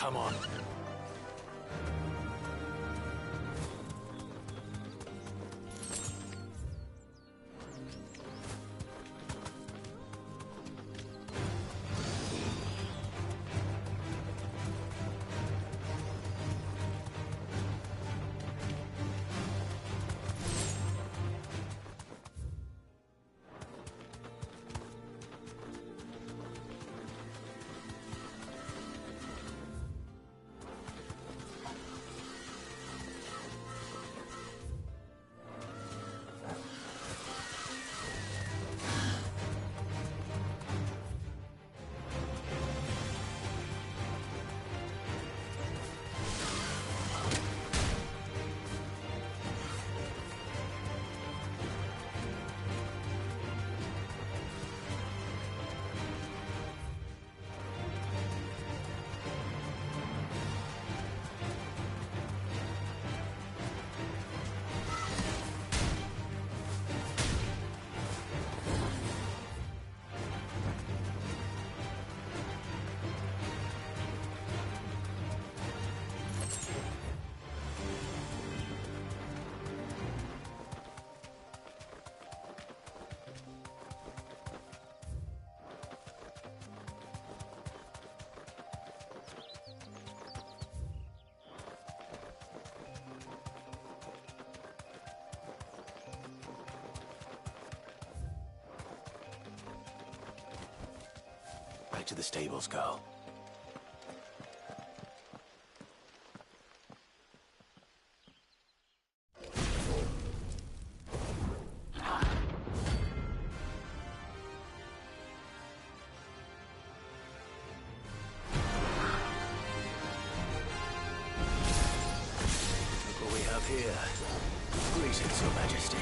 Come on. Back to the stables, girl. Look what we have here. Greetings, Your Majesty.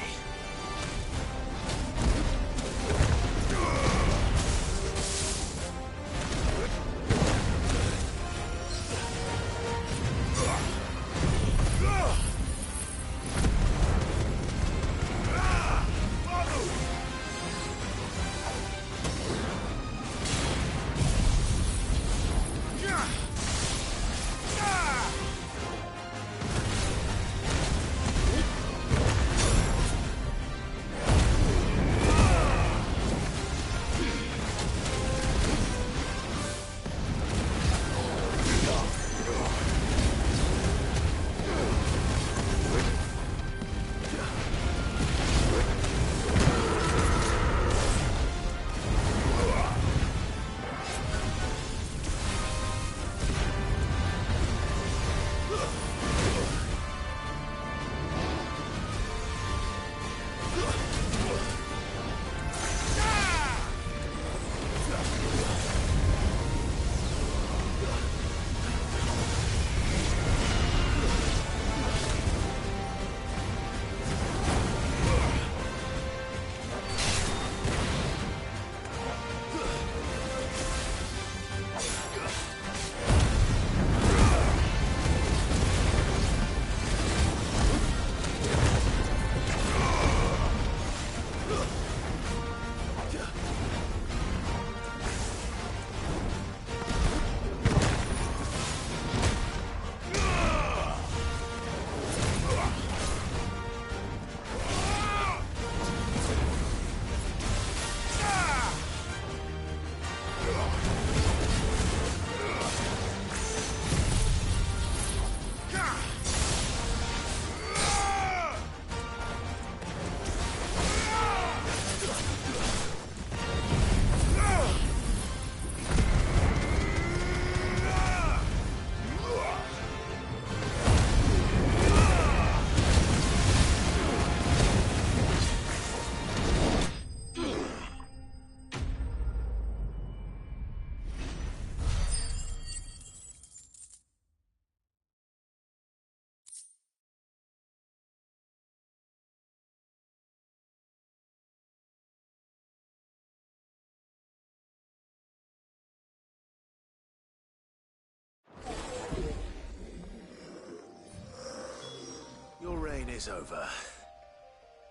Your reign is over.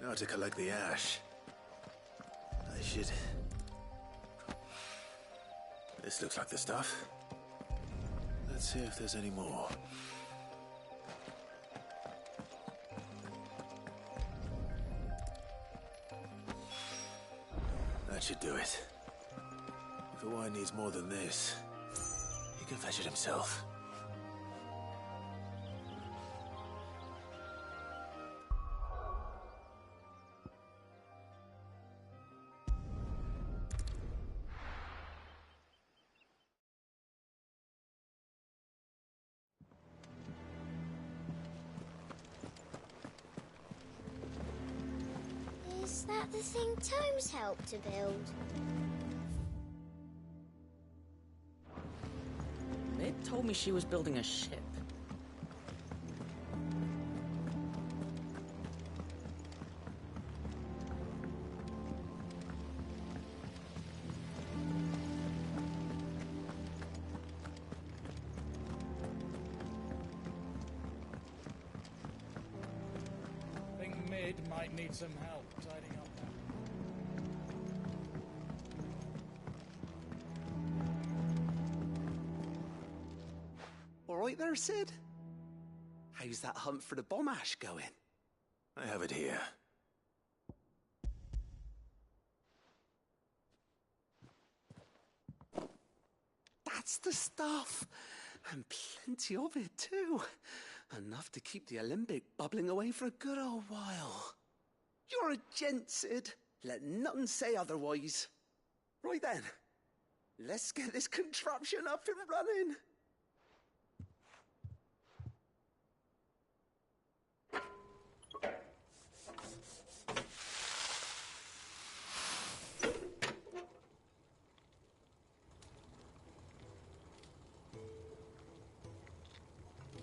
Now to collect the ash. I should... This looks like the stuff. Let's see if there's any more. That should do it. If the wine needs more than this, he can fetch it himself. Is that the thing Tomes helped to build? Mid told me she was building a ship. Think Mid might need some help tidying up now. All right there, Sid? How's that hunt for the bomb ash going? I have it here. That's the stuff. And plenty of it, too. Enough to keep the Olympic bubbling away for a good old while. You're a gent, Sid. Let nothing say otherwise. Right then, let's get this contraption up and running.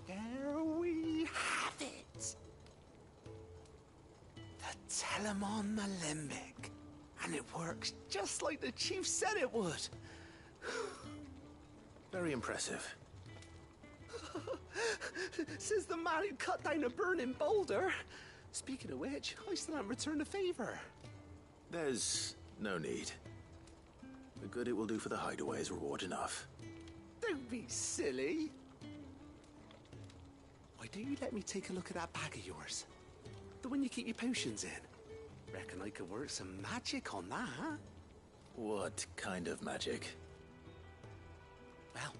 There we have it. The Telemon Alembic. And it works just like the chief said it would. Very impressive. Says the man who cut down a burning boulder. Speaking of which, I still haven't returned the favor. There's no need. The good it will do for the hideaway is reward enough. Don't be silly. Why don't you let me take a look at that bag of yours? The one you keep your potions in. Reckon I could work some magic on that, huh? What kind of magic? Well,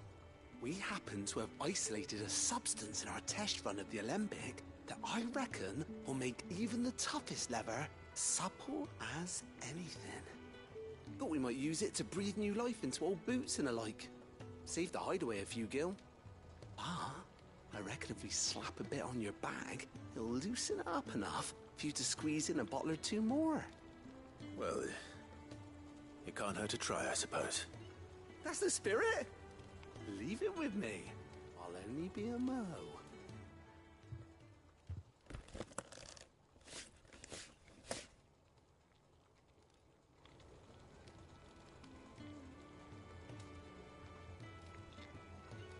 we happen to have isolated a substance in our test run of the Alembic that I reckon will make even the toughest leather supple as anything. Thought we might use it to breathe new life into old boots and the like. Save the hideaway a few gil. But I reckon if we slap a bit on your bag, it'll loosen it up enough for you to squeeze in a bottle or two more. Well, it can't hurt to try, I suppose. That's the spirit. Leave it with me. I'll only be a mo.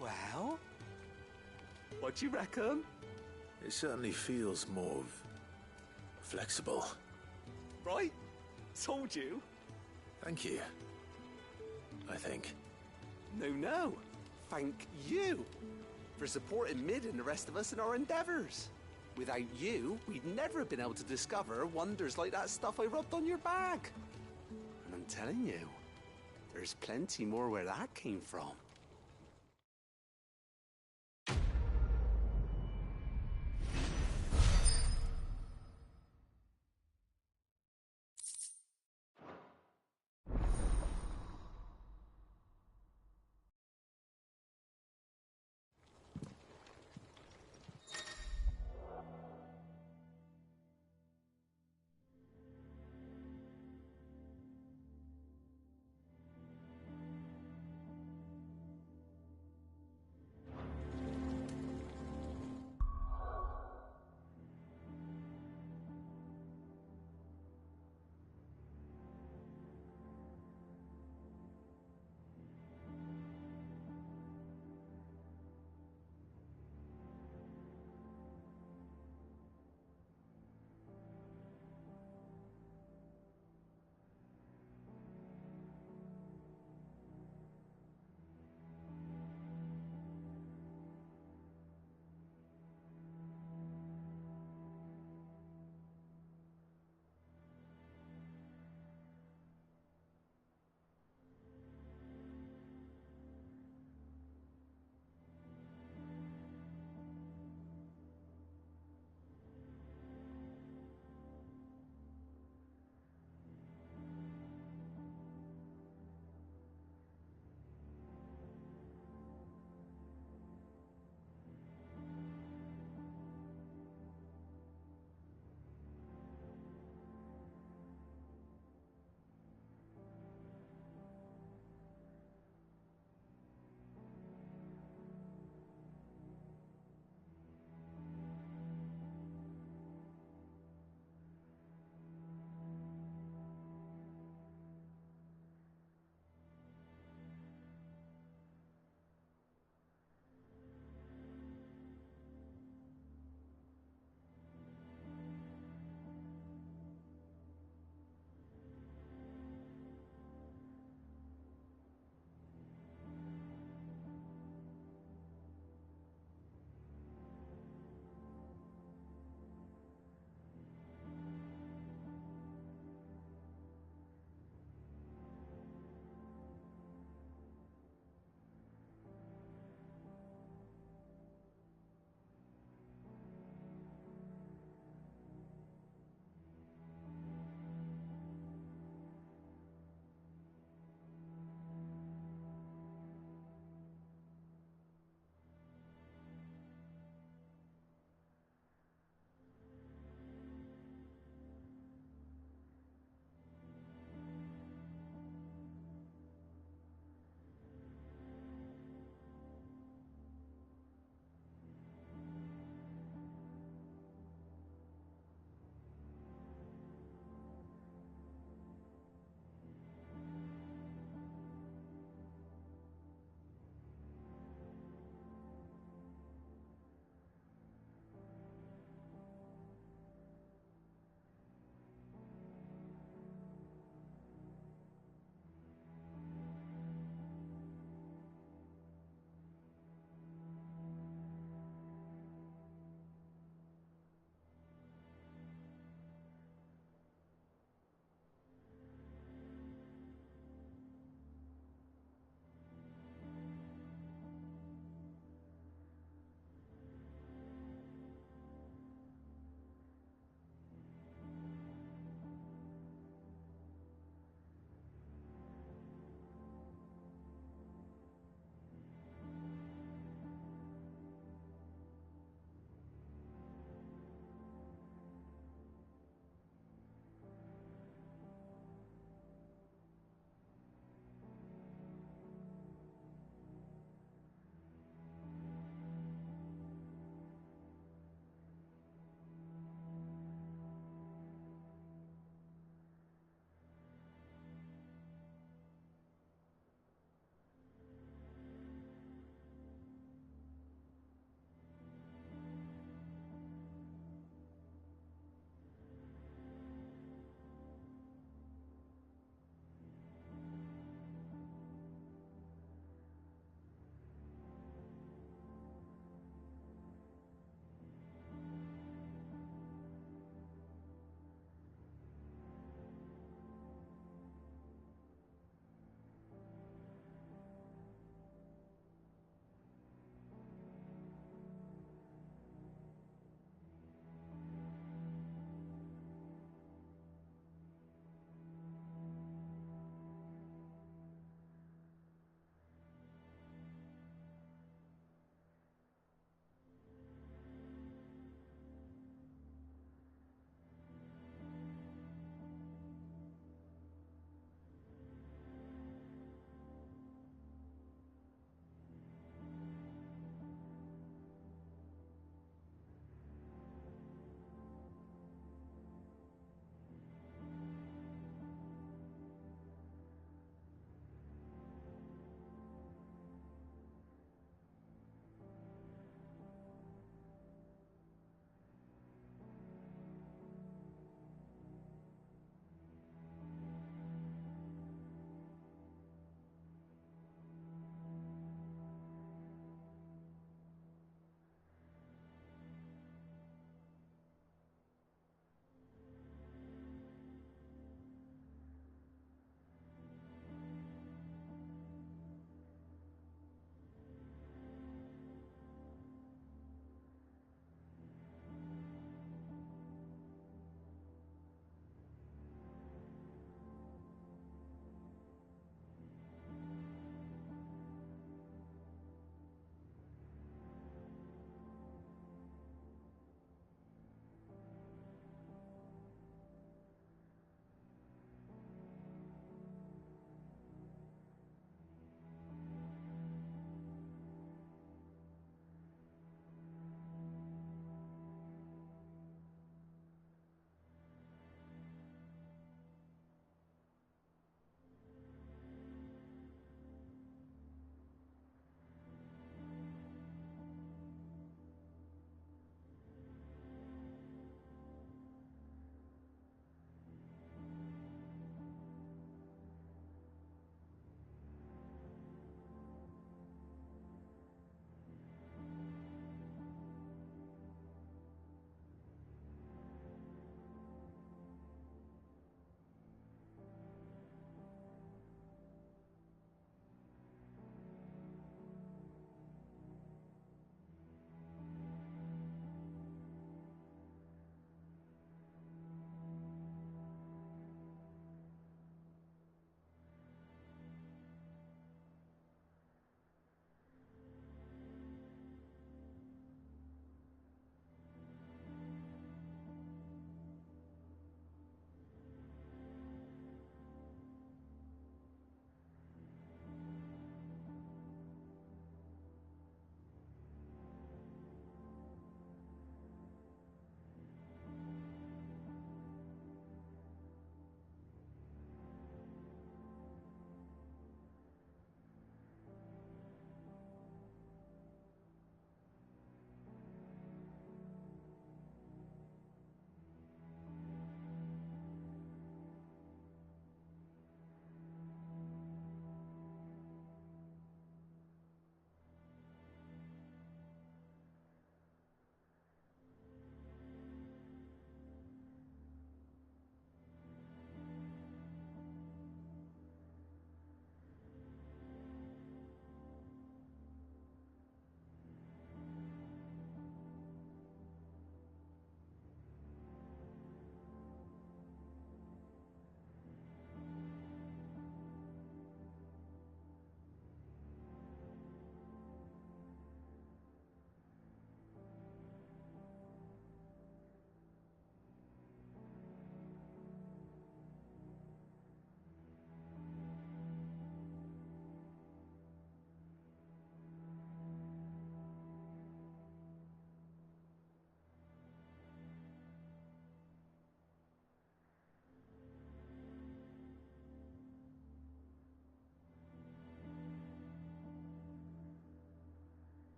Well, what you reckon? It certainly feels more flexible. Right? Told you. Thank you. I think. No. Thank you for supporting Mid and the rest of us in our endeavors. Without you, we'd never have been able to discover wonders like that stuff I rubbed on your bag. And I'm telling you, there's plenty more where that came from.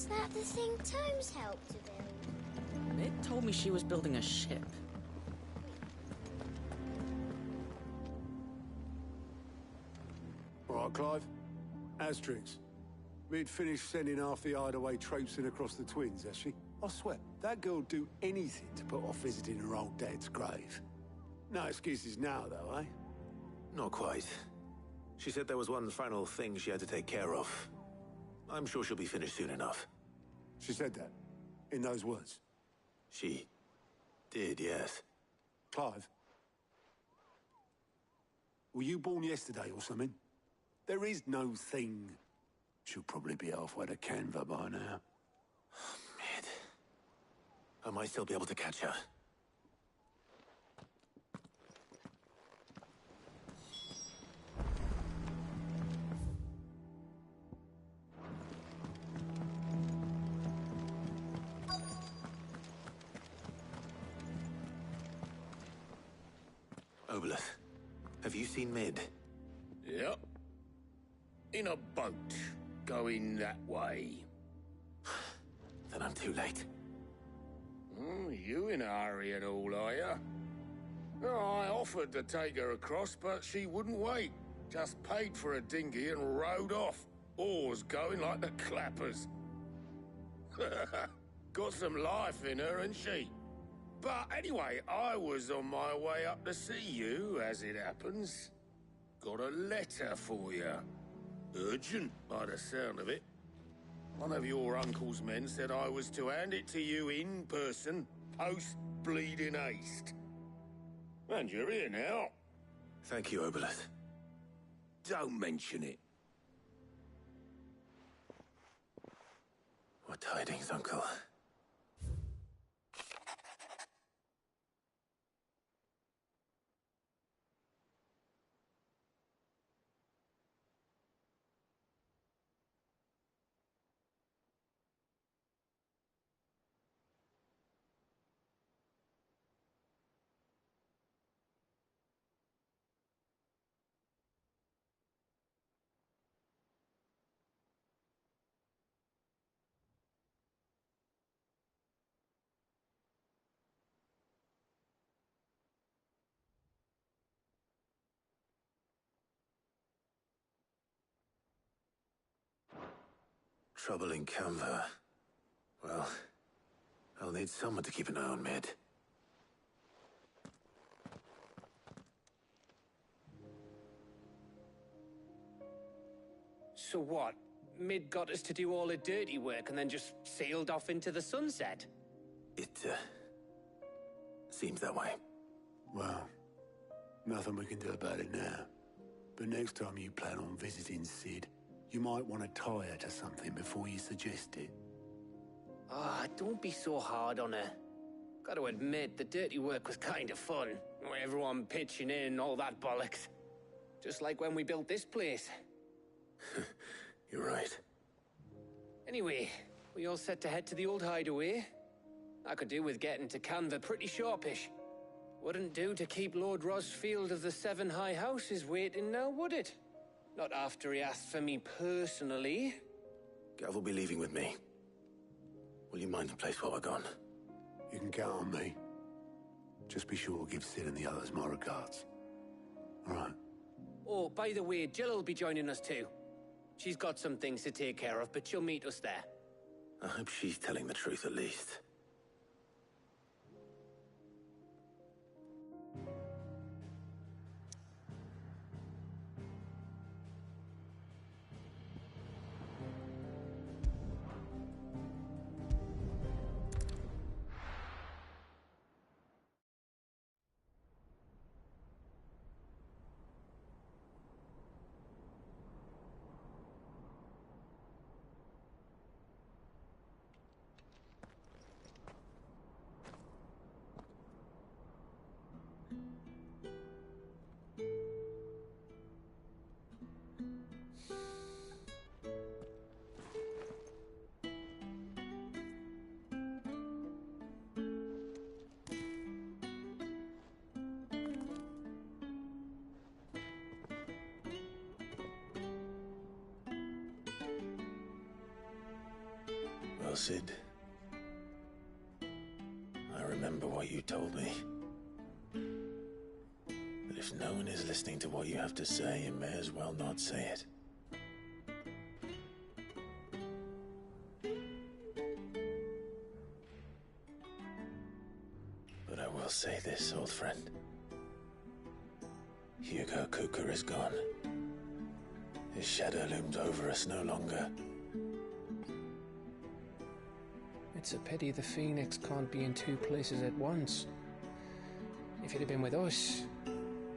that the thing Tomes helped to build? Mid told me she was building a ship. All right, Clive. Asterix. We'd finished sending half the hideaway traipsing across the twins, has she? I swear, that girl'd do anything to put off visiting her old dad's grave. No excuses now, though, eh? Not quite. She said there was one final thing she had to take care of. I'm sure she'll be finished soon enough. She said that? In those words? She did, yes. Clive? Were you born yesterday or something? There is no thing. She'll probably be halfway to Canva by now. Mid. I might still be able to catch her. Obelith, have you seen Mid? Yep. In a boat, going that way. Then I'm too late. You in a hurry and all, are you? I offered to take her across, but she wouldn't wait. Just paid for a dinghy and rowed off. Oars going like the clappers. Got some life in her, ain't she? But anyway, I was on my way up to see you, as it happens. Got a letter for you. Urgent, by the sound of it. One of your uncle's men said I was to hand it to you in person, post-bleeding haste. And you're here now. Thank you, Obelith. Don't mention it. What tidings, Uncle? Trouble in Canva. Well, I'll need someone to keep an eye on Mid. So what? Mid got us to do all the dirty work and then just sailed off into the sunset? It, seems that way. Well, nothing we can do about it now. But next time you plan on visiting Sid, you might want to tie her to something before you suggest it. Ah, don't be so hard on her. Got to admit, the dirty work was kind of fun. Everyone pitching in, all that bollocks. Just like when we built this place. You're right. Anyway, we all set to head to the old hideaway. I could do with getting to Canva pretty sharpish. Wouldn't do to keep Lord Rosfield of the Seven High Houses waiting now, would it? Not after he asked for me personally. Gav will be leaving with me. Will you mind the place while we're gone? You can count on me. Just be sure to give Sid and the others my regards. All right. Oh, by the way, Jill will be joining us too. She's got some things to take care of, but she'll meet us there. I hope she's telling the truth at least. Cid. I remember what you told me. That if no one is listening to what you have to say, you may as well not say it. But I will say this, old friend. Hugo Kuka is gone. His shadow looms over us no longer. It's a pity the Phoenix can't be in two places at once. If he'd have been with us,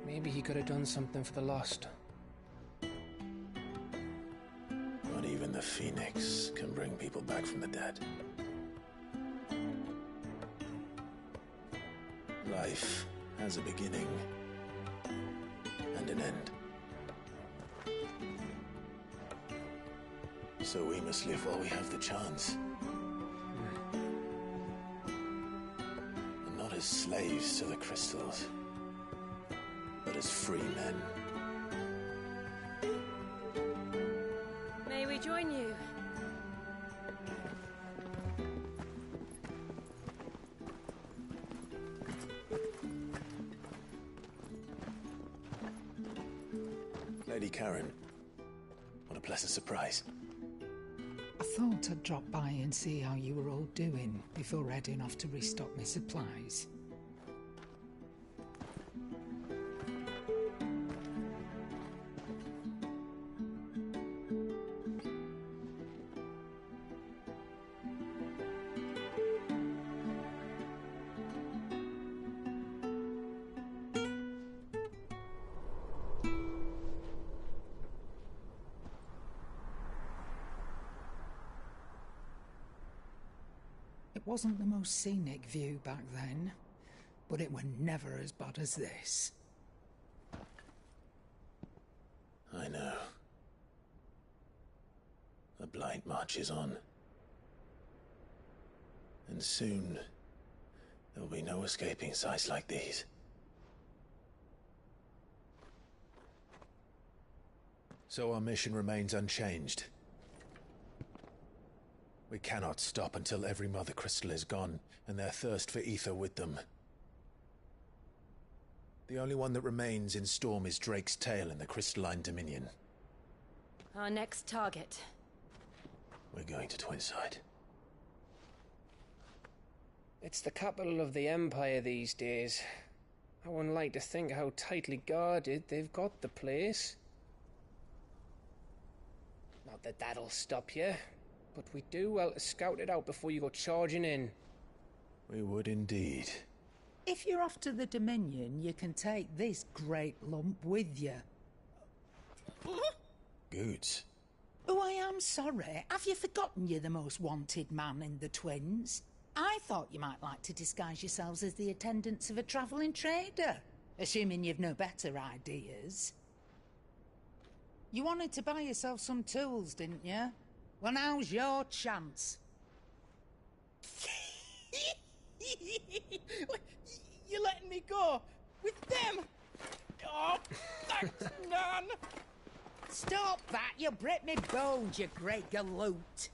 maybe he could have done something for the lost. Not even the Phoenix can bring people back from the dead. Life has a beginning and an end. So we must live while we have the chance. And not as slaves to the crystals, but as free men. May we join you? Lady Karen, what a pleasant surprise. I thought I'd drop by and see how you were all doing before heading off to restock my supplies. It wasn't the most scenic view back then, but it were never as bad as this. I know. The Blight marches on. And soon, there will be no escaping sights like these. So our mission remains unchanged. We cannot stop until every Mother Crystal is gone, and their thirst for ether with them. The only one that remains in Storm is Drake's Tail in the Crystalline Dominion. Our next target. We're going to Twinside. It's the capital of the Empire these days. I wouldn't like to think how tightly guarded they've got the place. Not that that'll stop you, but we do well to scout it out before you go charging in. We would indeed. If you're off to the Dominion, you can take this great lump with you. Goods. Oh, I am sorry. Have you forgotten you're the most wanted man in the Twins? I thought you might like to disguise yourselves as the attendants of a travelling trader, assuming you've no better ideas. You wanted to buy yourself some tools, didn't you? Well, now's your chance. You're letting me go? With them? Oh, thanks, man! Stop that! You'll break me bones, you great galoot!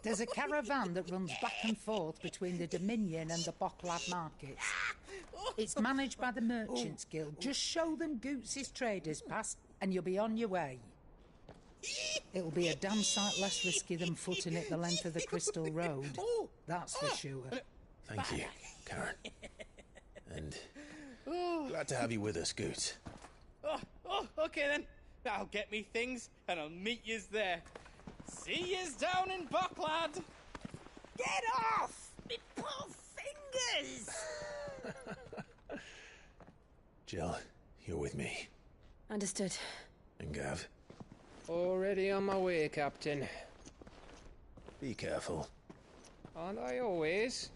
There's a caravan that runs back and forth between the Dominion and the Bocklad markets. It's managed by the Merchants Guild. Just show them Goots' traders pass, and you'll be on your way. It'll be a damn sight less risky than footing it the length of the Crystal Road. That's for sure. Thank you, Karen. And glad to have you with us, Goots. Okay then. I'll get me things, and I'll meet yous there. See yous down in Bocklad! Get off! Me poor fingers! Jill, you're with me. Understood. And Gav, Already on my way, Captain. be careful. Aren't I always?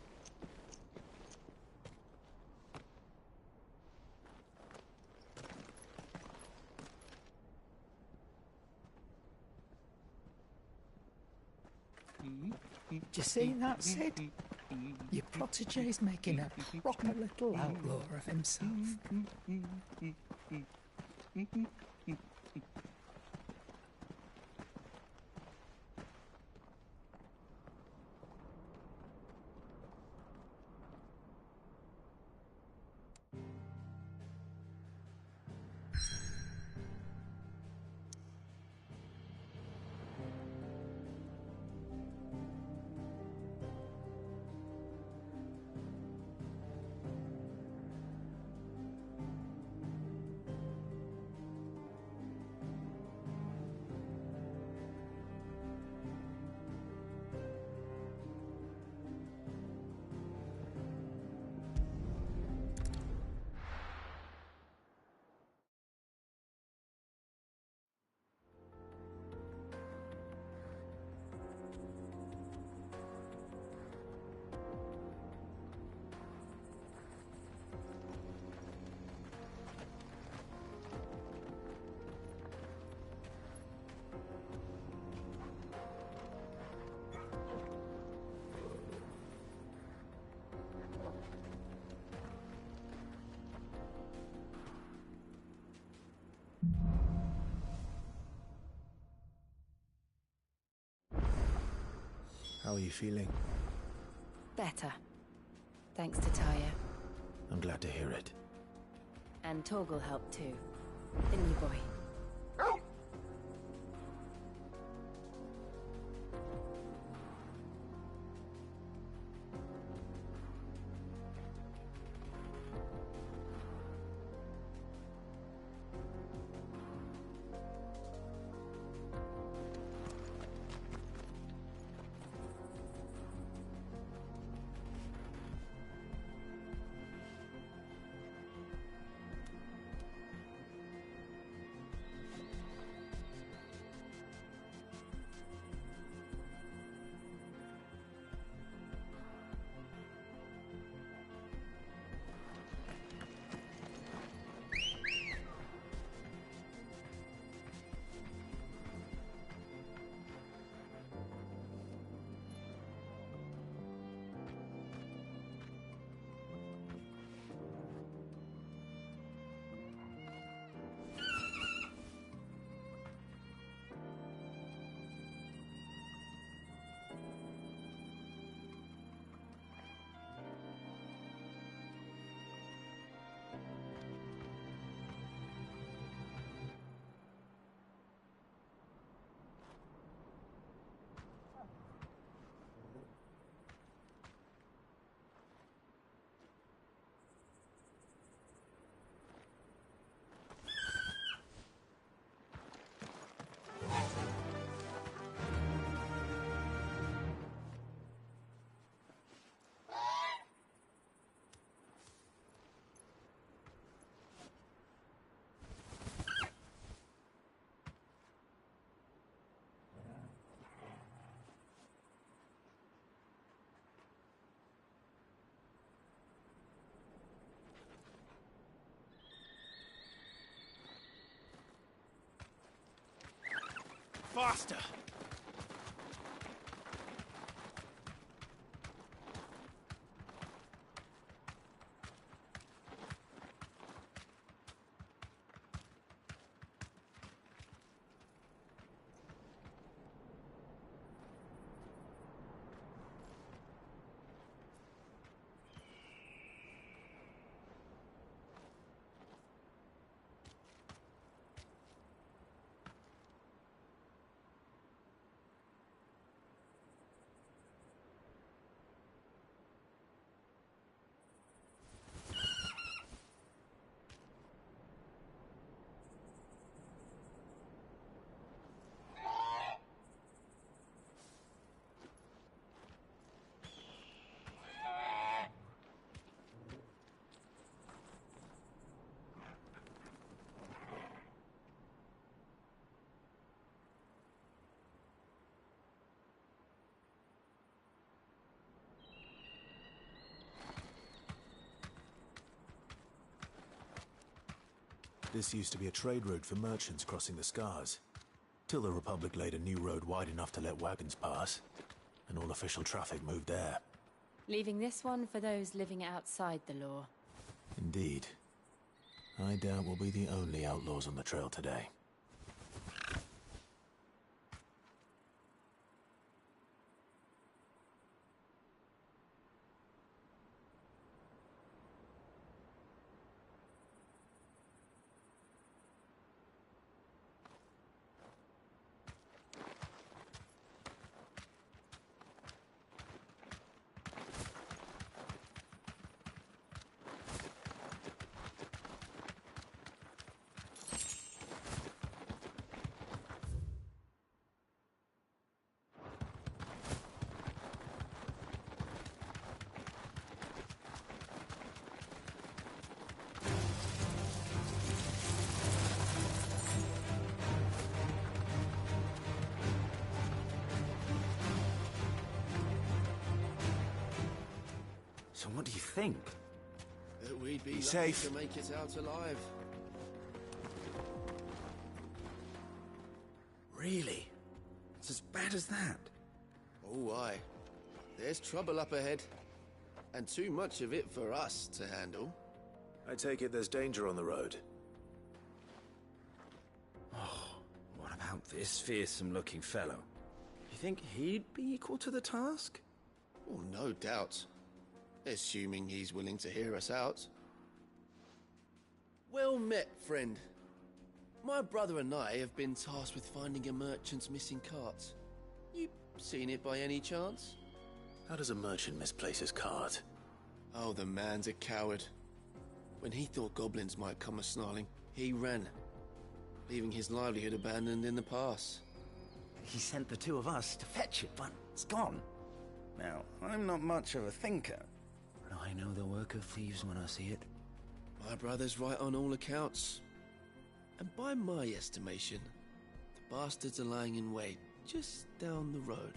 Do you see that, Sid? Your protege's making a proper little outlaw of himself. How are you feeling? Better. Thanks to Tyre. I'm glad to hear it. And Torgal helped too. Didn't you, boy? Faster! This used to be a trade route for merchants crossing the Scars, till the Republic laid a new road wide enough to let wagons pass, and all official traffic moved there. Leaving this one for those living outside the law. Indeed. I doubt we'll be the only outlaws on the trail today. So what do you think? That we'd be Be lucky safe. to make it out alive. Really? It's as bad as that? Oh, aye. There's trouble up ahead. And too much of it for us to handle. I take it there's danger on the road. Oh, what about this fearsome-looking fellow? You think he'd be equal to the task? Oh, no doubt. Assuming he's willing to hear us out. Well met, friend. My brother and I have been tasked with finding a merchant's missing cart. You seen it by any chance? How does a merchant misplace his cart? Oh, the man's a coward. When he thought goblins might come a-snarling, he ran, leaving his livelihood abandoned in the pass. He sent the two of us to fetch it, but it's gone. Now, I'm not much of a thinker, but I know the work of thieves when I see it. My brother's right on all accounts. And by my estimation, the bastards are lying in wait just down the road.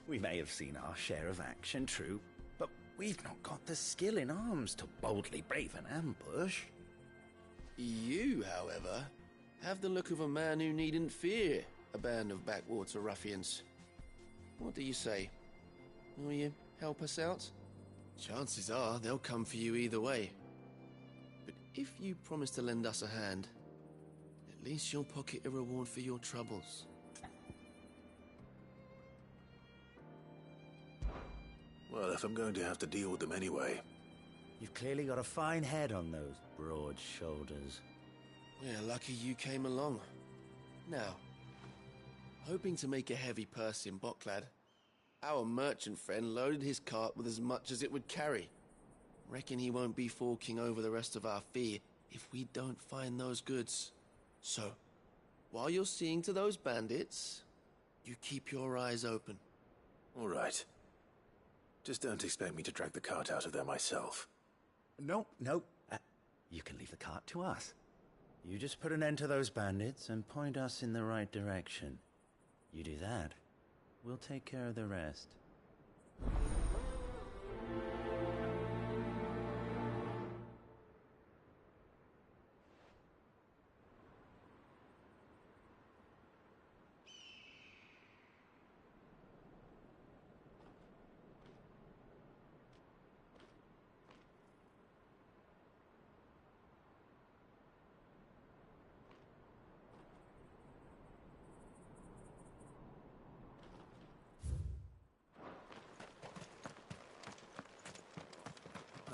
We may have seen our share of action, true, but we've not got the skill in arms to boldly brave an ambush. You, however, have the look of a man who needn't fear a band of backwater ruffians. What do you say? Will you help us out? Chances are they'll come for you either way. But if you promise to lend us a hand, at least you'll pocket a reward for your troubles. Well, if I'm going to have to deal with them anyway. You've clearly got a fine head on those broad shoulders. We're lucky you came along. Now, hoping to make a heavy purse in Boklad, our merchant friend loaded his cart with as much as it would carry. Reckon he won't be forking over the rest of our fee if we don't find those goods. So, while you're seeing to those bandits, you keep your eyes open. All right. Just don't expect me to drag the cart out of there myself. No. You can leave the cart to us. You just put an end to those bandits and point us in the right direction. You do that, we'll take care of the rest.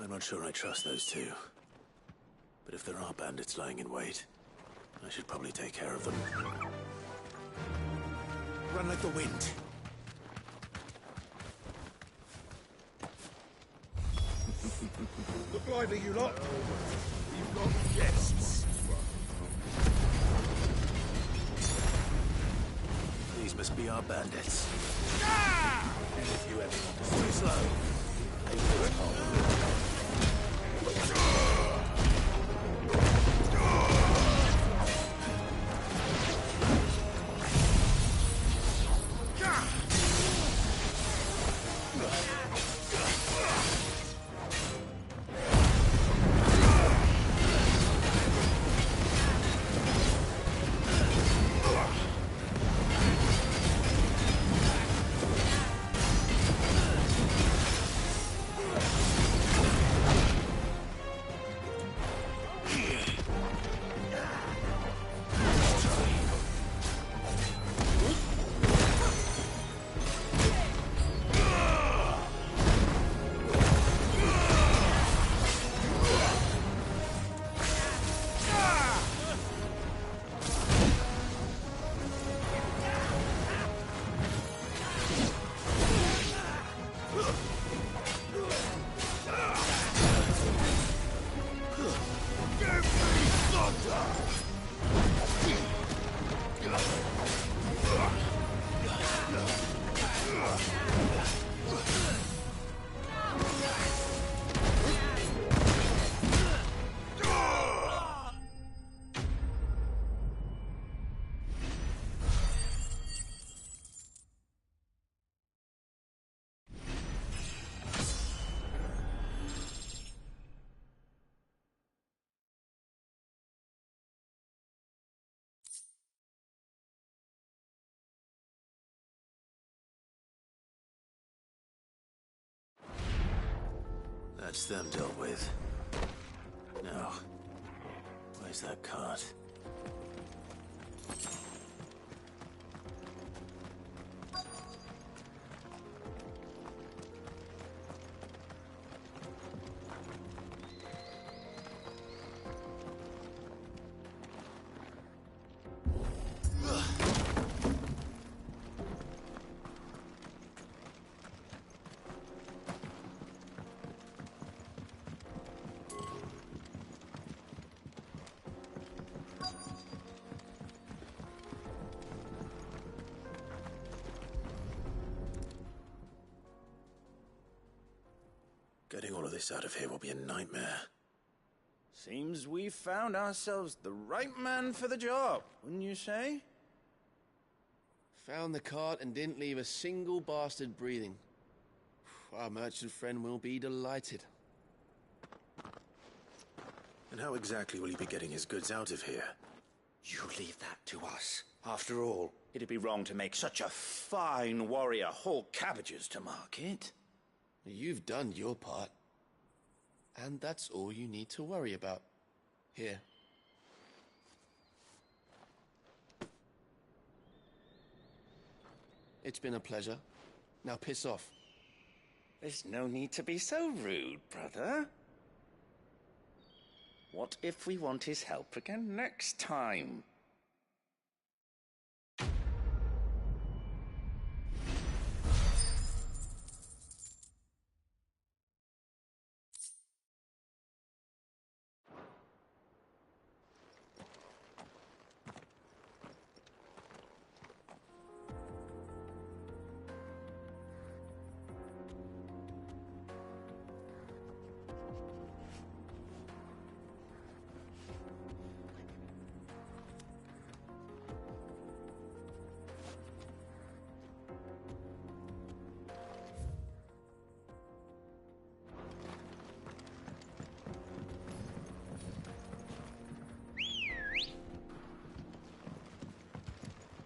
I'm not sure I trust those two. But if there are bandits lying in wait, I should probably take care of them. Run like the wind. Look lively, you lot. You've got guests. These must be our bandits. Ah! And if you ever want to stay slow, they do it all. That's them dealt with. Now, where's that cart? Getting all of this out of here will be a nightmare. Seems we've found ourselves the right man for the job, wouldn't you say? Found the cart and didn't leave a single bastard breathing. Our merchant friend will be delighted. And how exactly will he be getting his goods out of here? You leave that to us. After all, it'd be wrong to make such a fine warrior haul cabbages to market. You've done your part. And that's all you need to worry about. Here. It's been a pleasure. Now piss off. There's no need to be so rude, brother. What if we want his help again next time?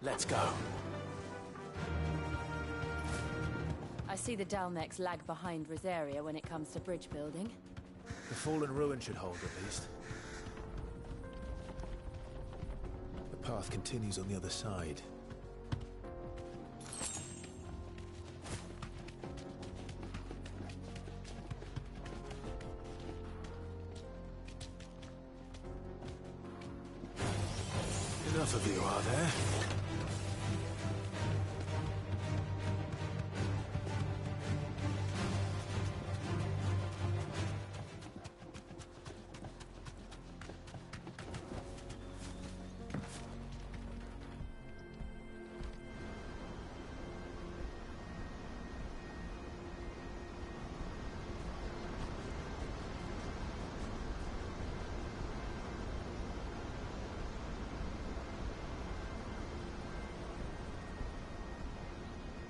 Let's go. I see the Dalnecs lag behind Rosaria when it comes to bridge building. The fallen ruin should hold, at least. The path continues on the other side. Enough of you, are there?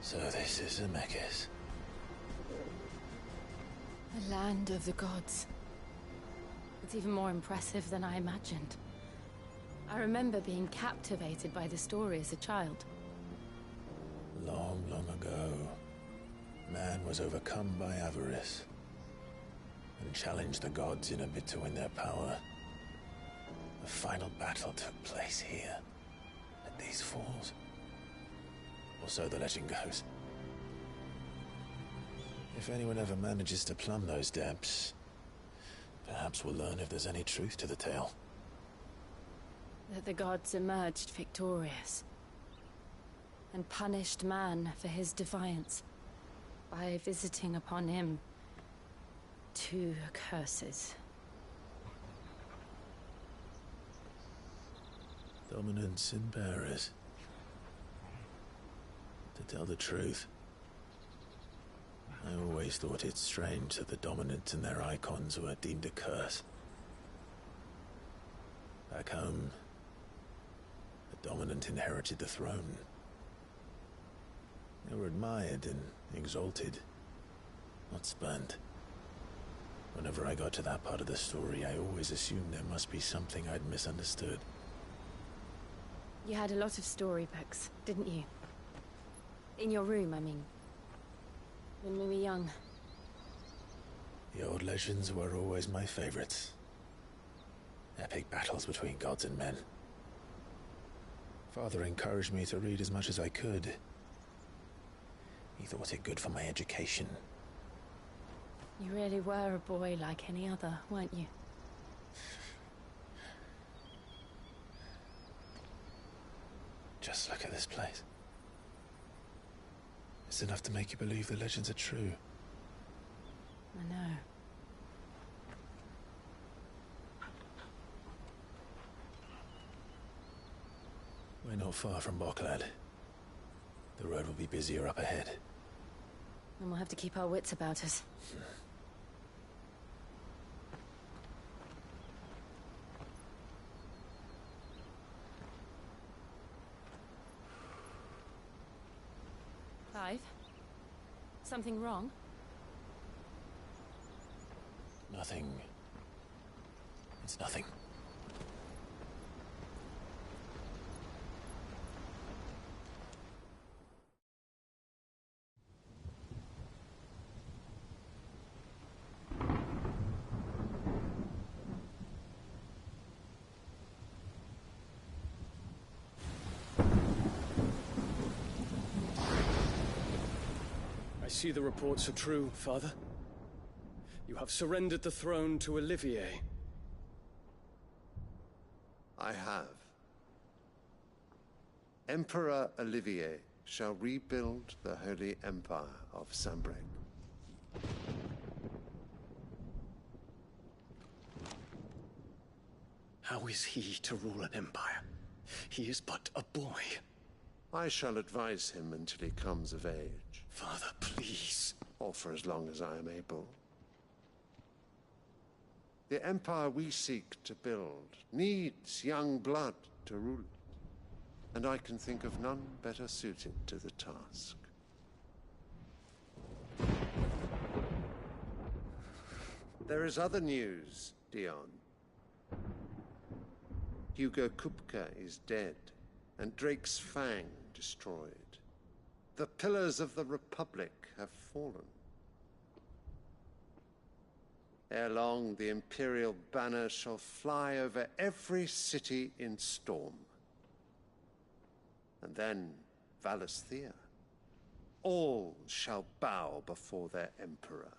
So this is Zemeckis. The land of the gods. It's even more impressive than I imagined. I remember being captivated by the story as a child. Long, long ago, man was overcome by avarice and challenged the gods in a bid to win their power. The final battle took place here, at these falls. Or so the legend goes. If anyone ever manages to plumb those depths, perhaps we'll learn if there's any truth to the tale. That the gods emerged victorious and punished man for his defiance by visiting upon him 2 curses. Dominance and bearers. To tell the truth, I always thought it strange that the dominant and their icons were deemed a curse. Back home, the dominant inherited the throne. They were admired and exalted, not spurned. Whenever I got to that part of the story, I always assumed there must be something I'd misunderstood. You had a lot of storybooks, didn't you? In your room, I mean. When we were young. The old legends were always my favorites. Epic battles between gods and men. Father encouraged me to read as much as I could. He thought it good for my education. You really were a boy like any other, weren't you? Just look at this place. It's enough to make you believe the legends are true. I know. We're not far from Boklad. The road will be busier up ahead. And we'll have to keep our wits about us. Something wrong? Nothing. It's nothing. I see the reports are true, Father. You have surrendered the throne to Olivier. I have. Emperor Olivier shall rebuild the Holy Empire of Sanbreque. How is he to rule an empire? He is but a boy. I shall advise him until he comes of age. Father, please. Or for as long as I am able. The empire we seek to build needs young blood to rule it, and I can think of none better suited to the task. There is other news, Dion. Hugo Kupka is dead, and Drake's Fang destroyed. The pillars of the Republic have fallen. Ere long, the Imperial banner shall fly over every city in Storm. And then Valisthea. All shall bow before their Emperor.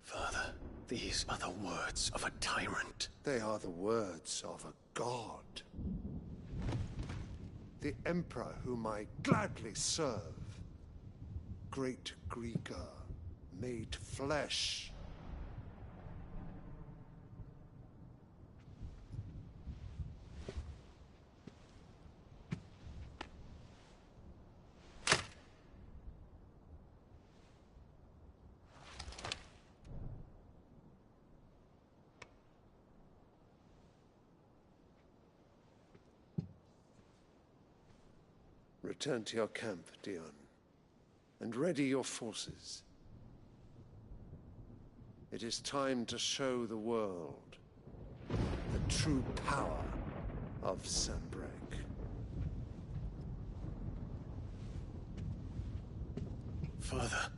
Father, these are the words of a tyrant. They are the words of a god. The Emperor whom I gladly serve. Great Greager, made flesh. Return to your camp, Dion, and ready your forces. It is time to show the world the true power of Sanbreque. Father.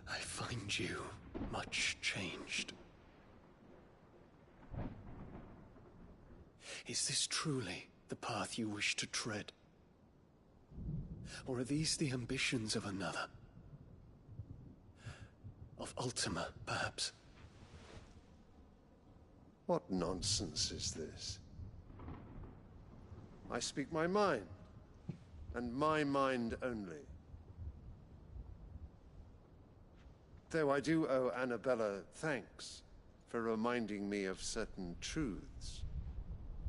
I find you much changed. Is this truly the path you wish to tread? Or are these the ambitions of another? Of Ultima, perhaps? What nonsense is this? I speak my mind, and my mind only. Though I do owe Annabella thanks for reminding me of certain truths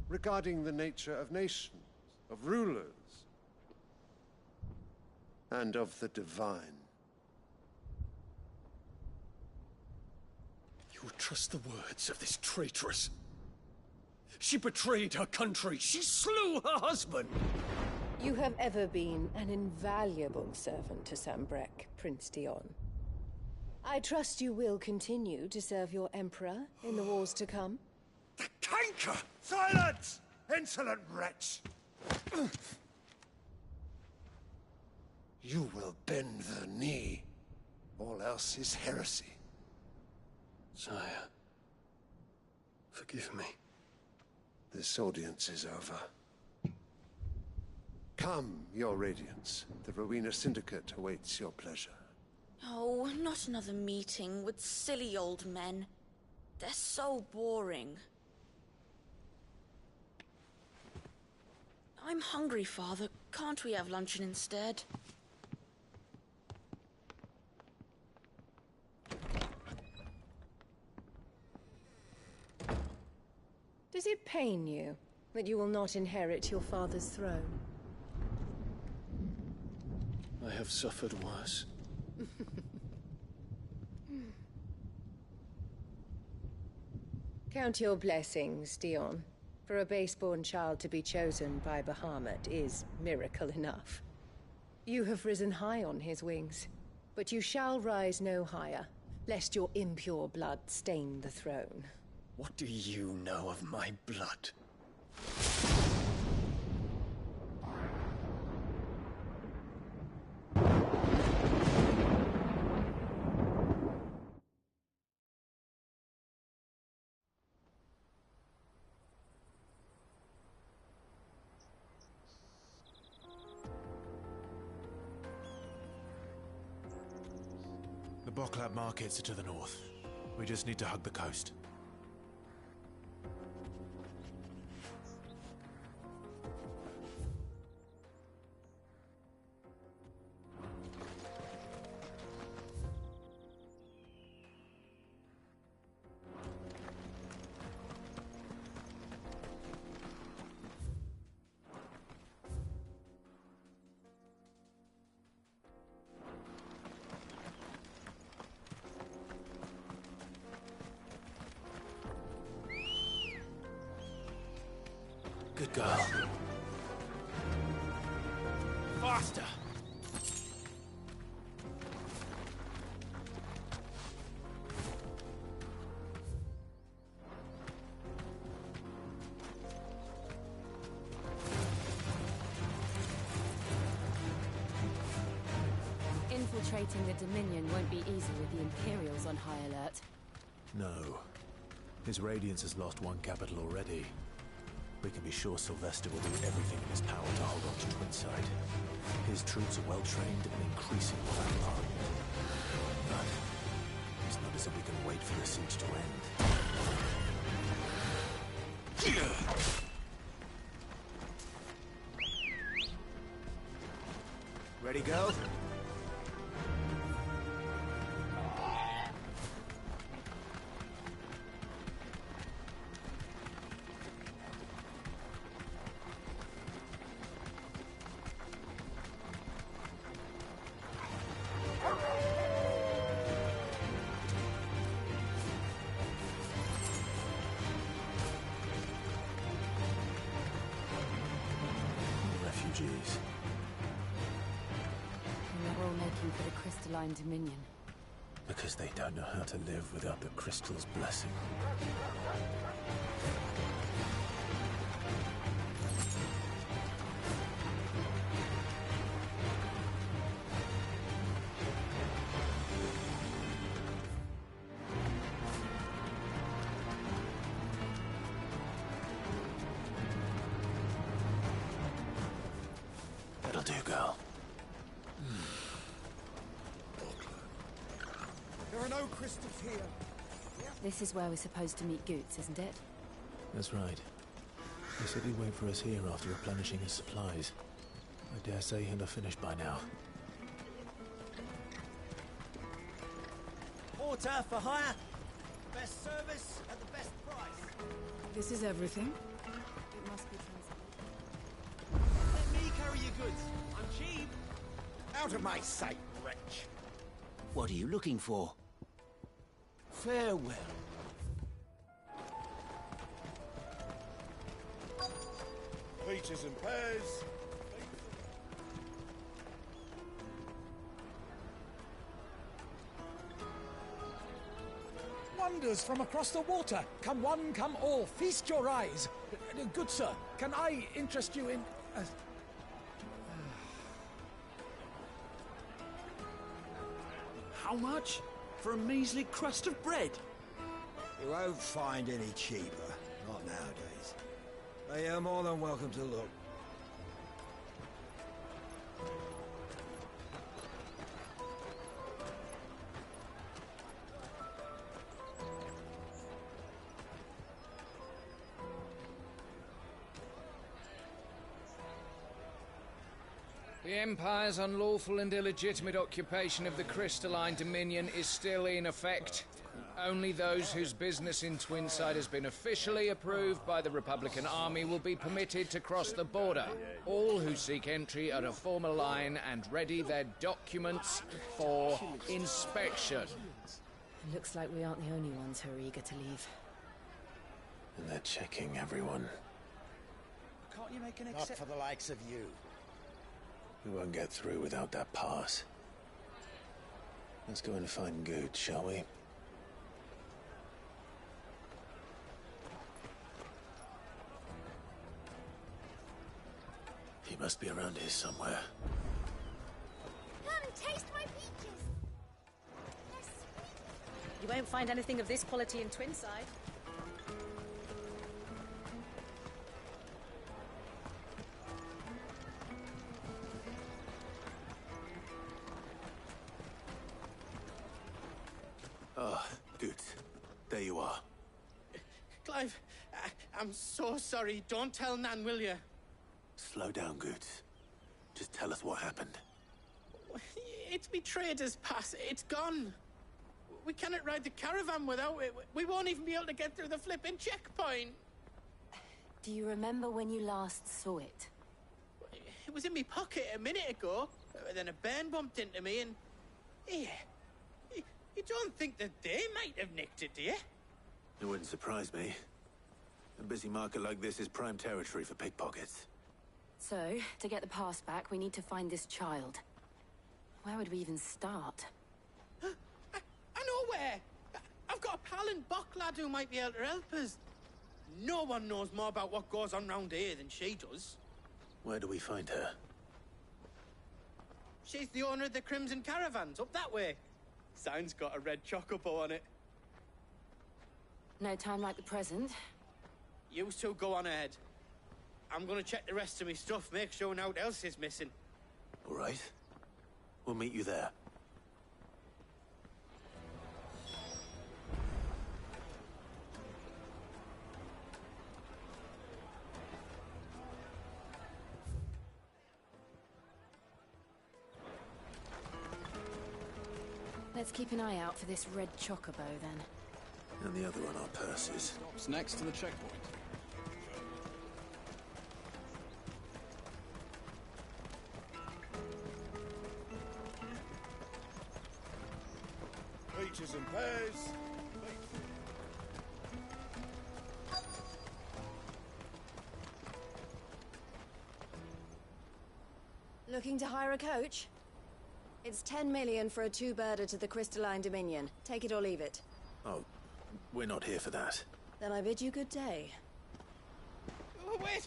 regarding the nature of nations, of rulers, and of the divine. You would trust the words of this traitress? She betrayed her country. She slew her husband. You have ever been an invaluable servant to Sanbreque, Prince Dion. I trust you will continue to serve your Emperor in the wars to come. The canker! Silence! Insolent wretch! You will bend the knee. All else is heresy. Sire, forgive me. This audience is over. Come, your Radiance. The Rowena Syndicate awaits your pleasure. Oh, not another meeting with silly old men. They're so boring. I'm hungry, Father. Can't we have luncheon instead? Does it pain you that you will not inherit your father's throne? I have suffered worse. Count your blessings, Dion. For a base-born child to be chosen by Bahamut is miracle enough. You have risen high on his wings, but you shall rise no higher, lest your impure blood stain the throne. What do you know of my blood? The Bocklap markets are to the north. We just need to hug the coast. Good girl. Faster! Infiltrating the Dominion won't be easy with the Imperials on high alert. No. His Radiance has lost one capital already. We can be sure Sylvester will do everything in his power to hold on to Twinside. His troops are well-trained and increasingly valuable. But it's not as if we can wait for the siege to end. Ready, go? Refugees. And they're all making for the Crystalline Dominion. Because they don't know how to live without the crystal's blessing. That'll do, girl. There are no crystals here. This is where we're supposed to meet Goots, isn't it? That's right. He said he'd wait for us here after replenishing his supplies. I dare say he'll have finished by now. Porter for hire. Best service at the best price. This is everything? It must be transported. Let me carry your goods. I'm cheap. Out of my sight, wretch. What are you looking for? Farewell. Peaches and pears. Wonders from across the water. Come one, come all. Feast your eyes. Good sir, can I interest you in... How much? For a measly crust of bread? You won't find any cheaper. Not nowadays. But you're more than welcome to look. The Empire's unlawful and illegitimate occupation of the Crystalline Dominion is still in effect. Only those whose business in Twinside has been officially approved by the Republican Army will be permitted to cross the border. All who seek entry are to form a line and ready their documents for inspection. It looks like we aren't the only ones who are eager to leave. And they're checking everyone. Can't you make an Not for the likes of you. We won't get through without that pass. Let's go and find Good, shall we? He must be around here somewhere. Come, taste my peaches. They're sweet. You won't find anything of this quality in Twinside. Ah, Good. There you are. Clive, I'm so sorry. Don't tell Nan, will you? Slow down, Good. Just tell us what happened. It's me trader's pass. It's gone. We cannot ride the caravan without it. We won't even be able to get through the flipping checkpoint. Do you remember when you last saw it? It was in my pocket a minute ago. Then a bairn bumped into me and... Yeah. You don't think that they might have nicked it, do you? It wouldn't surprise me. A busy market like this is prime territory for pickpockets. So, to get the pass back, we need to find this child. Where would we even start? I know where! I've got a pal in Bocklad who might be able to help us. No one knows more about what goes on round here than she does. Where do we find her? She's the owner of the Crimson Caravans, up that way. Sign's got a red chocobo on it. No time like the present. You two go on ahead. I'm gonna check the rest of my stuff, make sure naught else is missing. All right. We'll meet you there. Let's keep an eye out for this red chocobo, then. And the other on our purses. Stops next to the checkpoint. Peaches and pears. Looking to hire a coach? It's 10 million for a two-birder to the Crystalline Dominion. Take it or leave it. Oh, we're not here for that. Then I bid you good day. Oh, wait!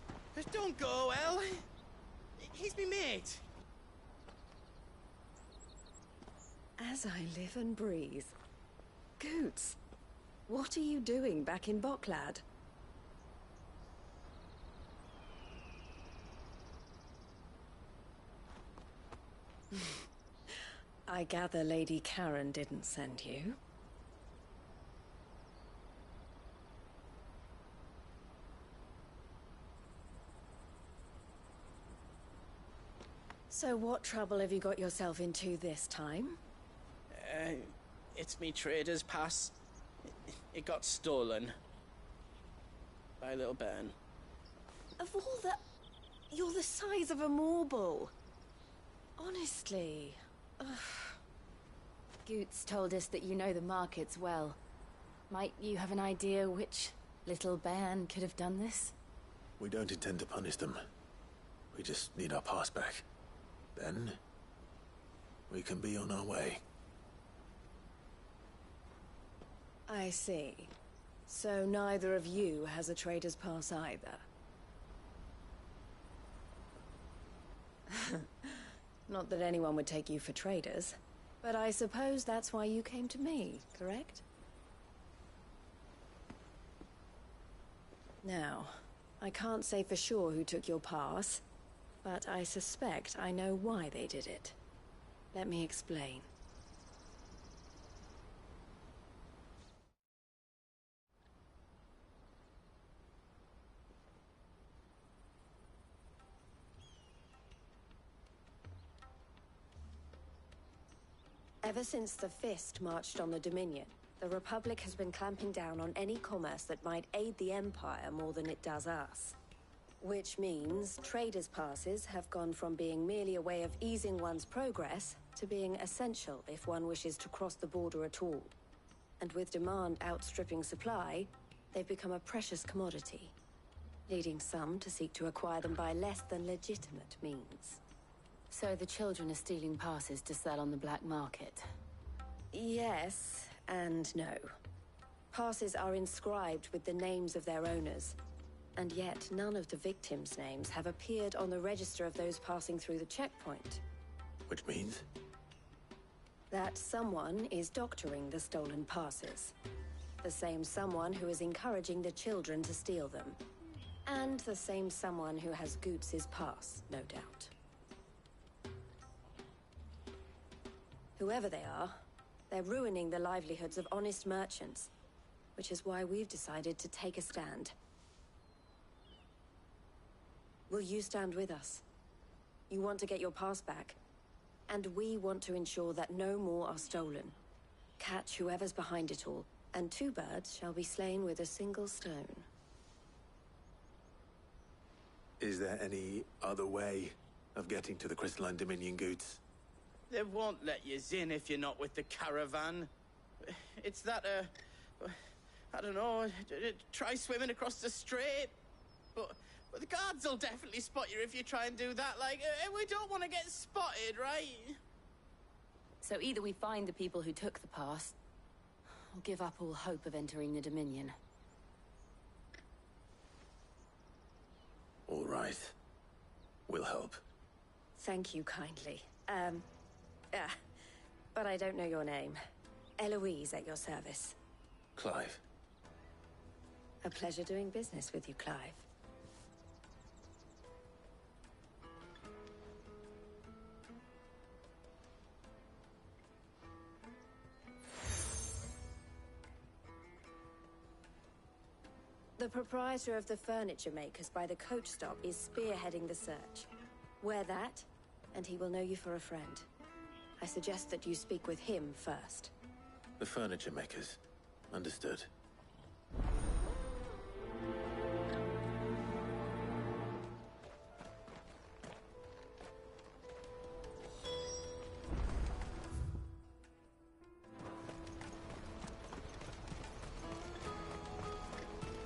Don't go, El! He's me mate. As I live and breathe. Goots, what are you doing back in Bocklad? I gather Lady Karen didn't send you. So what trouble have you got yourself into this time? It's me trader's pass. It got stolen. By a little bairn. Of all the... You're the size of a marble. Honestly. Ugh. Goots told us that you know the markets well. Might you have an idea which little bairn could have done this? We don't intend to punish them. We just need our pass back. Then, we can be on our way. I see. So neither of you has a trader's pass either. Not that anyone would take you for traders, but I suppose that's why you came to me, correct? Now, I can't say for sure who took your pass, but I suspect I know why they did it. Let me explain. Ever since the Fist marched on the Dominion, the Republic has been clamping down on any commerce that might aid the Empire more than it does us. Which means traders' passes have gone from being merely a way of easing one's progress to being essential if one wishes to cross the border at all. And with demand outstripping supply, they've become a precious commodity. leading some to seek to acquire them by less than legitimate means. So the children are stealing passes to sell on the black market? Yes, and no. Passes are inscribed with the names of their owners, and yet none of the victims' names have appeared on the register of those passing through the checkpoint. Which means? That someone is doctoring the stolen passes. The same someone who is encouraging the children to steal them. And the same someone who has Goots' pass, no doubt. Whoever they are, they're ruining the livelihoods of honest merchants, which is why we've decided to take a stand. Will you stand with us? You want to get your pass back, and we want to ensure that no more are stolen. Catch whoever's behind it all, and two birds shall be slain with a single stone. Is there any other way of getting to the Crystalline Dominion Goots? They won't let you in if you're not with the caravan. It's that, I don't know, try swimming across the strait. But the guards will definitely spot you if you try and do that. Like, we don't want to get spotted, right? So either we find the people who took the pass, or give up all hope of entering the Dominion. All right. We'll help. Thank you kindly. But I don't know your name. Eloise at your service. Clive. A pleasure doing business with you, Clive. The proprietor of the furniture makers by the coach stop is spearheading the search. Wear that, and he will know you for a friend. I suggest that you speak with him first. The furniture makers. Understood.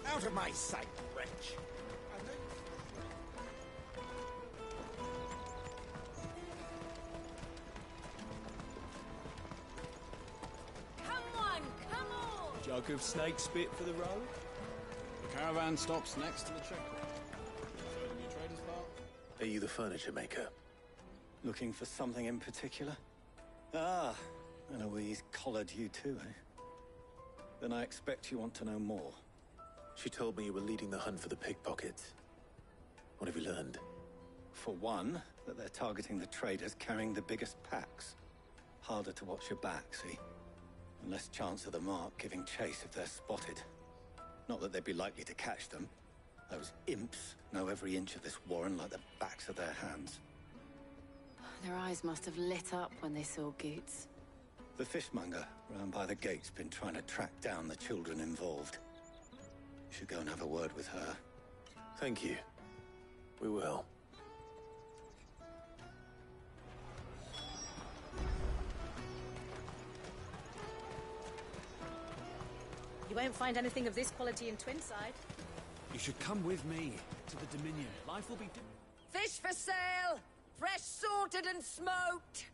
Out of my sight, wretch! Jug of snake spit for the road? The caravan stops next to the checkpoint. Further your trader's part? Are you the furniture maker? Looking for something in particular? Ah, Eloise collared you too, eh? Then I expect you want to know more. She told me you were leading the hunt for the pickpockets. What have you learned? For one, that they're targeting the traders carrying the biggest packs. Harder to watch your back, see? And less chance of the mark giving chase if they're spotted. Not that they'd be likely to catch them. Those imps know every inch of this warren like the backs of their hands. Their eyes must have lit up when they saw Goots. The fishmonger round by the gate's been trying to track down the children involved. You should go and have a word with her. Thank you. We will. You won't find anything of this quality in Twinside. You should come with me to the Dominion. Life will be... Fish for sale! Fresh sorted and smoked!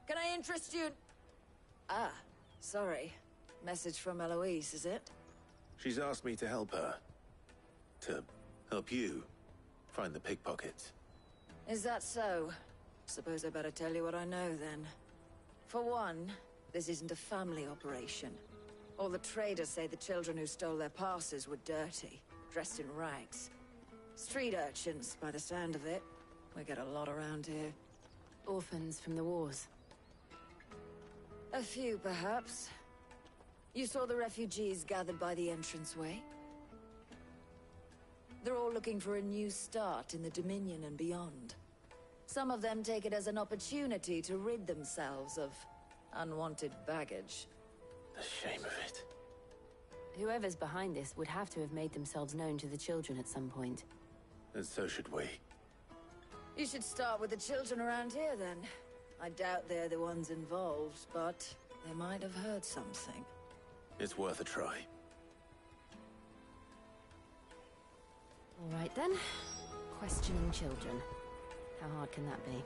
Can I interest you in... Ah, sorry. Message from Eloise, is it? She's asked me to help her. To help you find the pickpockets. Is that so? Suppose I better tell you what I know, then. For one, this isn't a family operation. All the traders say the children who stole their passes were dirty, dressed in rags. Street urchins, by the sound of it. We get a lot around here. Orphans from the wars. A few, perhaps. You saw the refugees gathered by the entranceway? They're all looking for a new start in the Dominion and beyond. Some of them take it as an opportunity to rid themselves of unwanted baggage. The shame of it. Whoever's behind this would have to have made themselves known to the children at some point. And so should we. You should start with the children around here, then. I doubt they're the ones involved, but they might have heard something. It's worth a try. All right then. Questioning children. How hard can that be?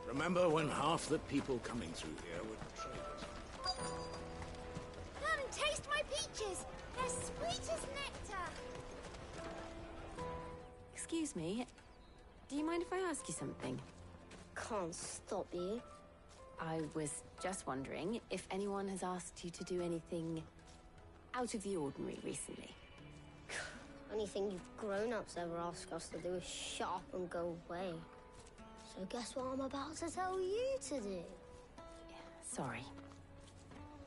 Remember when half the people coming through here were traitors? Come taste my peaches! They're sweet as nectar! Excuse me. Do you mind if I ask you something? Can't stop you. I was just wondering if anyone has asked you to do anything out of the ordinary recently. Anything you grown-ups ever ask us to do is shut up and go away. So guess what I'm about to tell you to do? Sorry.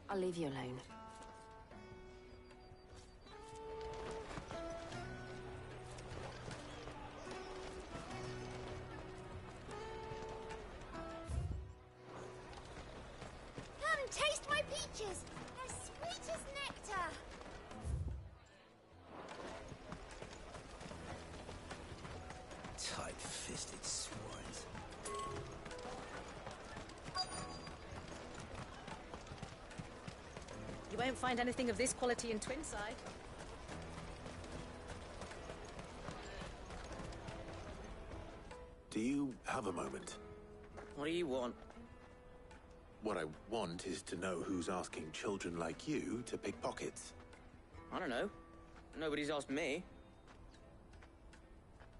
I'll leave you alone. Come taste my peaches! They're sweet as nectar! Tight-fisted swines. You won't find anything of this quality in Twinside. Do you have a moment? What do you want? What I want is to know who's asking children like you to pick pockets. I don't know. Nobody's asked me.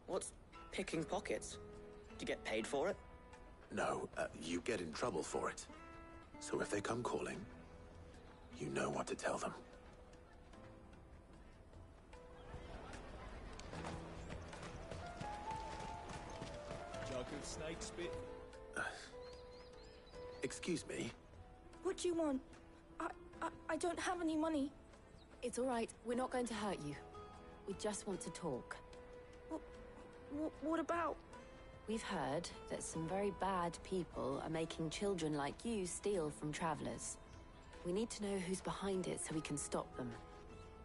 What's picking pockets? Do you get paid for it? No, you get in trouble for it. So if they come calling, you know what to tell them. Jug of snake spit. Excuse me? What do you want? I don't have any money. It's all right. We're not going to hurt you. We just want to talk. What about? We've heard that some very bad people are making children like you steal from travelers. We need to know who's behind it so we can stop them.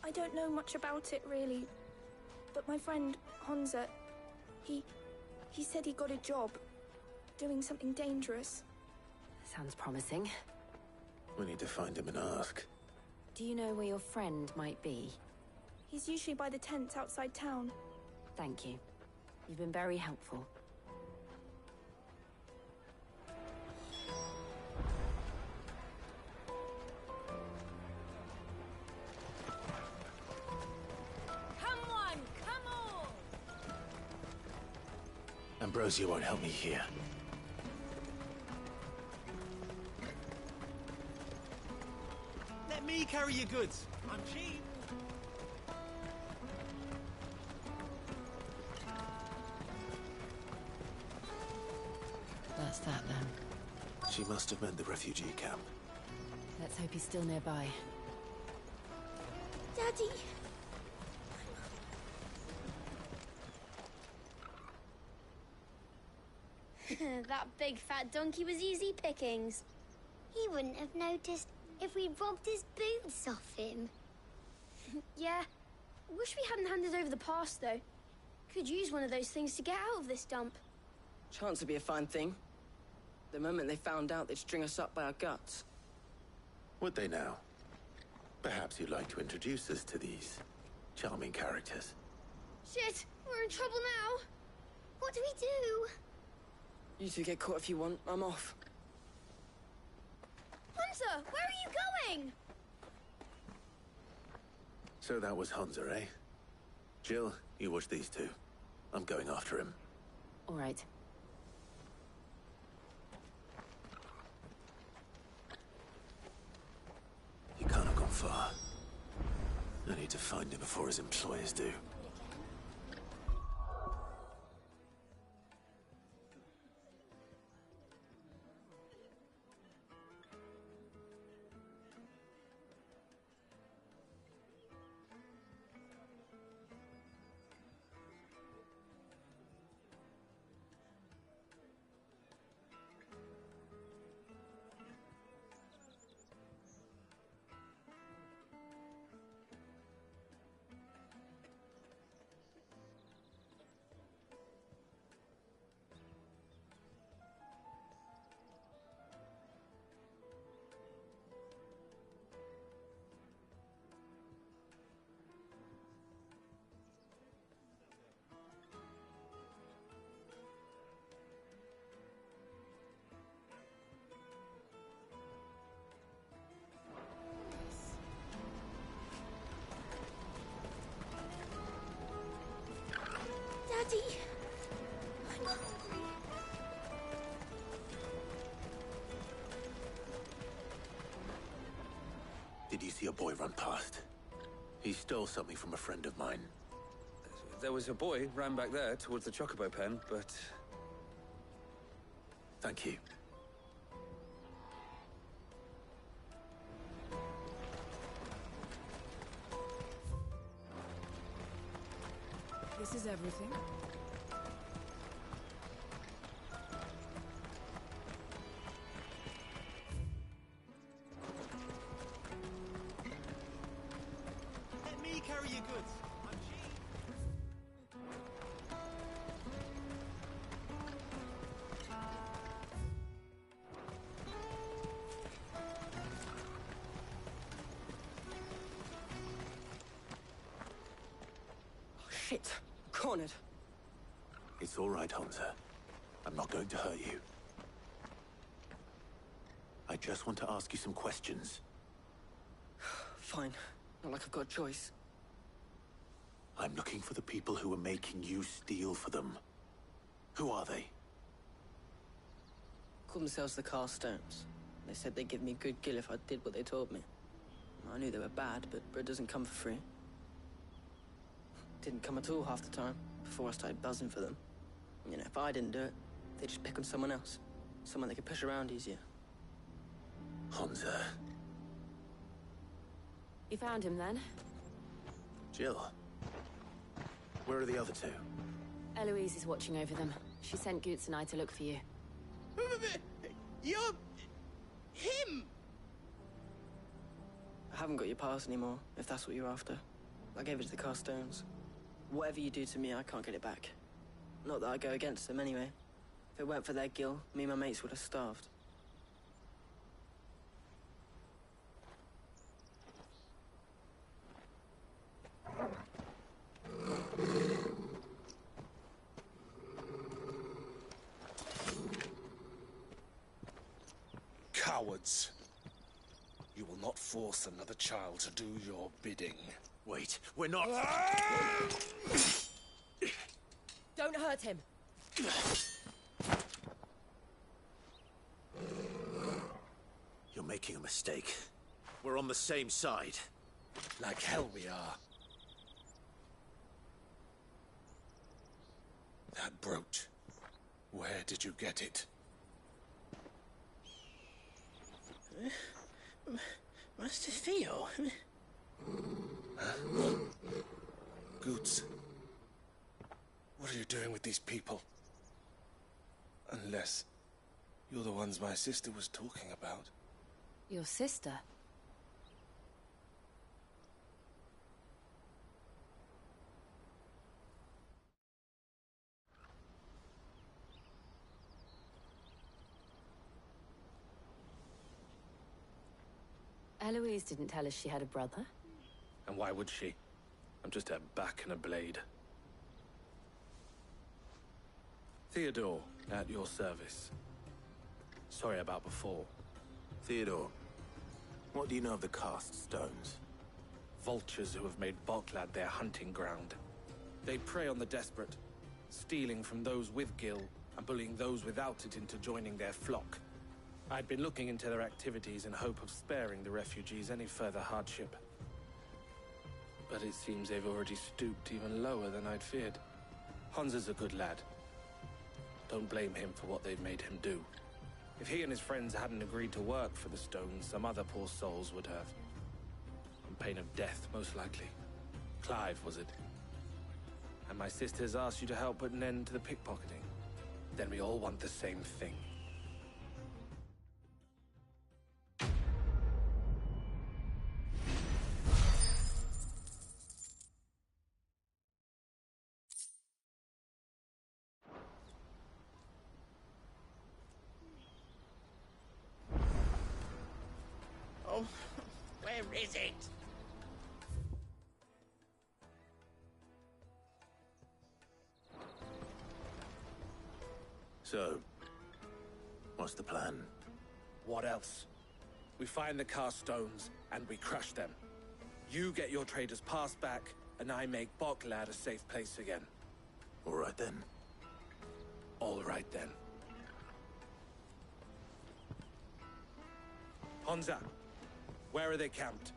I don't know much about it, really. But my friend, Hansa, he said he got a job doing something dangerous. Sounds promising. We need to find him and ask. Do you know where your friend might be? He's usually by the tents outside town. Thank you. You've been very helpful. Come on, come on! Ambrosia won't help me here. Let me carry your goods. I'm cheap. That's that then. She must have meant the refugee camp. Let's hope he's still nearby. Daddy! That big fat donkey was easy pickings. He wouldn't have noticed if we'd robbed his boots off him. Yeah. Wish we hadn't handed over the pass, though. Could use one of those things to get out of this dump. Chance would be a fine thing. The moment they found out, they'd string us up by our guts. Would they now? Perhaps you'd like to introduce us to these charming characters. Shit! We're in trouble now! What do we do? You two get caught if you want. I'm off. Hunter, where are you going? So that was Hansa, eh? Jill, you watch these two. I'm going after him. All right. He can't have gone far. I need to find him before his employers do. Did you see a boy run past? He stole something from a friend of mine. There was a boy ran back there towards the Chocobo pen, but... Thank you. This is everything. Let me carry your goods. I'm cheap. Oh, shit. Cornered. It's all right, Hansa. I'm not going to hurt you. I just want to ask you some questions. Fine. Not like I've got a choice. I'm looking for the people who are making you steal for them. Who are they? Called themselves the Carstones. They said they'd give me good gill if I did what they told me. I knew they were bad, but bread doesn't come for free. Didn't come at all half the time, before I started buzzing for them. You know, if I didn't do it, they'd just pick on someone else. Someone they could push around easier. Hansa. You found him then? Jill. Where are the other two? Eloise is watching over them. She sent Goots and I to look for you. You're... him! I haven't got your pass anymore, if that's what you're after. I gave it to the Carstones. Whatever you do to me, I can't get it back. Not that I go against them anyway. If it weren't for their gill, me and my mates would have starved. Cowards. You will not force another child to do your bidding. Wait, we're not... Don't hurt him. You're making a mistake. We're on the same side. Like hell we are. That brooch. Where did you get it? Master Theo? Goots. What are you doing with these people? Unless you're the ones my sister was talking about. Your sister? Eloise didn't tell us she had a brother. And why would she? I'm just a back and a blade. Theodore, at your service. Sorry about before. Theodore, what do you know of the cast stones? Vultures who have made Boklad their hunting ground. They prey on the desperate, stealing from those with gill and bullying those without it into joining their flock. I'd been looking into their activities in hope of sparing the refugees any further hardship. But it seems they've already stooped even lower than I'd feared. Hansa's a good lad. Don't blame him for what they've made him do. If he and his friends hadn't agreed to work for the stones, some other poor souls would have. On pain of death, most likely. Clive, was it? And my sisters asked you to help put an end to the pickpocketing. Then we all want the same thing. Oh, where is it? So, what's the plan? What else? We find the cast stones, and we crush them. You get your trader's pass back, and I make Boklad a safe place again. All right then. All right then. Hansa, where are they camped?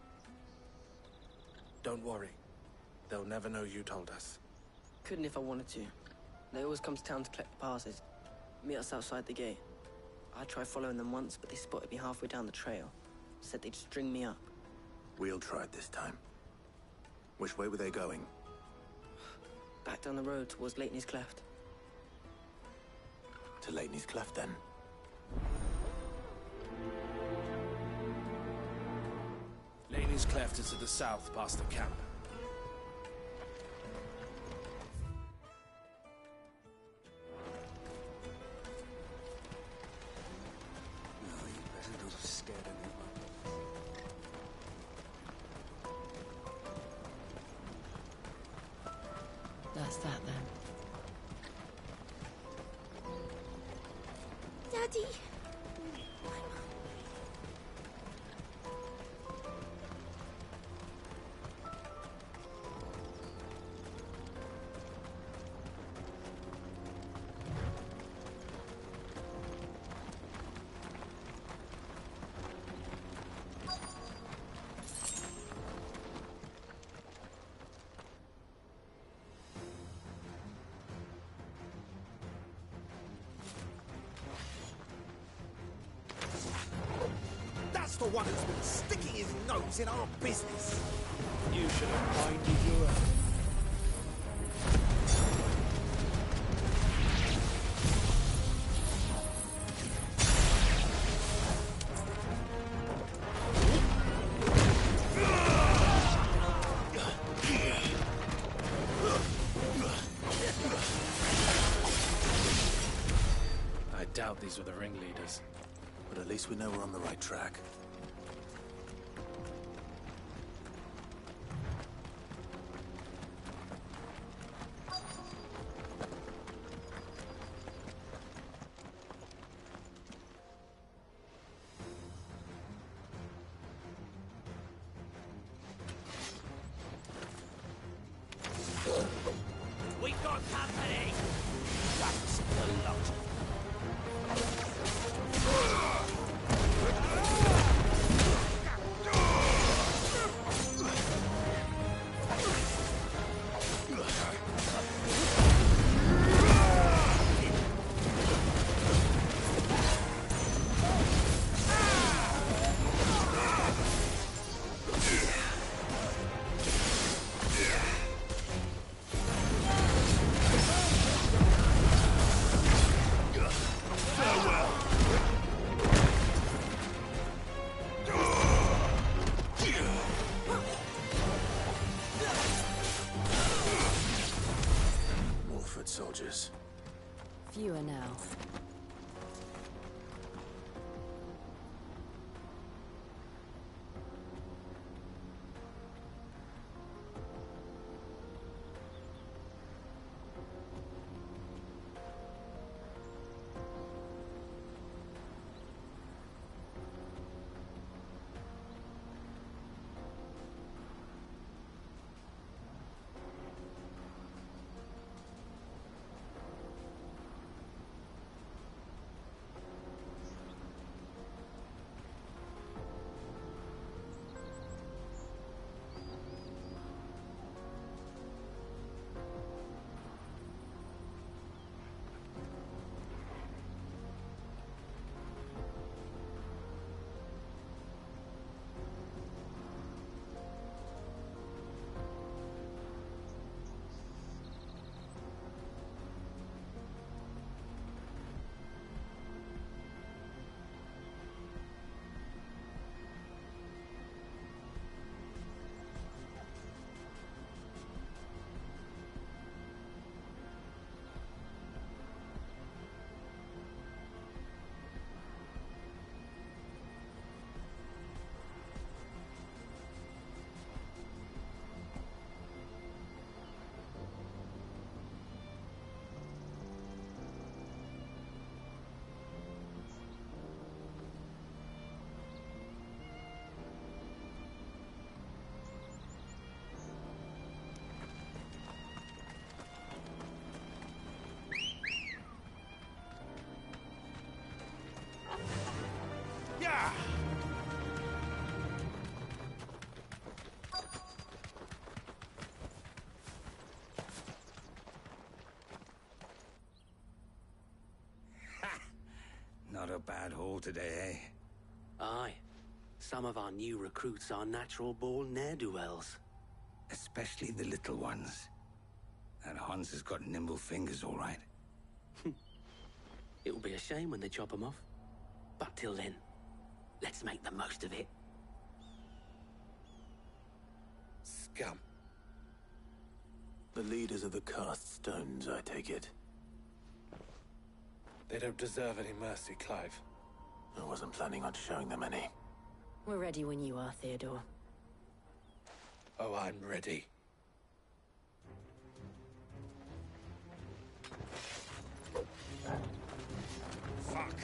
Don't worry. They'll never know you told us. Couldn't if I wanted to. They always come to town to collect the passes. Meet us outside the gate. I tried following them once, but they spotted me halfway down the trail. Said they'd string me up. We'll try it this time. Which way were they going? Back down the road towards Lateney's Cleft. To Lateney's Cleft, then. Laney's Cleft is to the south, past the camp. No, you better not have scared anyone. That's that then. Daddy! That's the one who's been sticking his nose in our business. You should have minded your own. I doubt these were the ringleaders. But at least we know we're on the right track. We got company! That's the lot. Soldiers. Fewer now. a bad haul today, eh? Aye. Some of our new recruits are natural-born ne'er-do-wells. Especially the little ones. That Hans has got nimble fingers, all right. It will be a shame when they chop them off. But till then, let's make the most of it. Scum. The leaders of the cast stones, I take it. They don't deserve any mercy, Clive. I wasn't planning on showing them any. We're ready when you are, Theodore. Oh, I'm ready. Fuck.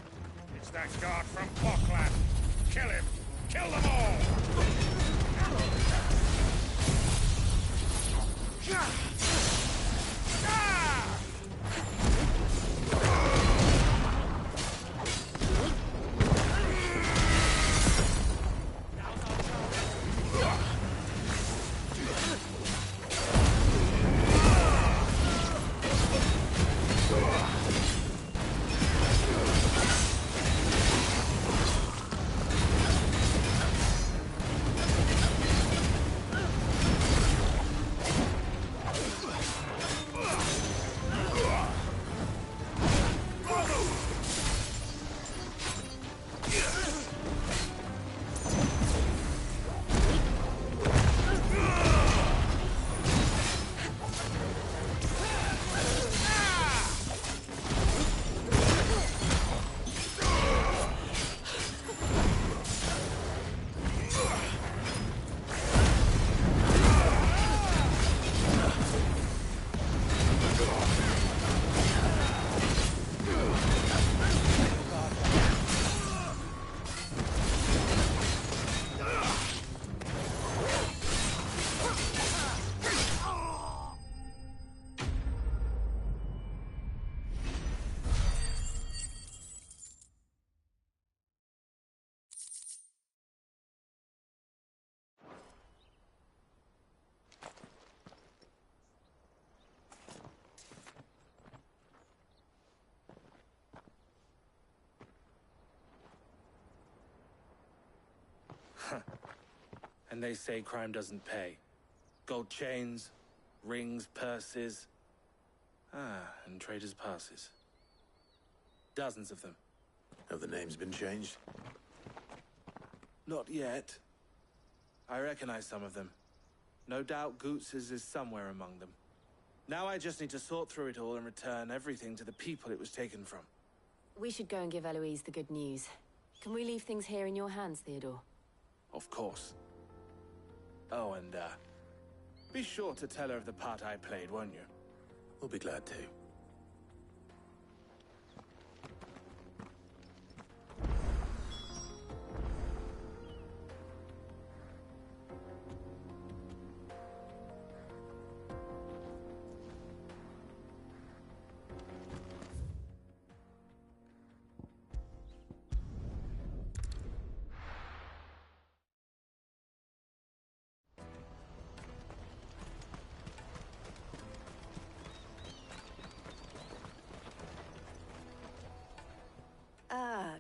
It's that guard from Bokland. Kill him. Kill them all. And they say crime doesn't pay. Gold chains, rings, purses. And traders' passes. Dozens of them. Have the names been changed? Not yet. I recognize some of them. No doubt Goots's is somewhere among them. Now I just need to sort through it all and return everything to the people it was taken from. We should go and give Eloise the good news. Can we leave things here in your hands, Theodore? Of course. Oh, and, be sure to tell her of the part I played, won't you? We'll be glad to.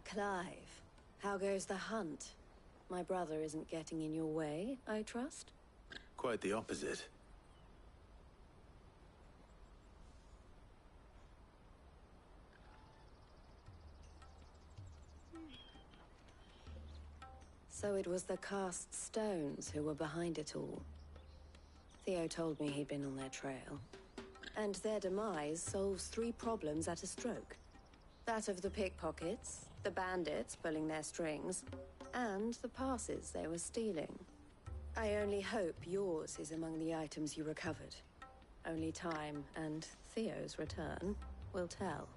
Clive. How goes the hunt? My brother isn't getting in your way, I trust? Quite the opposite. So it was the cast stones who were behind it all. Theo told me he'd been on their trail. And their demise solves 3 problems at a stroke. That of the pickpockets, the bandits pulling their strings, and the passes they were stealing. I only hope yours is among the items you recovered. Only time and Theo's return will tell.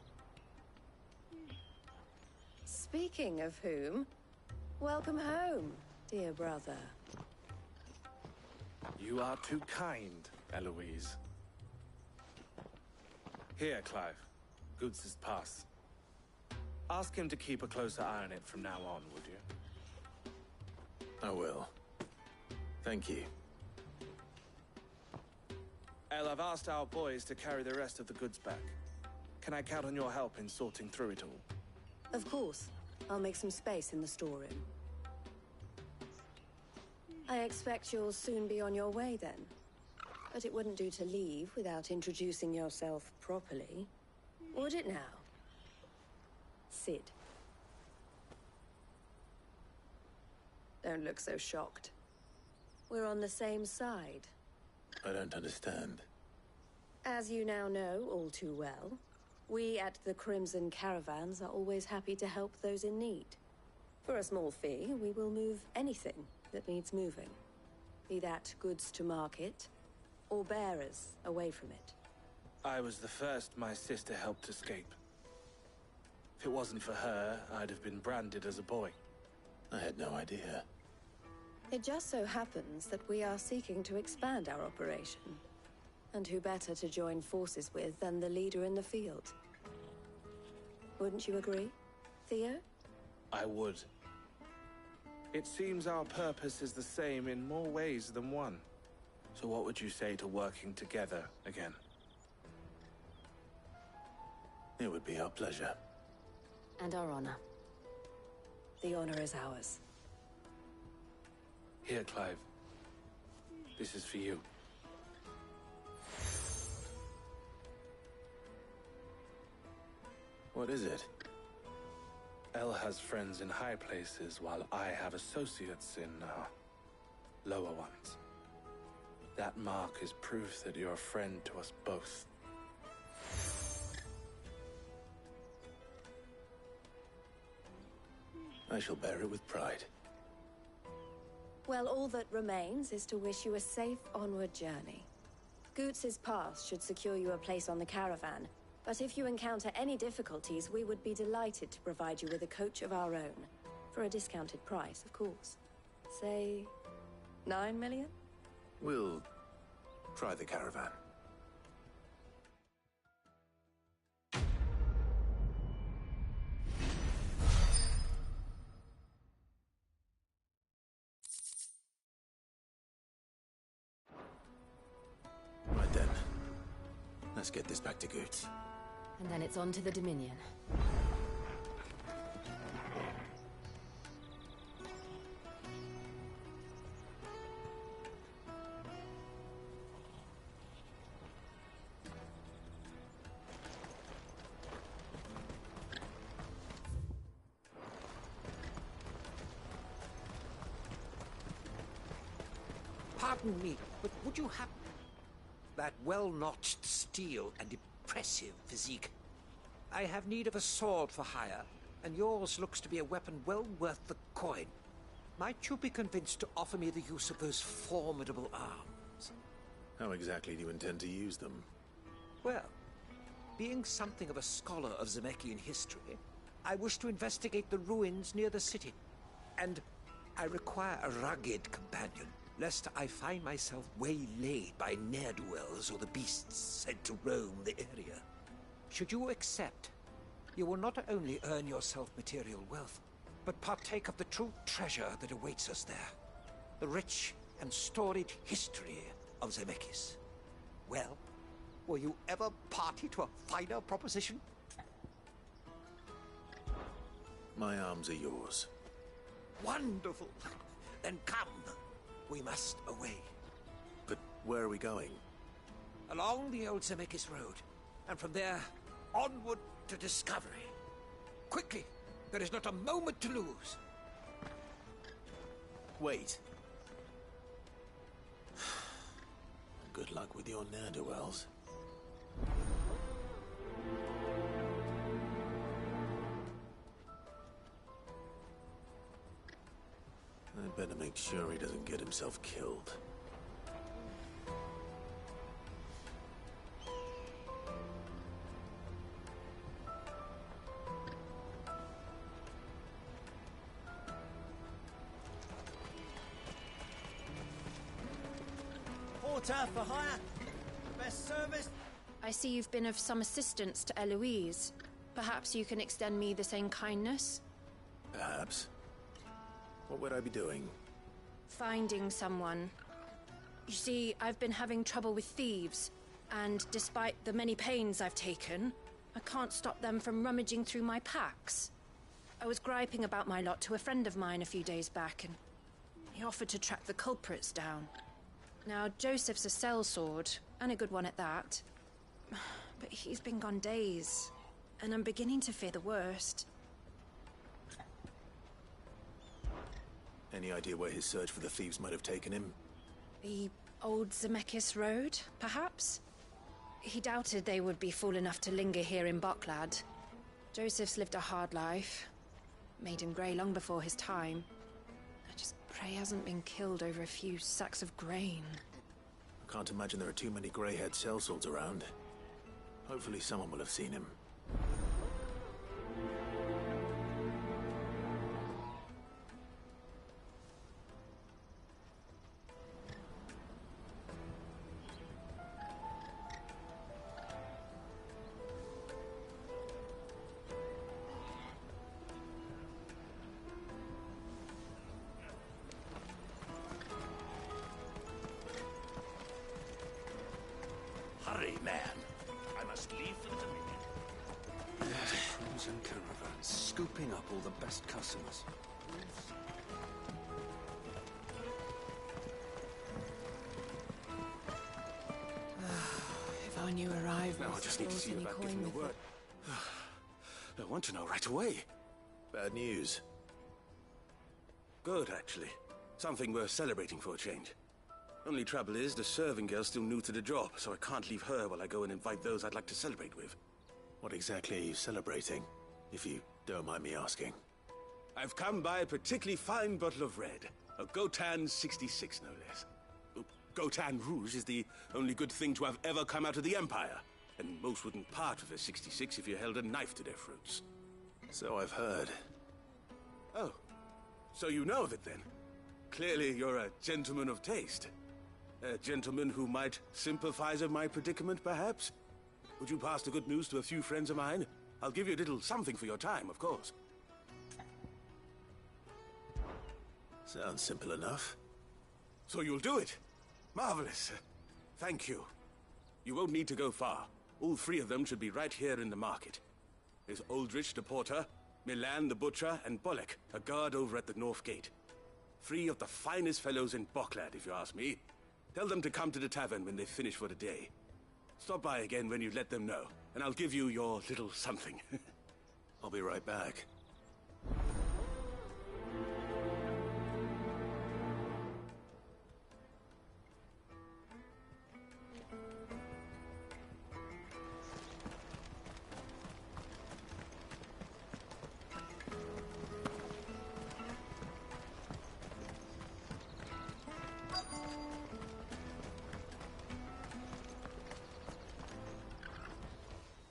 Speaking of whom, welcome home, dear brother. You are too kind, Eloise. Here, Clive. Goots's pass. Ask him to keep a closer eye on it from now on, would you? I will. Thank you. El, I've asked our boys to carry the rest of the goods back. Can I count on your help in sorting through it all? Of course. I'll make some space in the storeroom. I expect you'll soon be on your way then. But it wouldn't do to leave without introducing yourself properly. Would it now? Sid. Don't look so shocked. We're on the same side. I don't understand. As you now know all too well, we at the Crimson Caravans are always happy to help those in need. For a small fee, we will move anything that needs moving. Be that goods to market, or bearers away from it. I was the first my sister helped escape. If it wasn't for her, I'd have been branded as a boy. I had no idea. It just so happens that we are seeking to expand our operation. And who better to join forces with than the leader in the field? Wouldn't you agree, Theo? I would. It seems our purpose is the same in more ways than one. So what would you say to working together again? It would be our pleasure. And our honor. The honor is ours. Here, Clive. This is for you. What is it? Elle has friends in high places, while I have associates in, lower ones. That mark is proof that you're a friend to us both. I shall bear it with pride. Well, all that remains is to wish you a safe onward journey. Goots's pass should secure you a place on the caravan, but if you encounter any difficulties, we would be delighted to provide you with a coach of our own. For a discounted price, of course. Say, 9 million? We'll try the caravan. Right then. Let's get this back to Goots. And then it's on to the Dominion. Pardon me, but would you have that well-notched steel and impressive physique? I have need of a sword for hire, and yours looks to be a weapon well worth the coin. Might you be convinced to offer me the use of those formidable arms? How exactly do you intend to use them? Well, being something of a scholar of Zemeckis history, I wish to investigate the ruins near the city. And I require a rugged companion, lest I find myself waylaid by ne'er-do-wells or the beasts sent to roam the area. Should you accept, you will not only earn yourself material wealth, but partake of the true treasure that awaits us there. The rich and storied history of Zemeckis. Well, were you ever party to a finer proposition? My arms are yours. Wonderful! Then come. We must away. But where are we going? Along the old Zemeckis Road, and from there, onward to discovery. Quickly! There is not a moment to lose. Wait. Good luck with your ne'er-do-wells. I'd better make sure he doesn't get himself killed. Porter for hire. Best service. I see you've been of some assistance to Eloise. Perhaps you can extend me the same kindness? Perhaps. What would I be doing? Finding someone. You see, I've been having trouble with thieves, and despite the many pains I've taken, I can't stop them from rummaging through my packs. I was griping about my lot to a friend of mine a few days back, and he offered to track the culprits down. Now, Joseph's a sellsword, and a good one at that. But he's been gone days, and I'm beginning to fear the worst. Any idea where his search for the thieves might have taken him? The old Zemeckis Road, perhaps? He doubted they would be fool enough to linger here in Boklad. Joseph's lived a hard life. Made him grey long before his time. I just pray he hasn't been killed over a few sacks of grain. I can't imagine there are too many grey-haired sellswords around. Hopefully someone will have seen him. Hurry, man. I must leave for the Dominion. Crimson Caravan, scooping up all the best customers. If I knew arrival, Now I just need to see about giving the word. I want to know right away. Bad news. Good, actually. Something worth celebrating for a change. Only trouble is, the serving girl's still new to the job, so I can't leave her while I go and invite those I'd like to celebrate with. What exactly are you celebrating, if you don't mind me asking? I've come by a particularly fine bottle of red. A Gotan 66, no less. Gotan Rouge is the only good thing to have ever come out of the Empire. And most wouldn't part with a 66 if you held a knife to their throats. So I've heard. Oh. So you know of it, then? Clearly you're a gentleman of taste. A gentleman who might sympathize with my predicament, perhaps? Would you pass the good news to a few friends of mine? I'll give you a little something for your time, of course. Sounds simple enough. So you'll do it? Marvelous. Thank you. You won't need to go far. All three of them should be right here in the market. There's Aldrich the porter, Milan the butcher, and Bolek, a guard over at the north gate. Three of the finest fellows in Boklad, if you ask me. Tell them to come to the tavern when they finish for the day. Stop by again when you let them know, and I'll give you your little something. I'll be right back.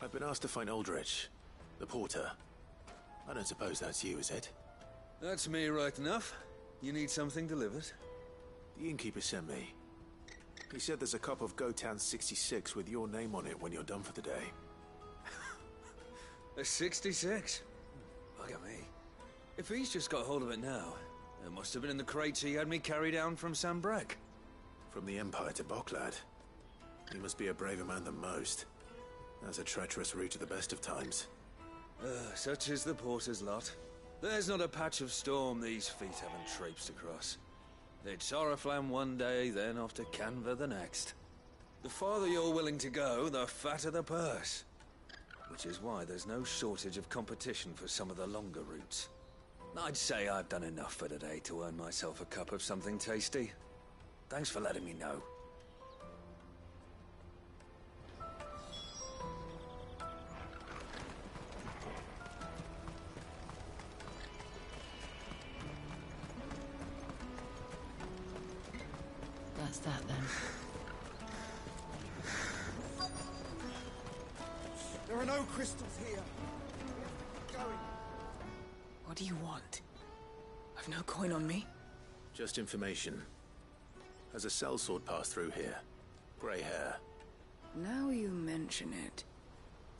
I've been asked to find Aldrich, the porter. I don't suppose that's you, is it? That's me right enough. You need something delivered? The innkeeper sent me. He said there's a cup of Gotan 66 with your name on it when you're done for the day. A 66? Bugger me. If he's just got hold of it now, it must have been in the crates he had me carry down from Sambrek. From the Empire to Boklad. He must be a braver man than most. That's a treacherous route at the best of times. Such is the porter's lot. There's not a patch of storm these feet haven't traipsed across. It's Oriflamme one day, then off to Canva the next. The farther you're willing to go, the fatter the purse. Which is why there's no shortage of competition for some of the longer routes. I'd say I've done enough for today to earn myself a cup of something tasty. Thanks for letting me know. That's that then. There are no crystals here. We have to keep going. What do you want? I've no coin on me. Just information. Has a sellsword passed through here? Grey hair. Now you mention it,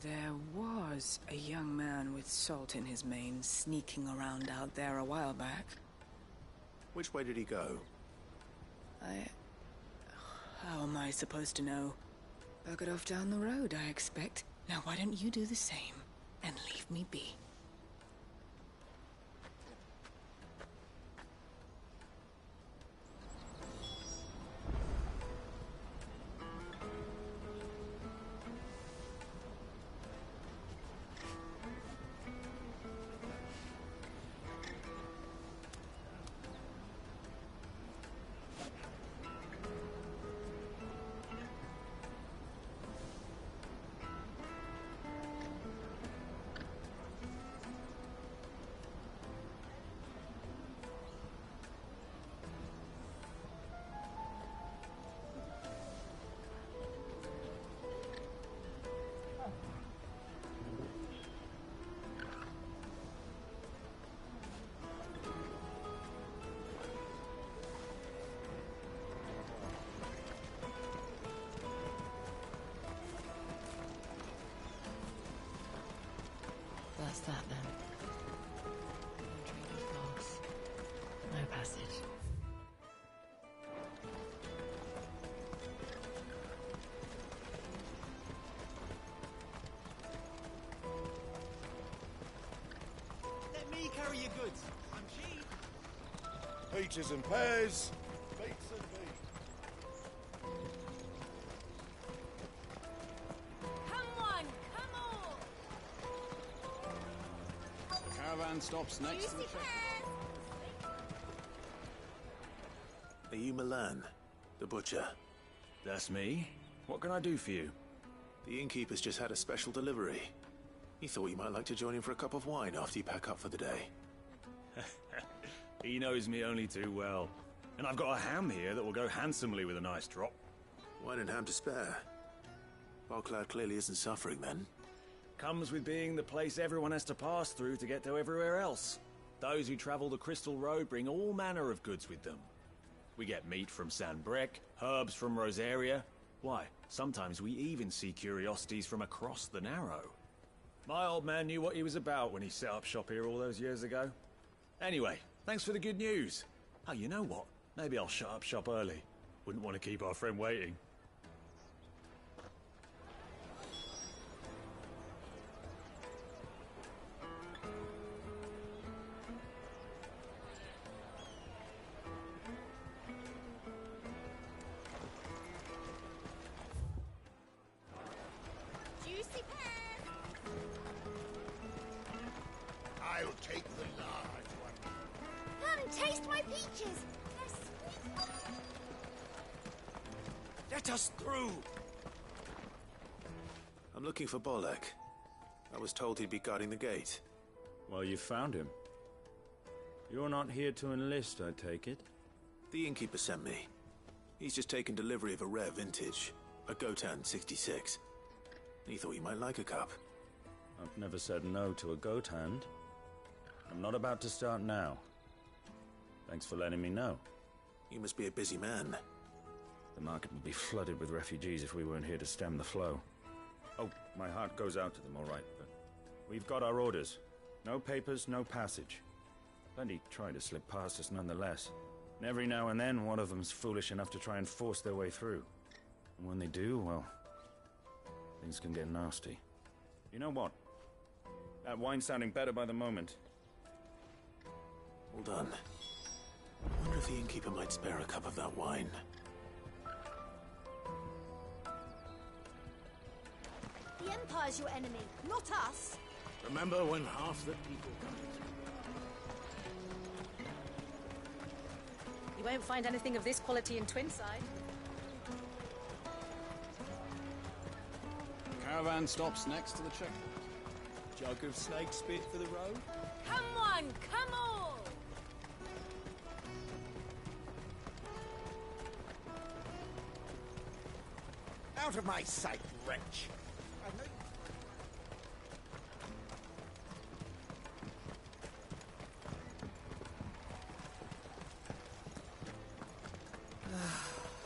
there was a young man with salt in his mane sneaking around out there a while back. Which way did he go? How am I supposed to know? Buggered off down the road, I expect. Now why don't you do the same and leave me be? me carry your goods. I'm cheap. Peaches and pears, beets and beans. Come on, come on! The caravan stops next to the checkpoint. Are you Milan, the butcher? That's me. What can I do for you? The innkeeper's just had a special delivery. He thought you might like to join him for a cup of wine after you pack up for the day. He knows me only too well. And I've got a ham here that will go handsomely with a nice drop. Wine and ham to spare. Bocklad clearly isn't suffering then. Comes with being the place everyone has to pass through to get to everywhere else. Those who travel the Crystal Road bring all manner of goods with them. We get meat from San Brec, herbs from Rosaria. Why, sometimes we even see curiosities from across the Narrow. My old man knew what he was about when he set up shop here all those years ago. Anyway, thanks for the good news. Oh, you know what? Maybe I'll shut up shop early. Wouldn't want to keep our friend waiting. Juicy pears! I'll take the large one. Come, taste my peaches! They're sweet! Let us through! I'm looking for Bolek. I was told he'd be guarding the gate. Well, you found him. You're not here to enlist, I take it? The innkeeper sent me. He's just taken delivery of a rare vintage, a Gotan 66. He thought you might like a cup. I've never said no to a goat hand. I'm not about to start now. Thanks for letting me know. You must be a busy man. The market would be flooded with refugees if we weren't here to stem the flow. Oh, my heart goes out to them, all right, but we've got our orders. No papers, no passage. Plenty try to slip past us nonetheless. And every now and then, one of them's foolish enough to try and force their way through. And when they do, well, things can get nasty. You know what? That wine's sounding better by the moment. Hold on. I wonder if the innkeeper might spare a cup of that wine. The Empire's your enemy, not us. Remember when half the people died? You won't find anything of this quality in Twinside. The caravan stops next to the checkpoint. Jug of snake spit for the road? Come on, come on! Out of my sight, wretch! I know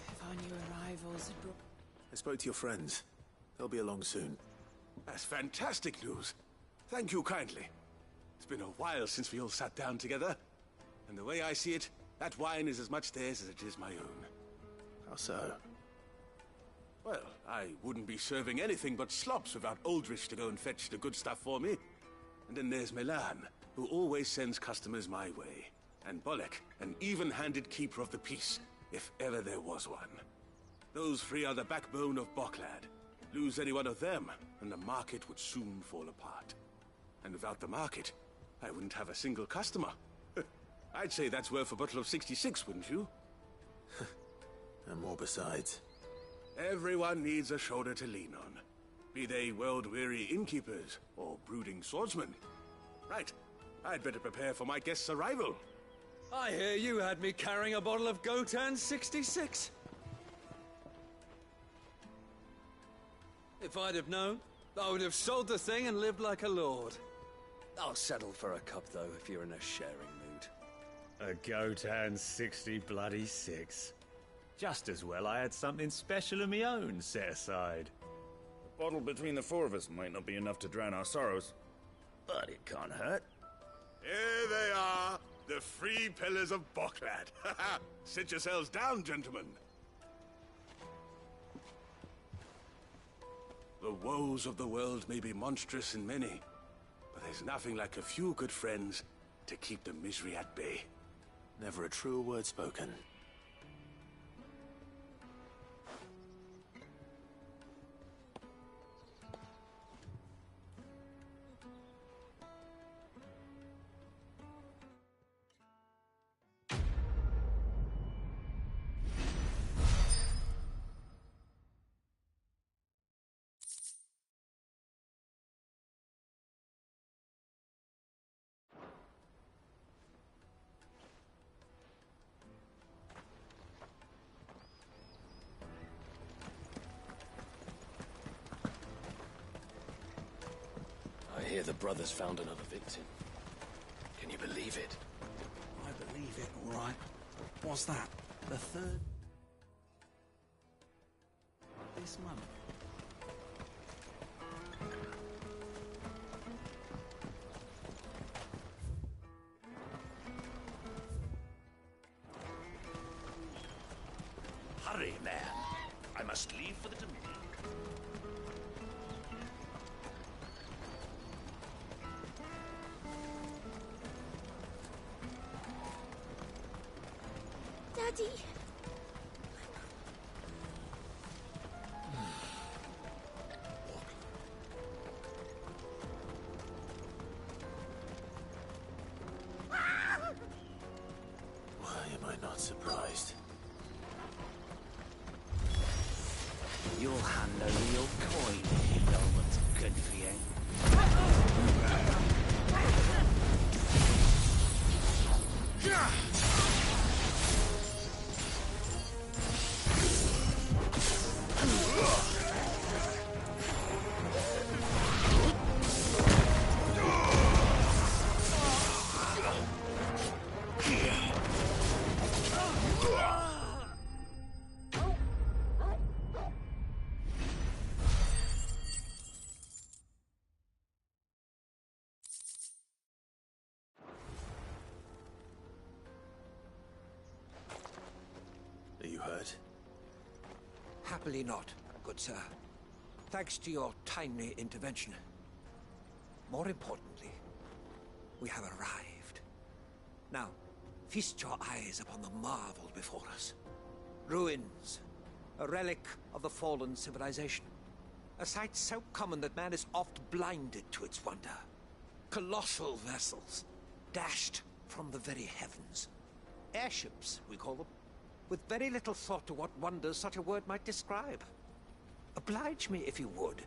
If our new arrivals had brought... I spoke to your friends. They'll be along soon. That's fantastic news. Thank you kindly. It's been a while since we all sat down together. And the way I see it, that wine is as much theirs as it is my own. How so? Well, I wouldn't be serving anything but slops without Aldrich to go and fetch the good stuff for me. And then there's Milan, who always sends customers my way. And Bolek, an even-handed keeper of the peace, if ever there was one. Those three are the backbone of Bocklad. Lose any one of them, and the market would soon fall apart. And without the market, I wouldn't have a single customer. I'd say that's worth a bottle of 66, wouldn't you? And more besides. Everyone needs a shoulder to lean on. Be they world-weary innkeepers or brooding swordsmen. Right, I'd better prepare for my guest's arrival. I hear you had me carrying a bottle of Gotan 66. If I'd have known, I would have sold the thing and lived like a lord. I'll settle for a cup, though, if you're in a sharing mood. A Gotan 66. Just as well I had something special of my own set aside. A bottle between the four of us might not be enough to drown our sorrows, but it can't hurt. Here they are, the three pillars of Bocklad. Sit yourselves down, gentlemen. The woes of the world may be monstrous in many, but there's nothing like a few good friends to keep the misery at bay. Never a truer word spoken. I hear the brothers found another victim. Can you believe it? I believe it, all right. What's that? The third? This month? Hurry, man. I must leave for the Dominion. Daddy! Why am I not surprised? You'll hand a real coin if you know what's good for you. Are you hurt? Happily not, good sir. Thanks to your timely intervention. More importantly, we have arrived. Now, feast your eyes upon the marvel before us. Ruins, a relic of the fallen civilization. A sight so common that man is oft blinded to its wonder. Colossal vessels, dashed from the very heavens. Airships, we call them, with very little thought to what wonders such a word might describe. Oblige me if you would.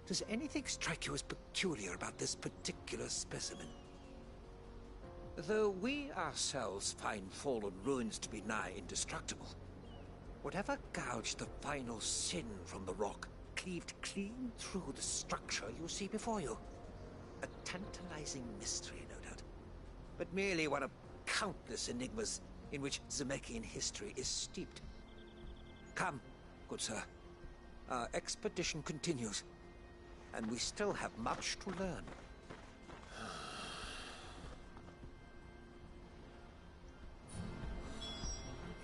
Does anything strike you as peculiar about this particular specimen? Though we ourselves find fallen ruins to be nigh indestructible, whatever gouged the final sin from the rock cleaved clean through the structure you see before you. A tantalizing mystery, no doubt, but merely one of countless enigmas in which Zemeckis history is steeped. Come, good sir. Our expedition continues, and we still have much to learn.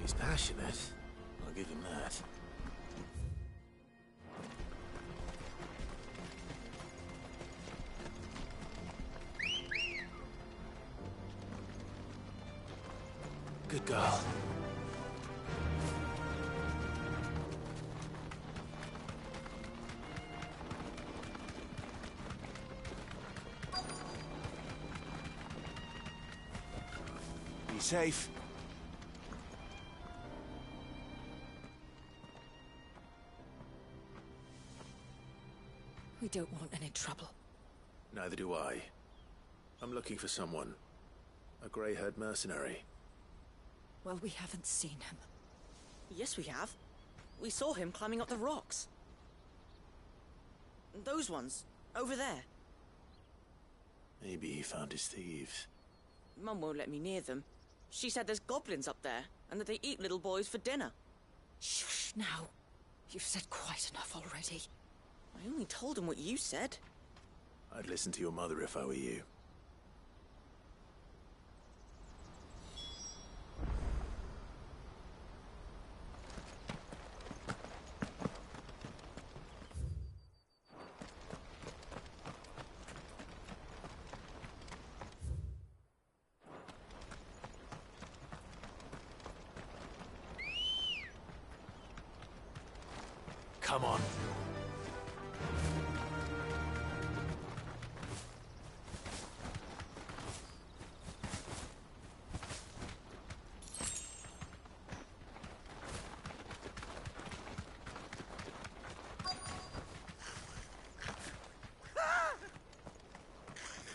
He's passionate. I'll give him that. Good girl. Be safe. We don't want any trouble. Neither do I. I'm looking for someone. A grey-haired mercenary. Well, we haven't seen him. Yes, we have. We saw him climbing up the rocks. Those ones, over there. Maybe he found his thieves. Mum won't let me near them. She said there's goblins up there, and that they eat little boys for dinner. Shush now. You've said quite enough already. I only told him what you said. I'd listen to your mother if I were you. Come on.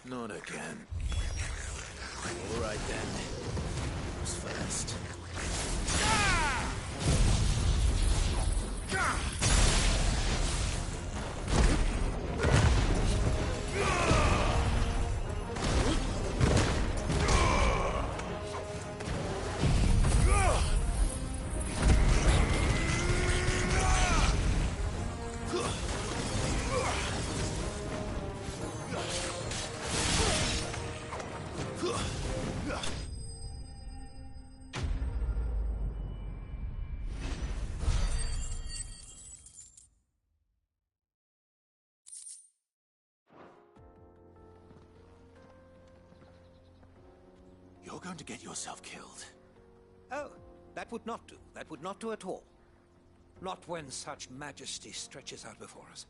Not again. All right then. Who's first? You're going to get yourself killed. Oh, that would not do. That would not do at all. Not when such majesty stretches out before us.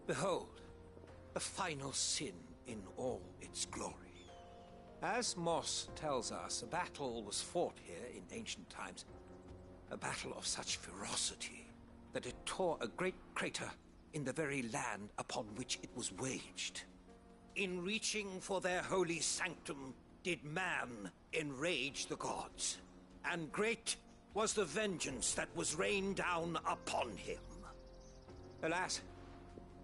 Behold, the final sin in all its glory. As Moss tells us, a battle was fought here in ancient times. A battle of such ferocity that it tore a great crater in the very land upon which it was waged. In reaching for their holy sanctum, did man enrage the gods, and great was the vengeance that was rained down upon him. Alas,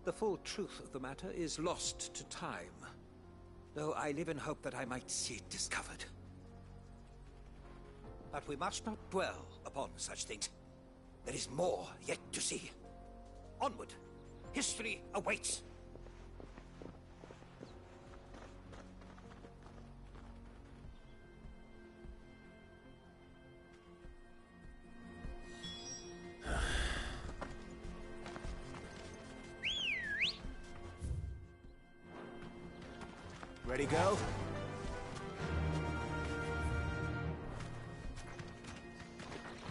the full truth of the matter is lost to time, though I live in hope that I might see it discovered. But we must not dwell upon such things. There is more yet to see. Onward! History awaits! Ready, go?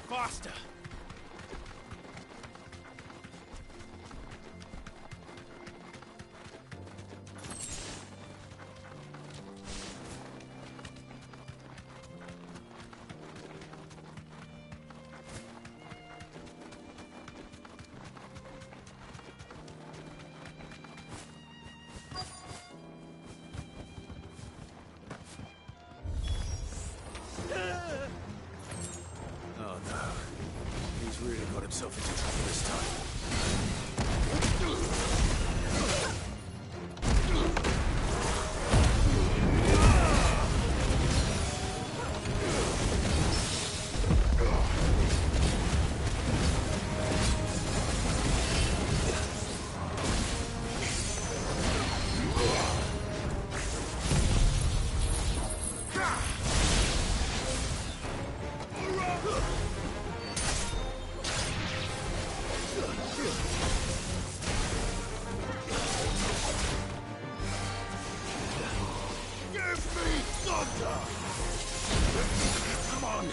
Faster! Oh no. He's really got himself into trouble this time. Come on!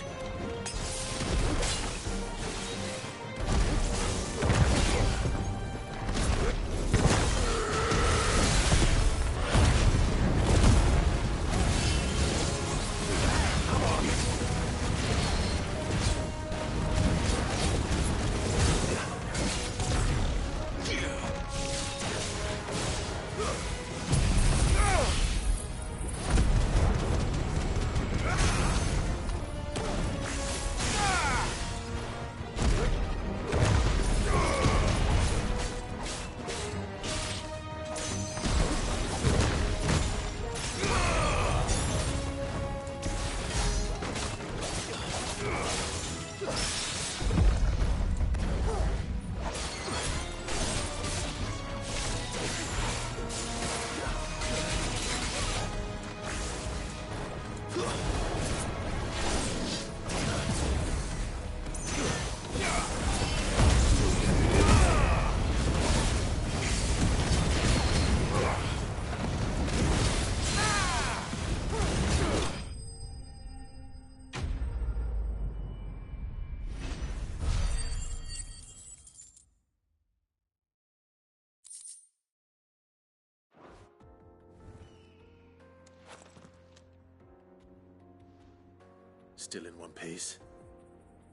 Still in one piece?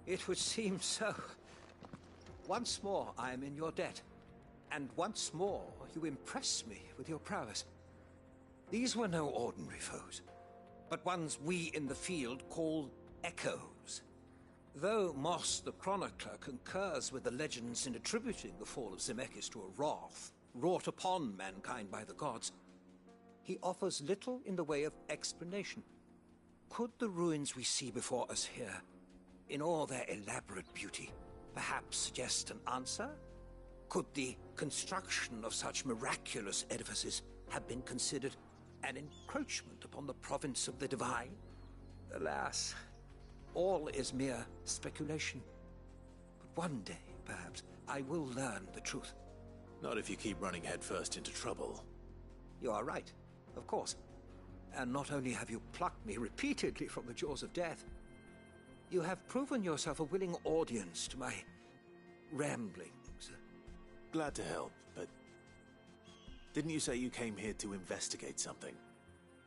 It would seem so. Once more I am in your debt, and once more you impress me with your prowess. These were no ordinary foes, but ones we in the field call echoes. Though Moss the Chronicler concurs with the legends in attributing the fall of Zemeckis to a wrath wrought upon mankind by the gods, he offers little in the way of explanation. Could the ruins we see before us here, in all their elaborate beauty, perhaps suggest an answer? Could the construction of such miraculous edifices have been considered an encroachment upon the province of the divine? Alas, all is mere speculation. But one day, perhaps, I will learn the truth. Not if you keep running headfirst into trouble. You are right, of course. And not only have you plucked me repeatedly from the jaws of death, you have proven yourself a willing audience to my ramblings. Glad to help, but didn't you say you came here to investigate something?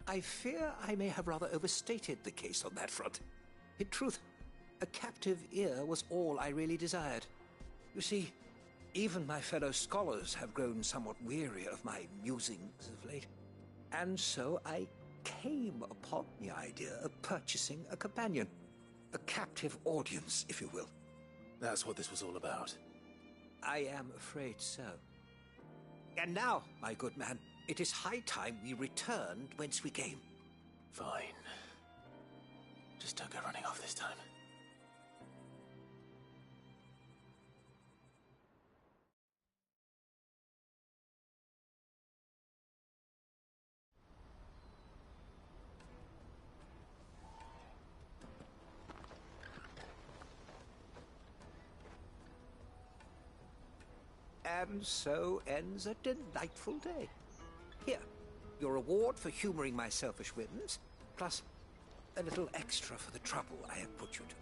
I fear I may have rather overstated the case on that front. In truth, a captive ear was all I really desired. You see, even my fellow scholars have grown somewhat weary of my musings of late. And so I came upon the idea of purchasing a companion. A captive audience, if you will. That's what this was all about. I am afraid so. And now, my good man, it is high time we returned whence we came. Fine. Just don't go running off this time. And so ends a delightful day. Here, your reward for humoring my selfish whims, plus a little extra for the trouble I have put you to.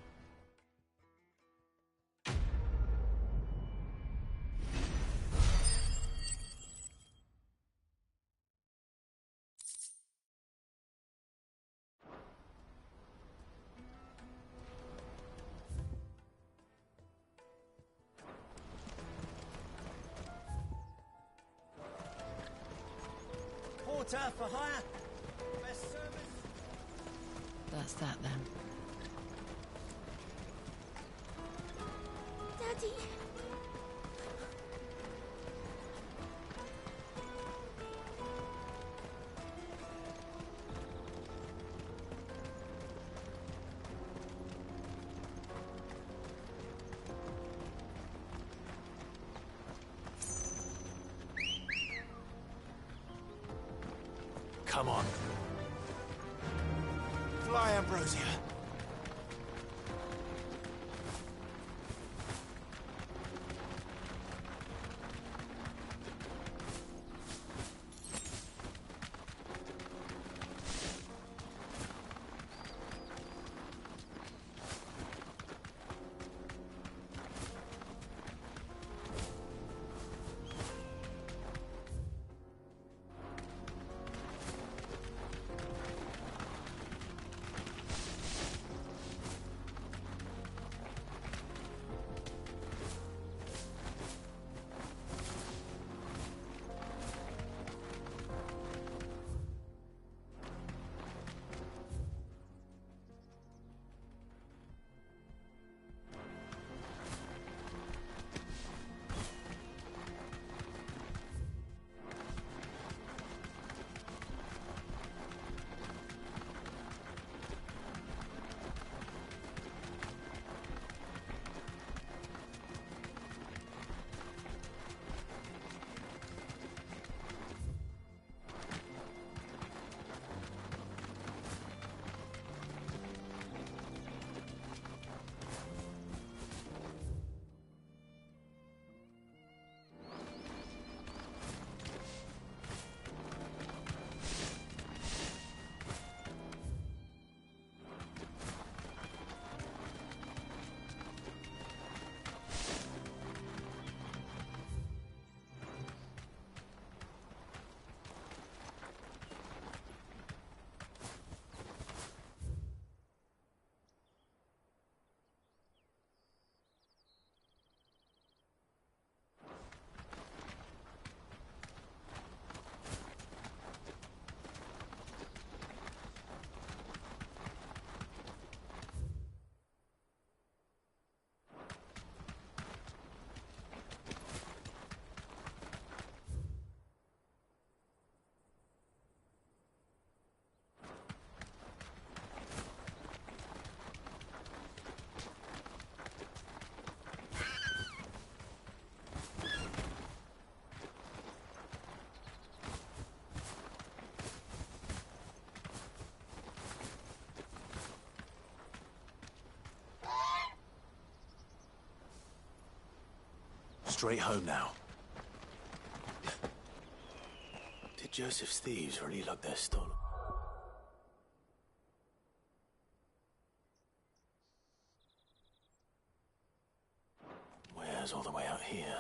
Porter for hire. Best service. That's that then. Daddy. Come on. Fly, Ambrosia. straight home now. Did Joseph's thieves really look their stolen? Where's all the way out here?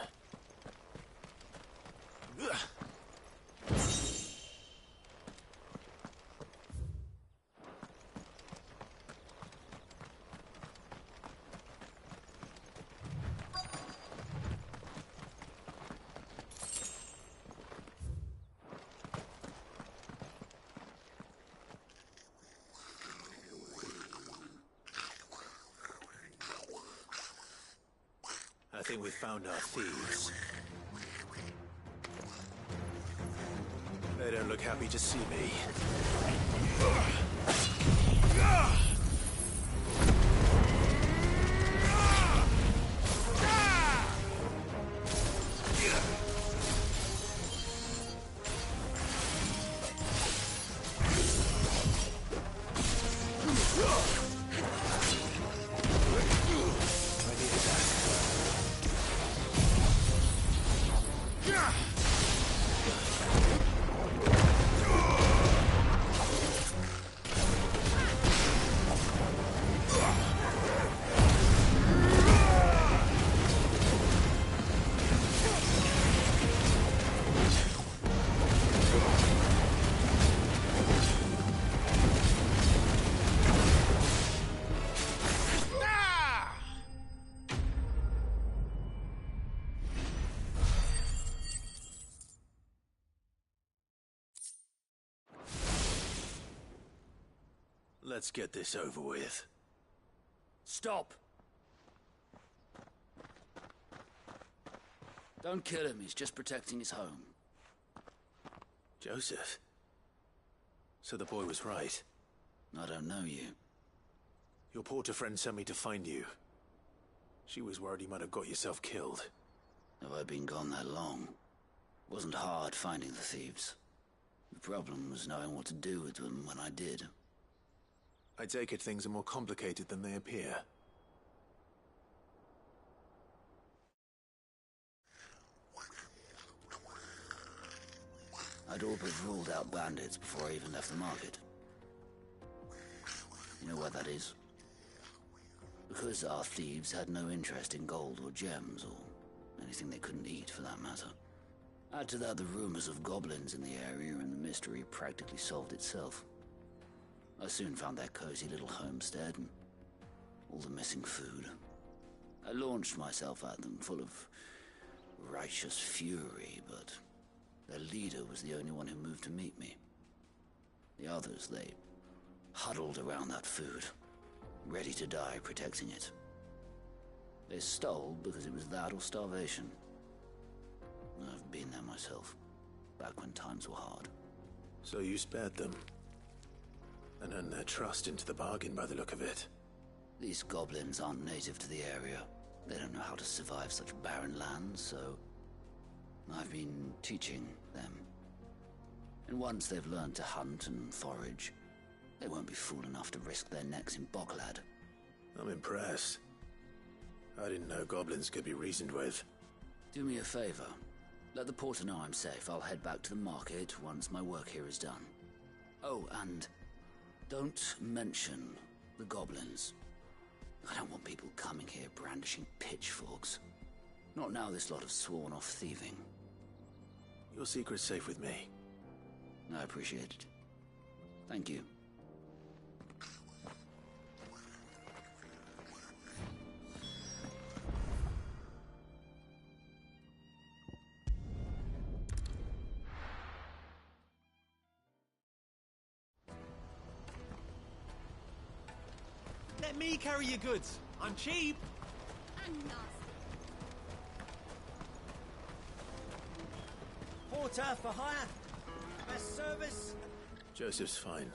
I think we've found our thieves. They don't look happy to see me. Let's get this over with. Stop! Don't kill him, he's just protecting his home. Joseph? So the boy was right. I don't know you. Your porter friend sent me to find you. She was worried you might have got yourself killed. Have I been gone that long? Wasn't hard finding the thieves. The problem was knowing what to do with them when I did. I take it things are more complicated than they appear. I'd all but ruled out bandits before I even left the market. You know why that is? Because our thieves had no interest in gold or gems, or anything they couldn't eat for that matter. Add to that the rumors of goblins in the area, and the mystery practically solved itself. I soon found their cozy little homestead and all the missing food. I launched myself at them, full of righteous fury, but their leader was the only one who moved to meet me. The others, they huddled around that food, ready to die protecting it. They stole because it was that or starvation. I've been there myself, back when times were hard. So you spared them? And earned their trust into the bargain by the look of it. These goblins aren't native to the area. They don't know how to survive such barren lands, so I've been teaching them. And once they've learned to hunt and forage, they won't be fool enough to risk their necks in Boklad. I'm impressed. I didn't know goblins could be reasoned with. Do me a favor. Let the porter know I'm safe. I'll head back to the market once my work here is done. Oh, and don't mention the goblins. I don't want people coming here brandishing pitchforks. Not now this lot have sworn off thieving. Your secret's safe with me. I appreciate it. Thank you. Let me carry your goods. I'm cheap. And nasty. Porter for hire. Best service. Joseph's fine.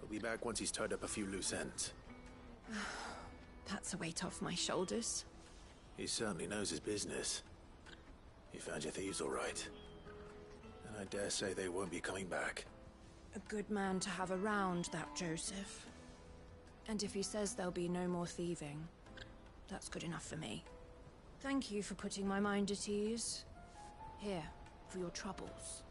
We'll be back once he's tied up a few loose ends. That's a weight off my shoulders. He certainly knows his business. You found your thieves all right. And I dare say they won't be coming back. A good man to have around, that Joseph. And if he says there'll be no more thieving, that's good enough for me. Thank you for putting my mind at ease. Here, for your troubles.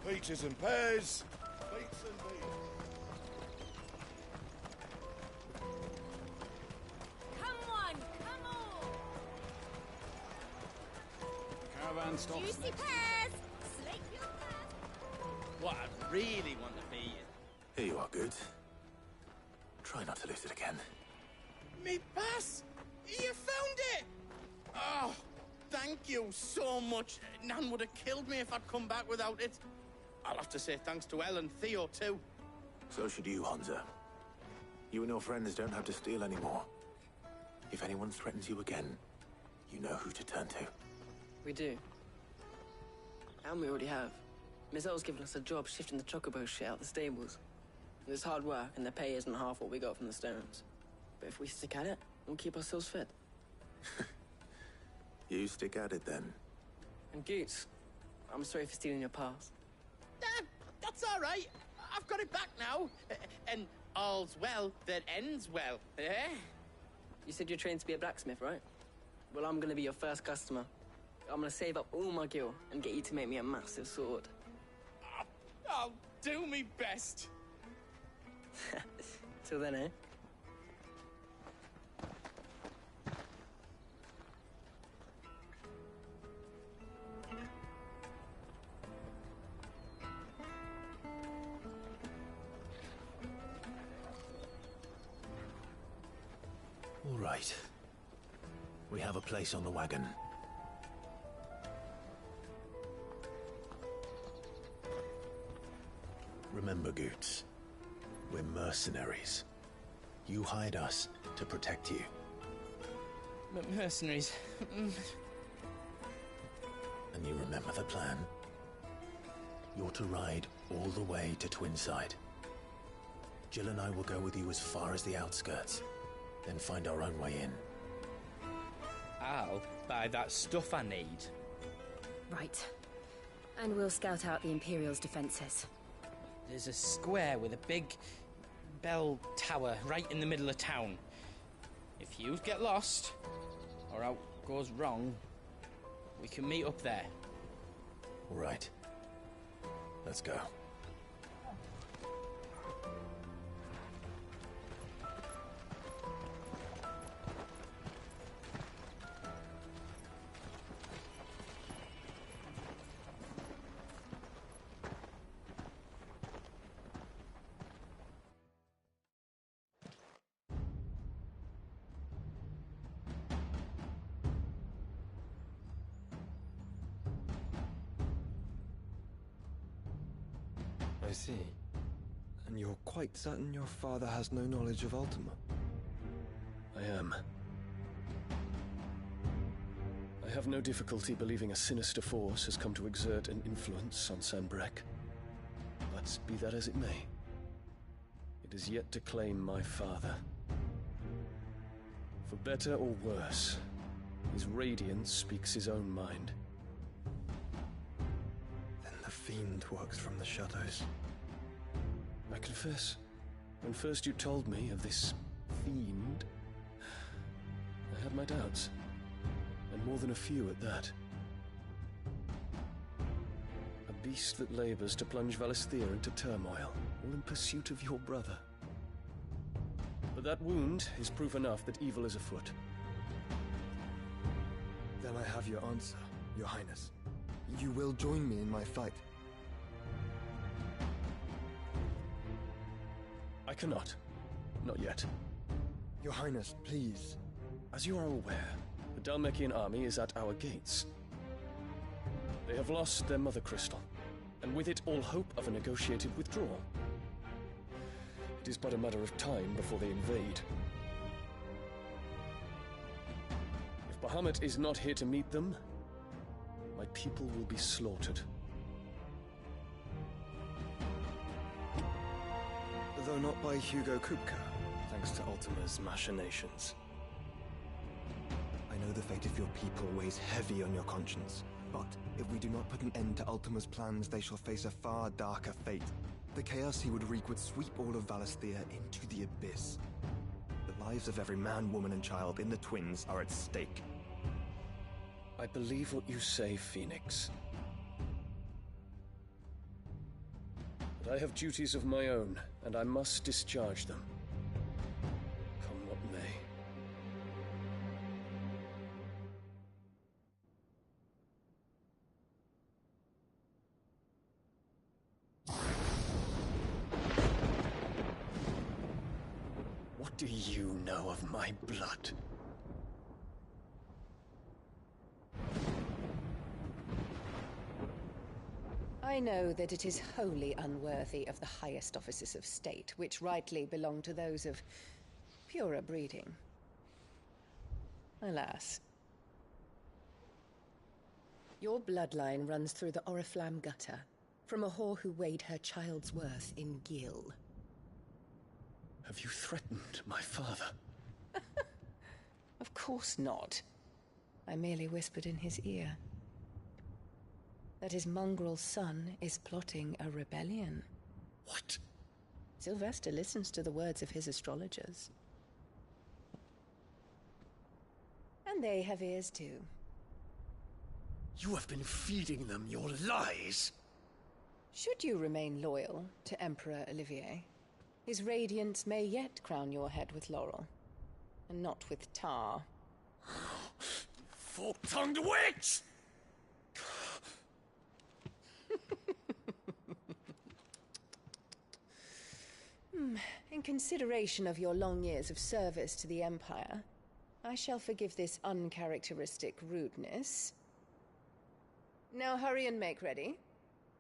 Peaches and pears. Beets and beans. Come on, come on! Caravan stops. Juicy pears! Slake your thirst! What I really want to be Here you are, Goods. Try not to lose it again. Me pass! You found it! Oh, thank you so much. Nan would have killed me if I'd come back without it. I'll have to say thanks to Elle and Theo, too. So should you, Hansa. You and your friends don't have to steal anymore. If anyone threatens you again, you know who to turn to. We do. And we already have. Miss L's given us a job shifting the chocobo shit out the stables. It's hard work, and the pay isn't half what we got from the stones. But if we stick at it, we'll keep ourselves fit. You stick at it, then. And Goots, I'm sorry for stealing your pass. That's all right. I've got it back now. And all's well that ends well, eh? You said you're trained to be a blacksmith, right? Well, I'm gonna be your first customer. I'm gonna save up all my gil and get you to make me a massive sword. I'll do me best. Till then, eh? All right. We have a place on the wagon. Remember, Goots, we're mercenaries. You hired us to protect you. Mercenaries. And you remember the plan? You're to ride all the way to Twinside. Jill and I will go with you as far as the outskirts, then find our own way in. I'll buy that stuff I need. Right. And we'll scout out the Imperial's defenses. There's a square with a big bell tower right in the middle of town. If you get lost, or out goes wrong, we can meet up there. All right. Let's go. I see. And you're quite certain your father has no knowledge of Ultima? I am. I have no difficulty believing a sinister force has come to exert an influence on Sanbreque. But be that as it may, it is yet to claim my father. For better or worse, his radiance speaks his own mind. Then the fiend works from the shadows. I confess, when first you told me of this fiend, I had my doubts, and more than a few at that. A beast that labors to plunge Valisthea into turmoil, all in pursuit of your brother. But that wound is proof enough that evil is afoot. Then I have your answer, Your Highness. You will join me in my fight. I cannot. Not yet. Your Highness, please. As you are aware, the Dhalmekian army is at our gates. They have lost their mother crystal, and with it all hope of a negotiated withdrawal. It is but a matter of time before they invade. If Bahamut is not here to meet them, my people will be slaughtered. Though not by Hugo Kupka, thanks to Ultima's machinations. I know the fate of your people weighs heavy on your conscience, but if we do not put an end to Ultima's plans, they shall face a far darker fate. The chaos he would wreak would sweep all of Valisthea into the abyss. The lives of every man, woman, and child in the Twins are at stake. I believe what you say, Phoenix. But I have duties of my own, and I must discharge them. Come what may. What do you know of my blood? I know that it is wholly unworthy of the highest offices of state, which rightly belong to those of purer breeding. Alas. Your bloodline runs through the Oriflamme gutter, from a whore who weighed her child's worth in gil. Have you threatened my father? Of course not. I merely whispered in his ear that his mongrel son is plotting a rebellion. What? Sylvester listens to the words of his astrologers. And they have ears too. You have been feeding them your lies! Should you remain loyal to Emperor Olivier, his radiance may yet crown your head with laurel, and not with tar. Fork-tongued witch! In consideration of your long years of service to the Empire, I shall forgive this uncharacteristic rudeness. Now hurry and make ready,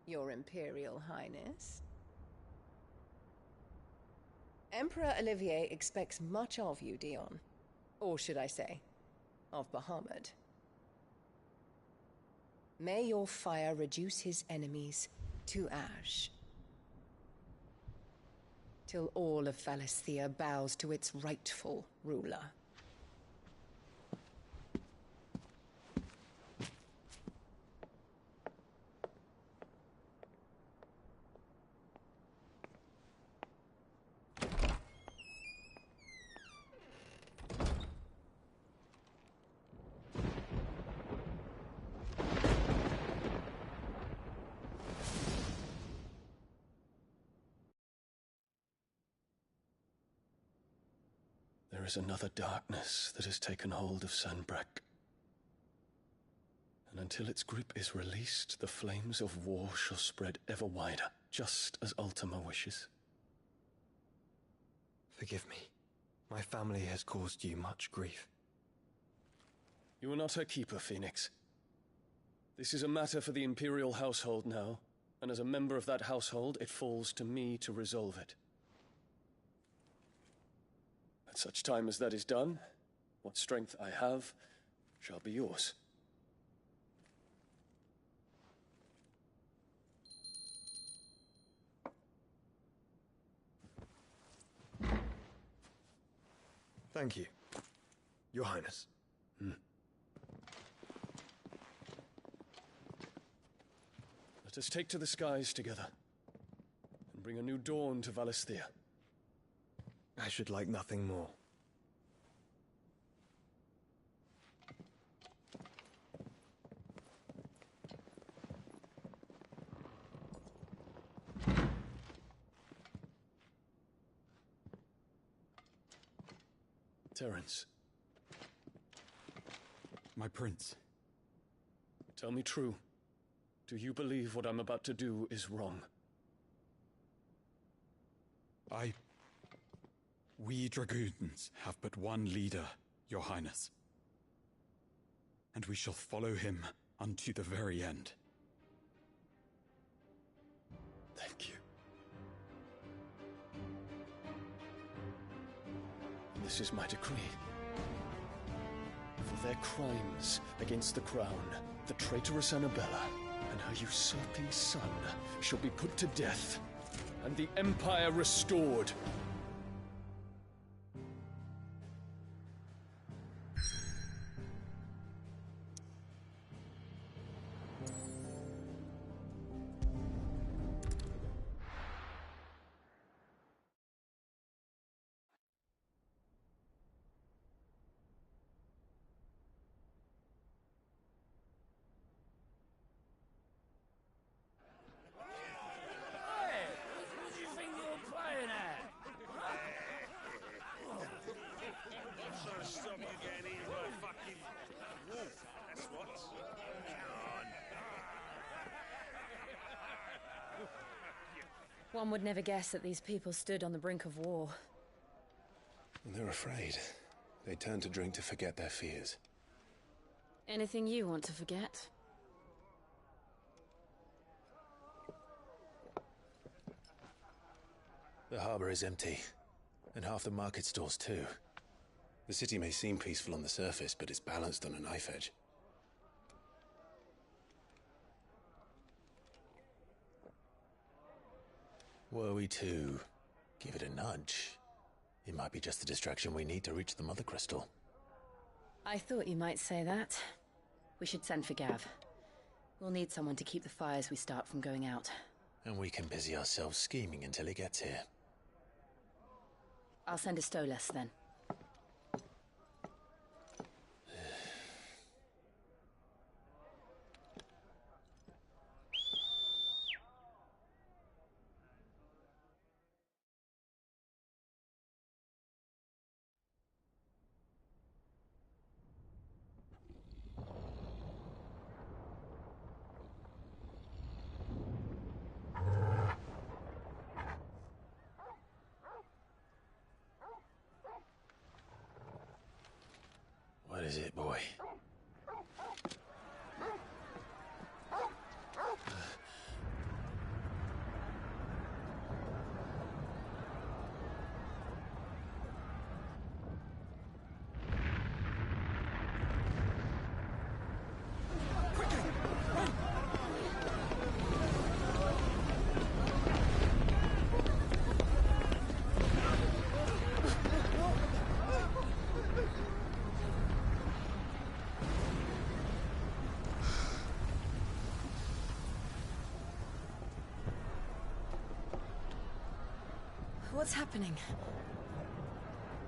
Your Imperial Highness. Emperor Olivier expects much of you, Dion. Or should I say, of Bahamut. May your fire reduce his enemies to ash, till all of Valisthea bows to its rightful ruler. There is another darkness that has taken hold of Sanbreque. And until its grip is released, the flames of war shall spread ever wider, just as Ultima wishes. Forgive me. My family has caused you much grief. You are not her keeper, Phoenix. This is a matter for the Imperial household now, and as a member of that household, it falls to me to resolve it. At such time as that is done, what strength I have shall be yours. Thank you, Your Highness. Let us take to the skies together, and bring a new dawn to Valisthea. I should like nothing more. Terence. My prince. Tell me true. Do you believe what I'm about to do is wrong? We dragoons have but one leader, Your Highness. And we shall follow him unto the very end. This is my decree. For their crimes against the crown, the traitorous Annabella and her usurping son shall be put to death, and the Empire restored. One would never guess that these people stood on the brink of war. They're afraid. They turn to drink to forget their fears. Anything you want to forget? The harbor is empty, and half the market stalls too. The city may seem peaceful on the surface, but it's balanced on a knife edge. Were we to give it a nudge, it might be just the distraction we need to reach the Mother Crystal. I thought you might say that. We should send for Gav. We'll need someone to keep the fires we start from going out. And we can busy ourselves scheming until he gets here. I'll send a Stolas then. What is it, boy? What's happening?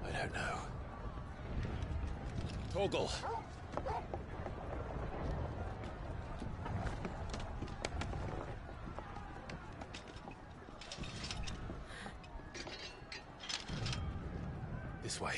I don't know. Torgal! This way.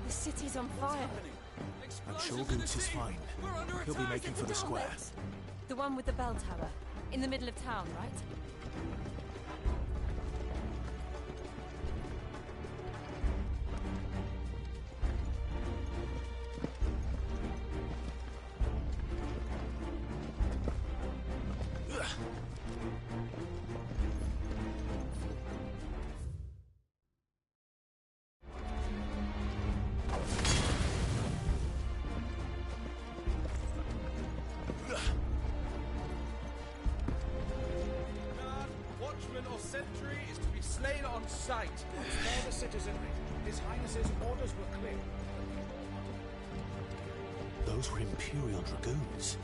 The city's on fire. I'm sure Goots is fine. He'll be making for the square. The one with the bell tower. In the middle of town, right? Sentry is to be slain on sight. Spare the citizenry. His Highness's orders were clear. Those were Imperial Dragoons.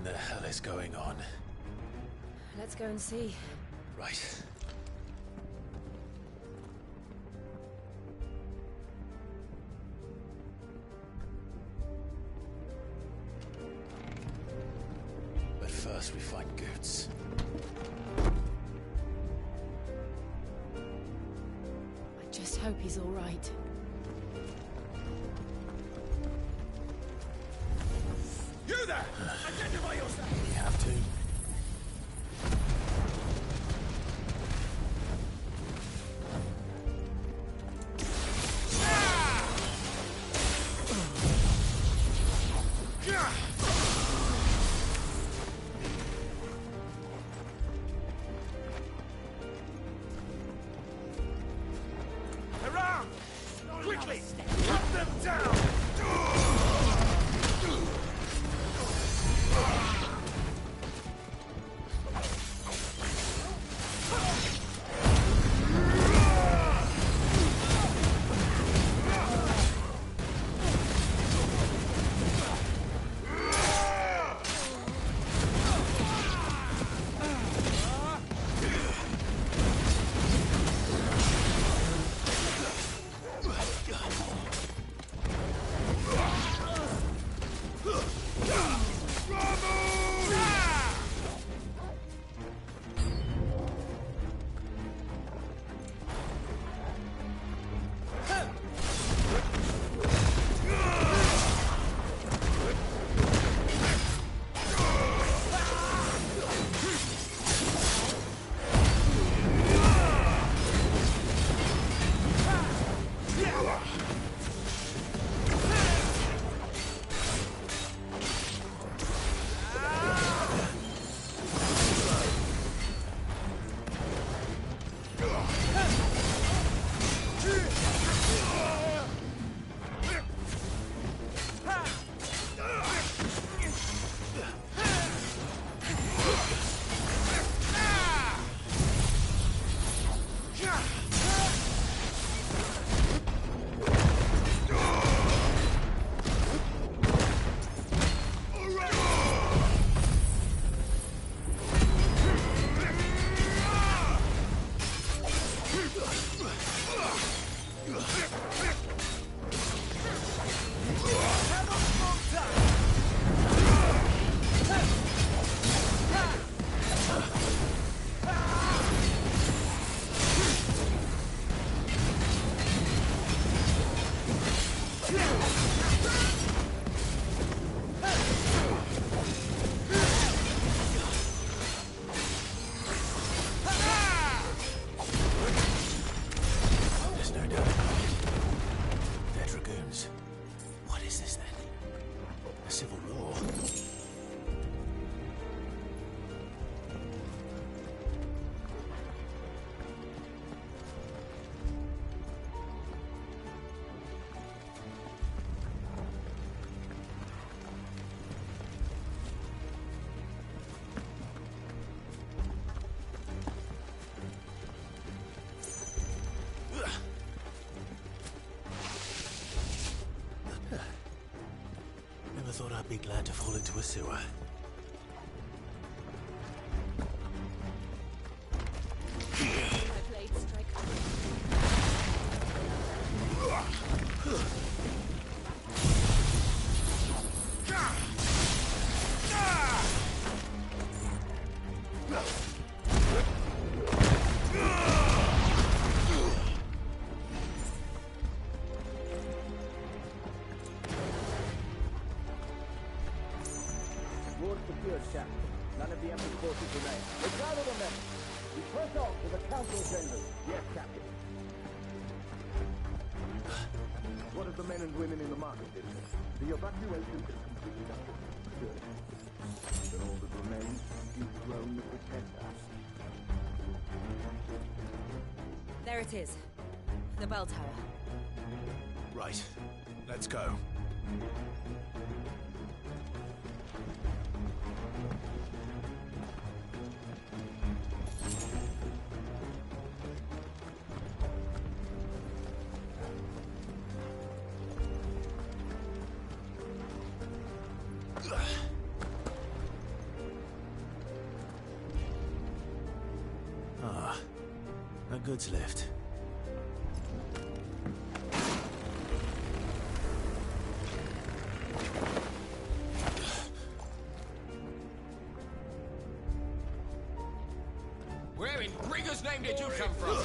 in the hell is going on? Let's go and see. Right. But first we find Goots. I just hope he's all right. You there! Identify yourself! We have to. Around! Quickly! Cut them down! Thought I'd be glad to fall into a sewer. None of the Emperor's forces remain. Regather the men. We press on to the council chambers. Yes, Captain. What of the men and women in the market district? The evacuation is completely done. Good. Then all that remains is Rome the Pretender. There it is. The bell tower. Right. Let's go. Ah, a goods lift. Where in Brigger's name did you come from?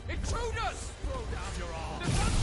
Intruders! Throw down your arms!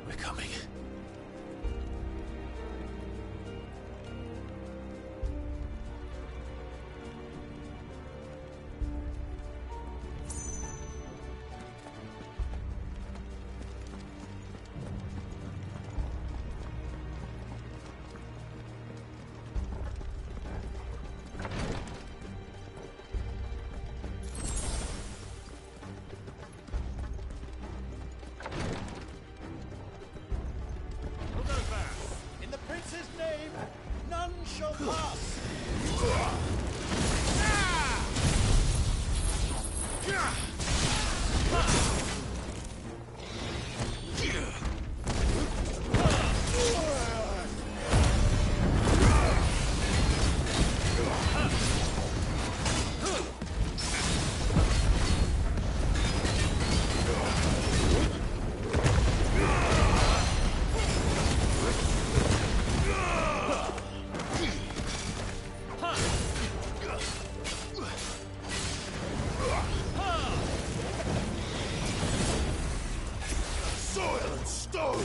We're coming. In the prince's name, none shall pass. Soil and stone!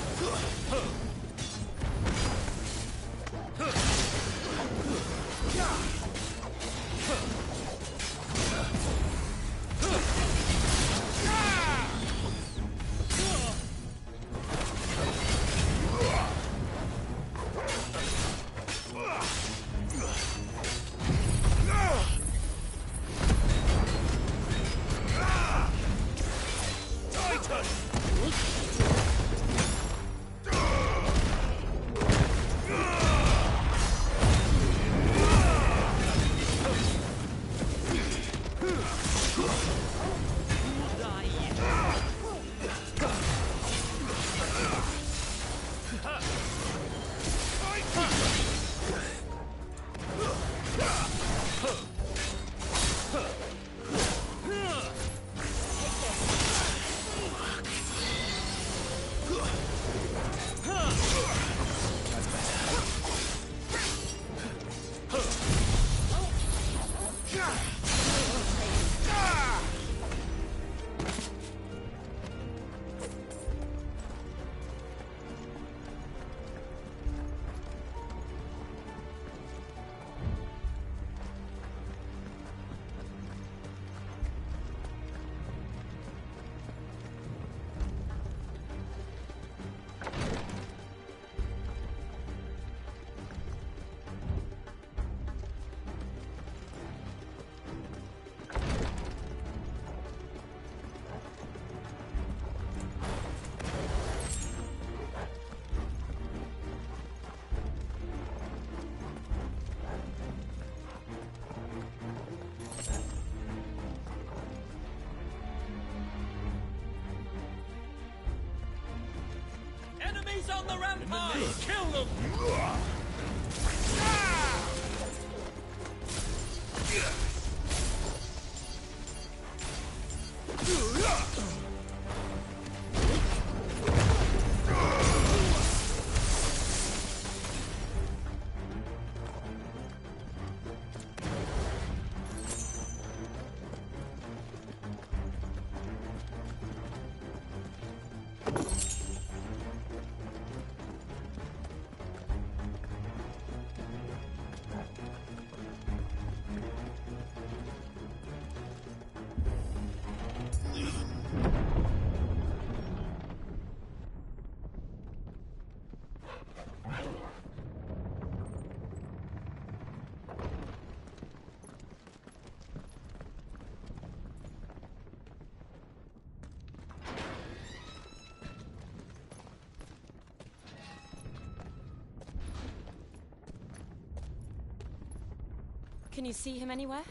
Enemies on the rampart! Kill them! Can you see him anywhere?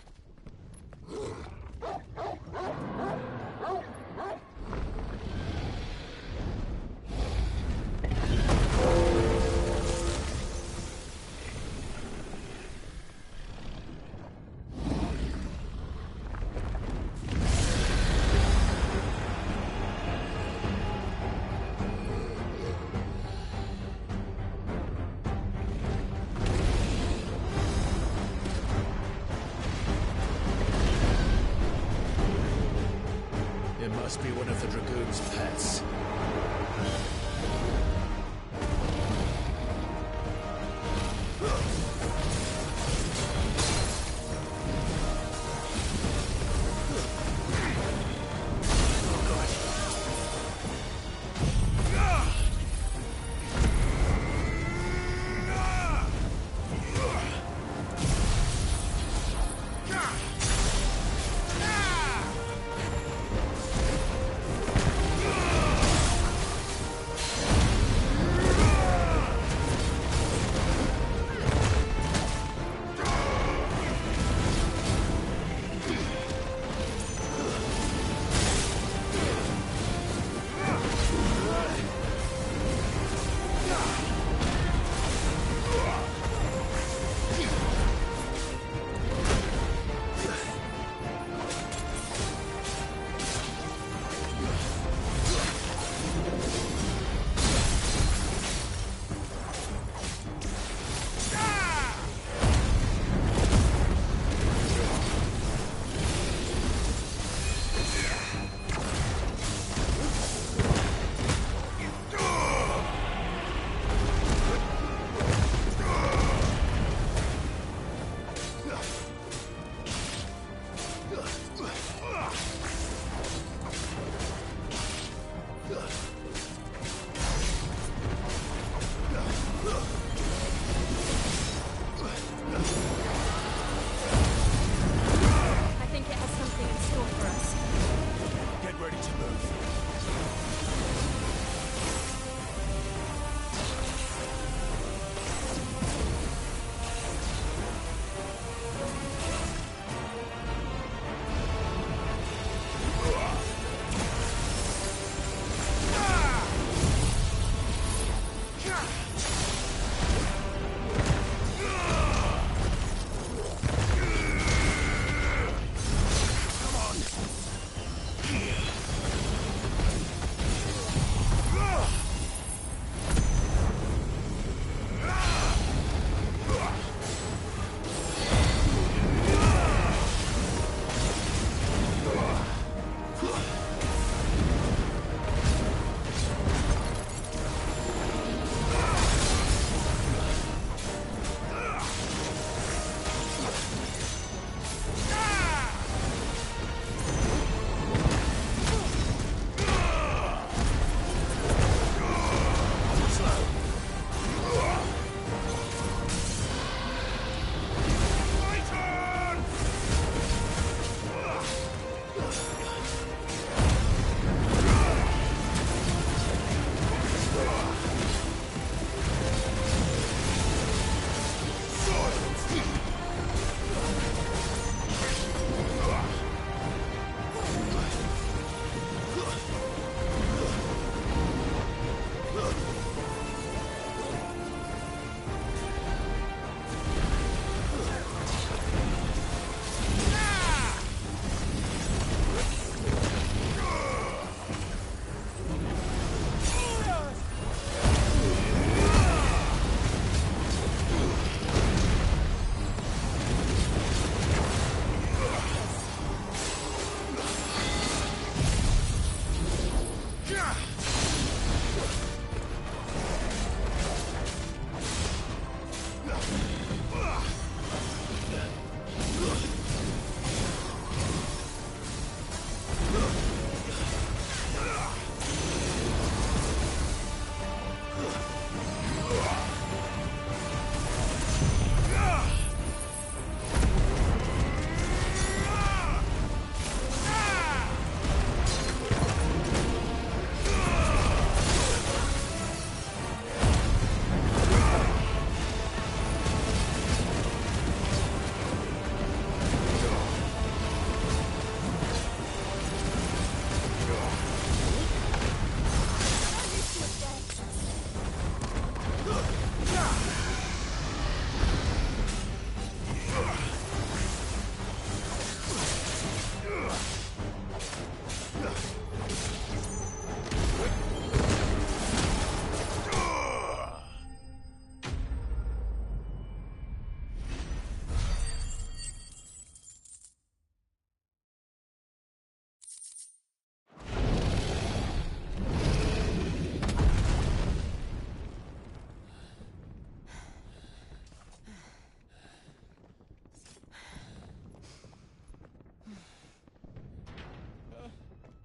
It must be one of the Dragoon's pets.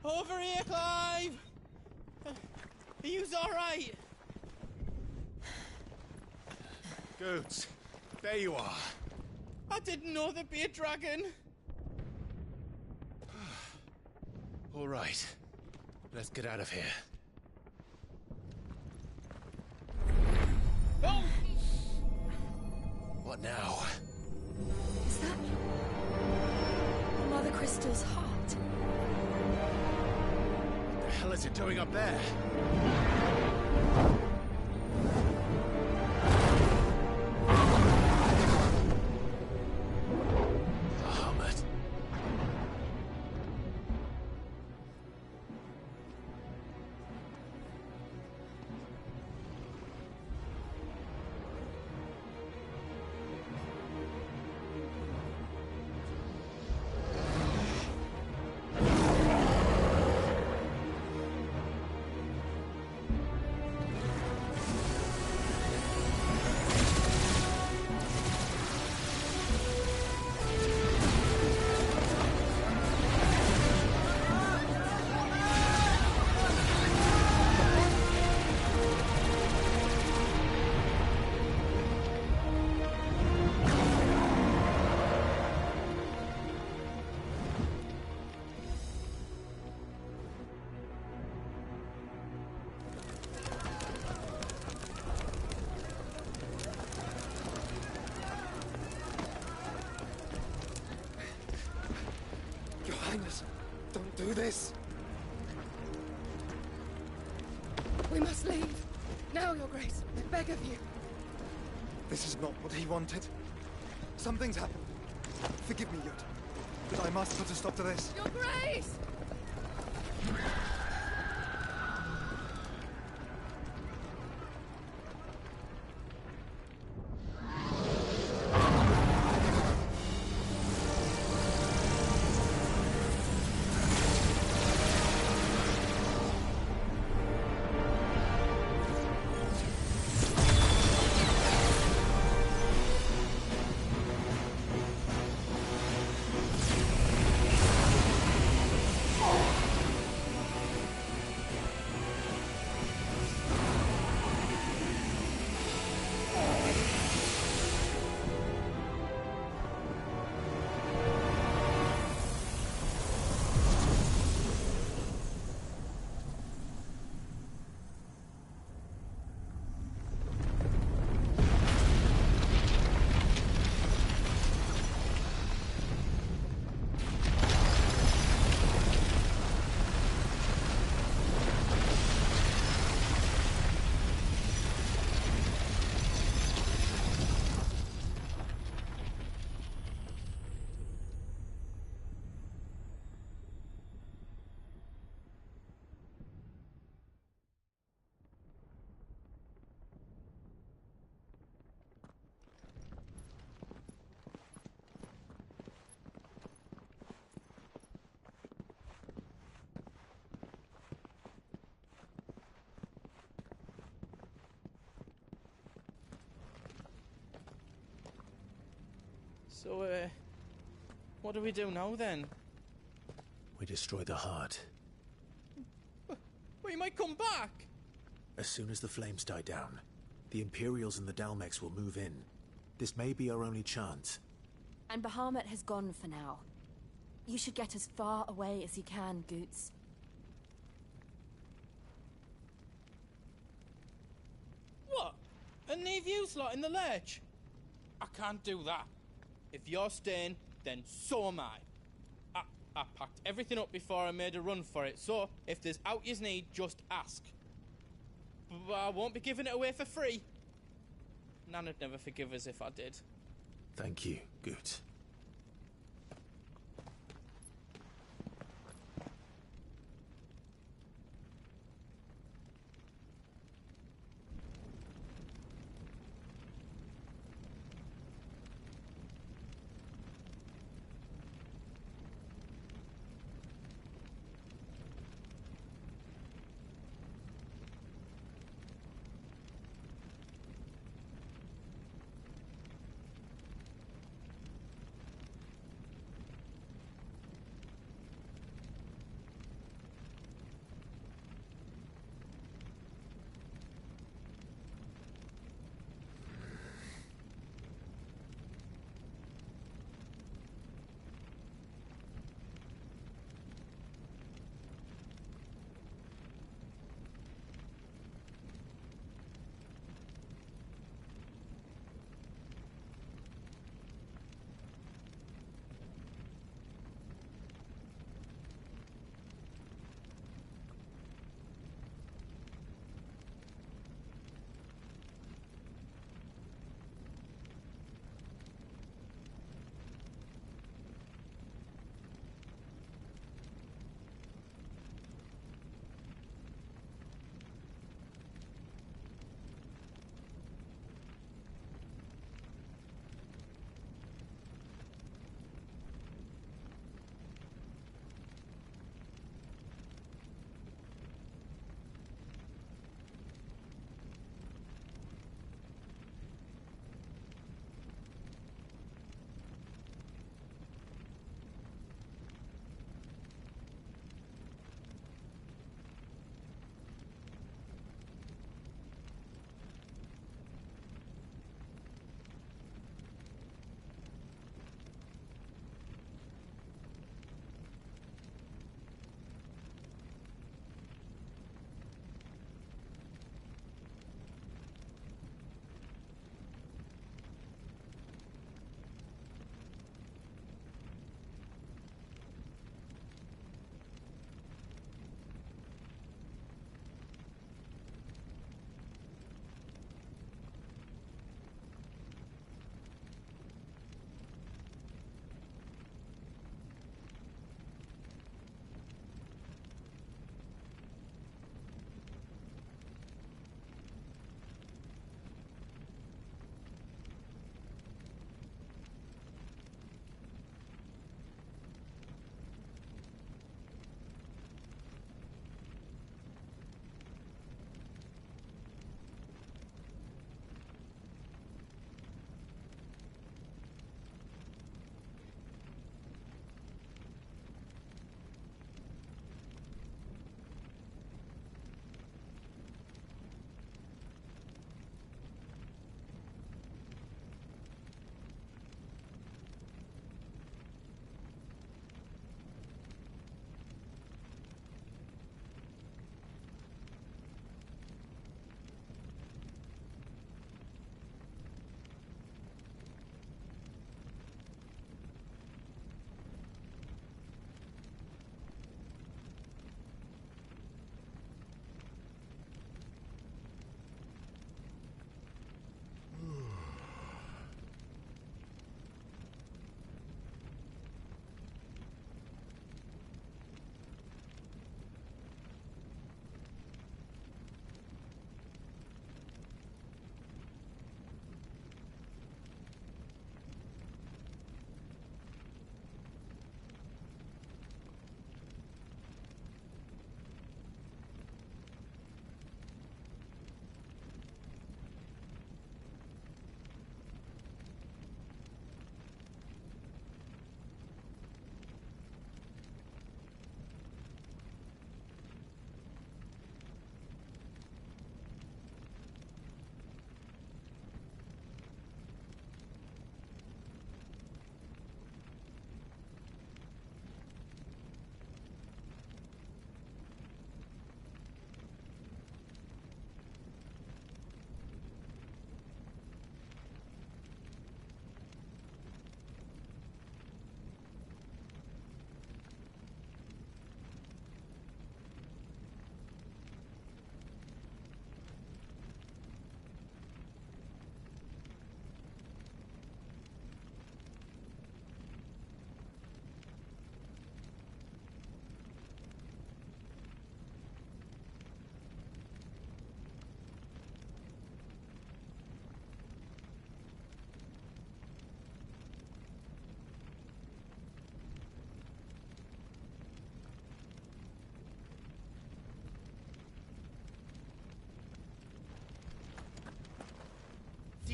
Over here, Clive! Are you alright? Goods, there you are. I didn't know there'd be a dragon. All right, let's get out of here. Oh! What now? Is that Mother Crystal's heart? What the hell is it doing up there? Bahamut. Your Highness, don't do this. We must leave. Now, Your Grace. I beg of you. This is not what he wanted. Something's happened. Forgive me, Yud, but I must put a stop to this. Your Grace! So, what do we do now then? We destroy the heart. We might come back! As soon as the flames die down, the Imperials and the Dalmex will move in. This may be our only chance. And Bahamut has gone for now. You should get as far away as you can, Goots. What? And leave you lot in the lurch? I can't do that. If you're staying, then so am I. I packed everything up before I made a run for it, so if there's out yous need, just ask. But I won't be giving it away for free. Nan'd never forgive us if I did. Thank you, Goots.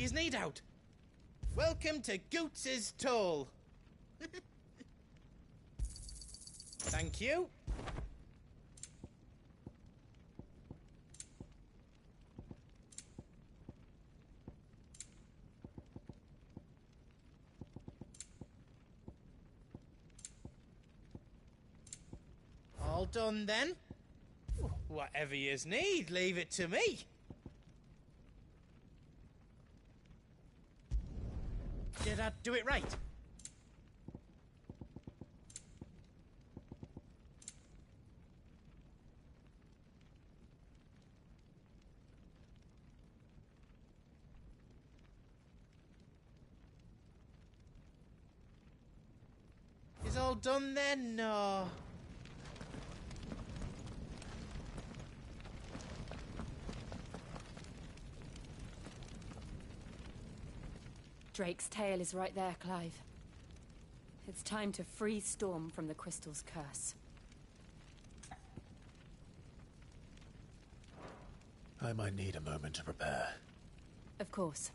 his need out. Welcome to Goots's Toll. Thank you. All done then? Whatever yous need, leave it to me. Did I do it right? Is all done then? No. Drake's tail is right there, Clive. It's time to free Storm from the Crystal's curse. I might need a moment to prepare. Of course.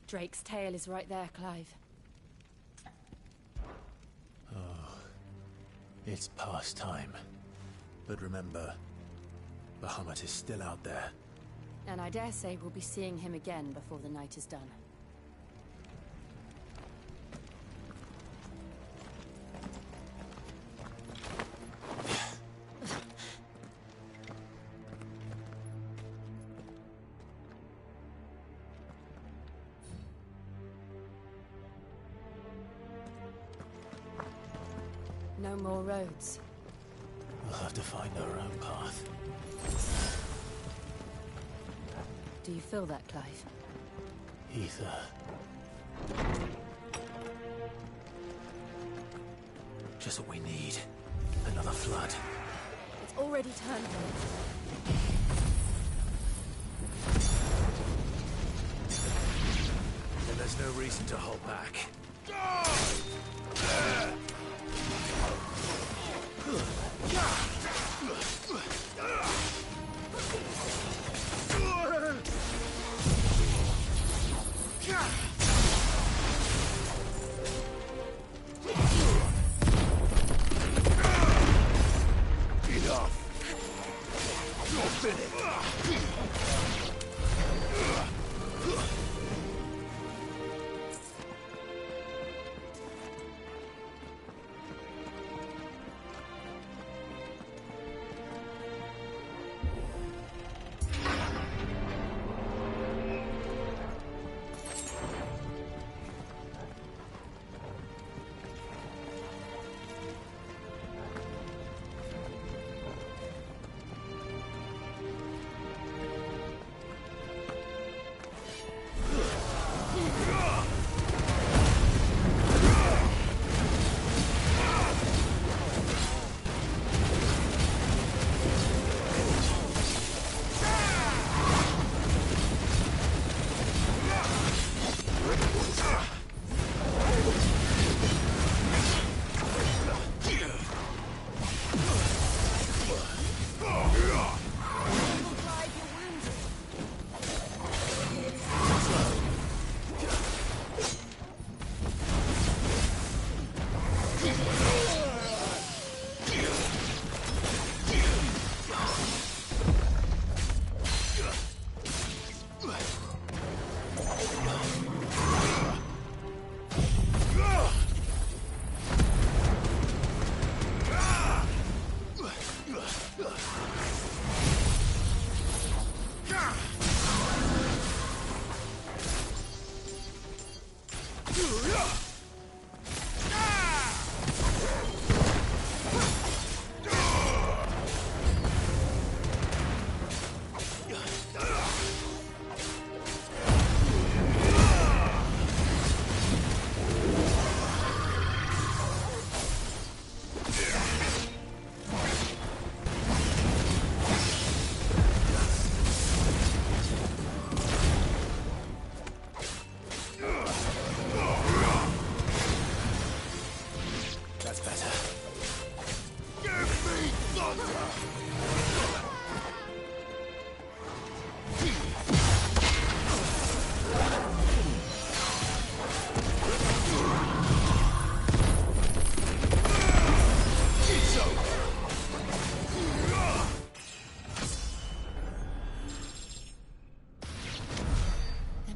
Drake's tail is right there, Clive. Oh, it's past time. But remember, Bahamut is still out there. And I dare say we'll be seeing him again before the night is done. No more roads. We'll have to find our own path. Do you feel that, Clive? Ether. Just what we need. Another flood. It's already turned red. Then there's no reason to hold back. Enough. You're finished.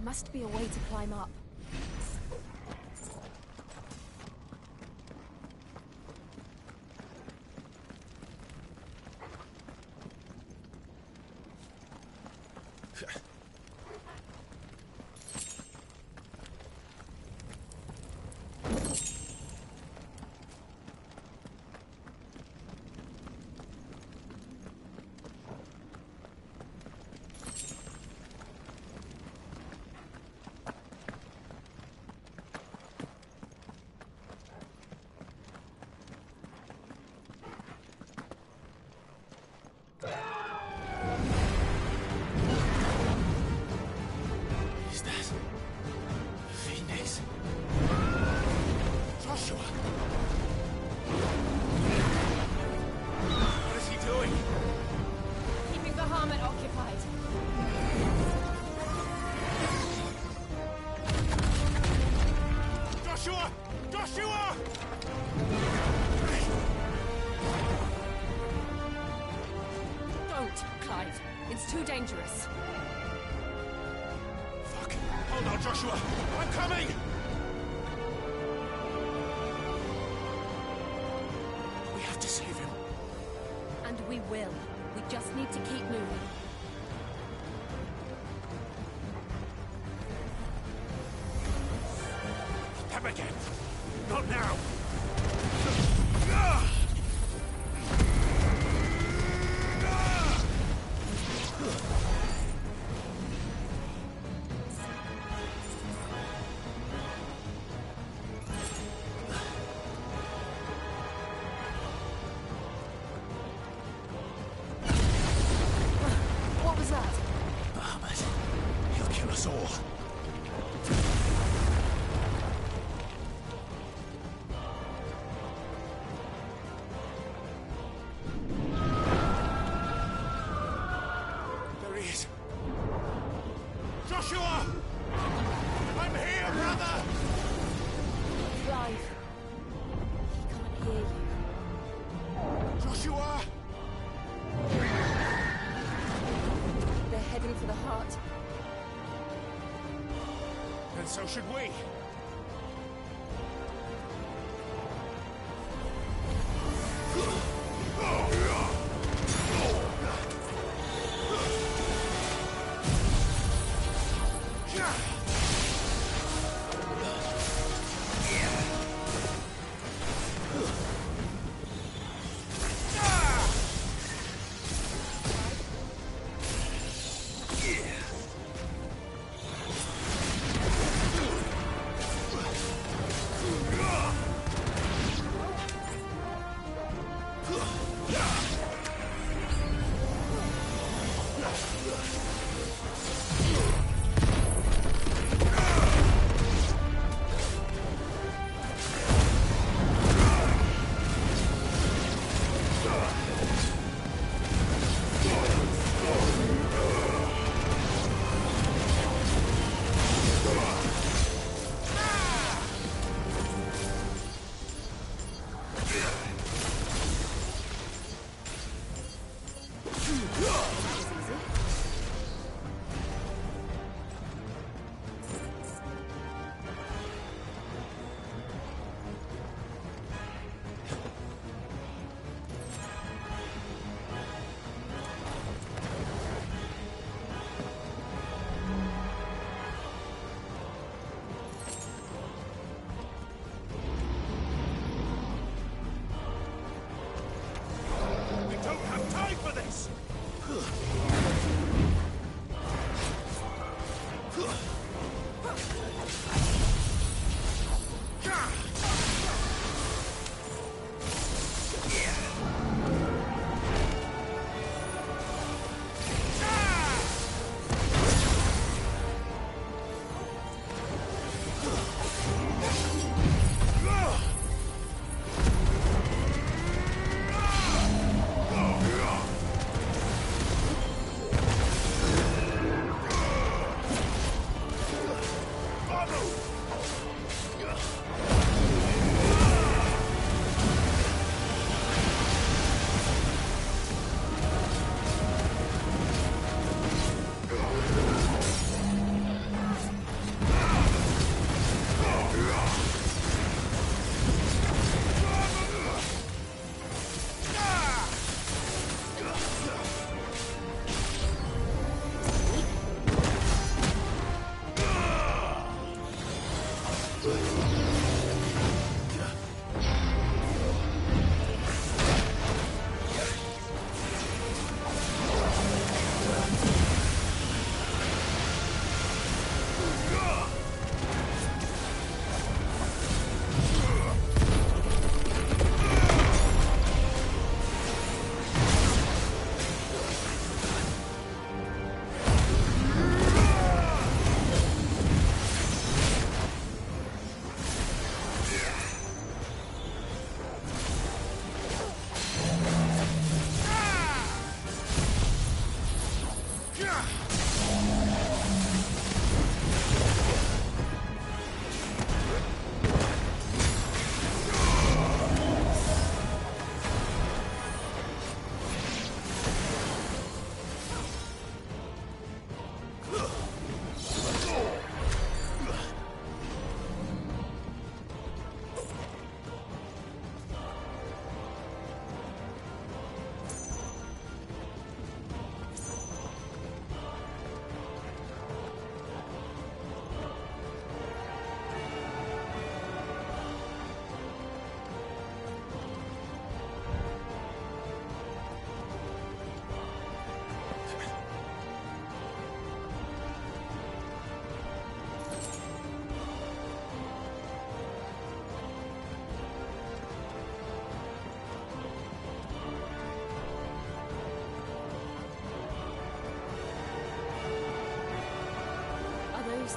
Must be a way to climb up. Dangerous. Fuck. Hold on, Joshua. I'm coming! We have to save him. And we will. We just need to keep moving. Them again. Not now. Joshua! I'm here, brother! Clive. He can't hear you. Joshua! They're heading for the heart. And so should we.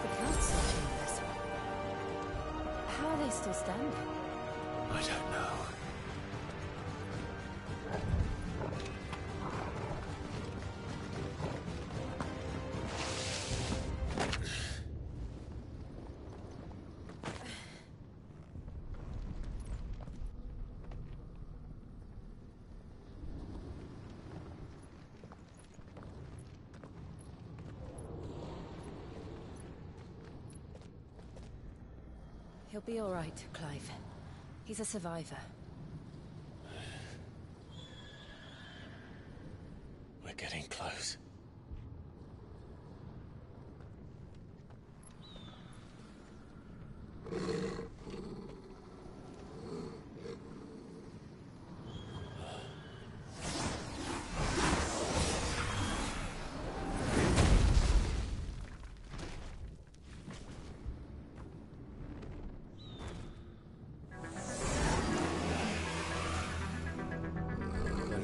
the council chambers. How are they still standing? I don't know. He'll be all right, Clive. He's a survivor. We're getting close.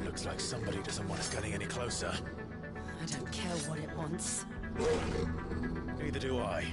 Looks like somebody doesn't want us getting any closer. I don't care what it wants. Neither do I.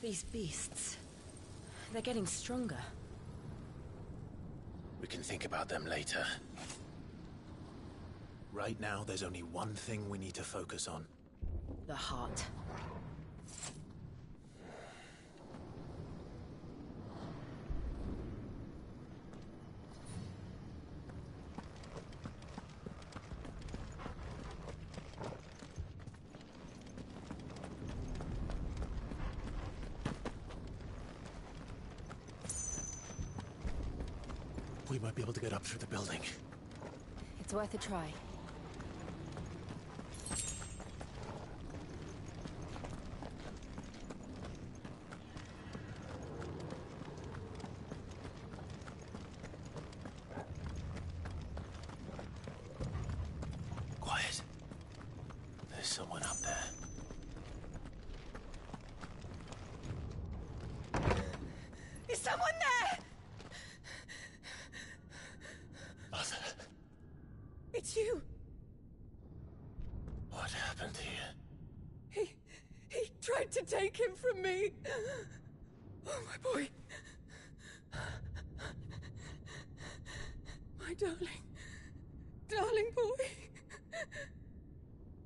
These beasts, they're getting stronger. We can think about them later. Right now, there's only one thing we need to focus on. The heart. We might be able to get up through the building. It's worth a try. Quiet. There's someone up there. Is someone there? Mother. It's you. What happened here? He tried to take him from me. Oh, my boy. My darling boy.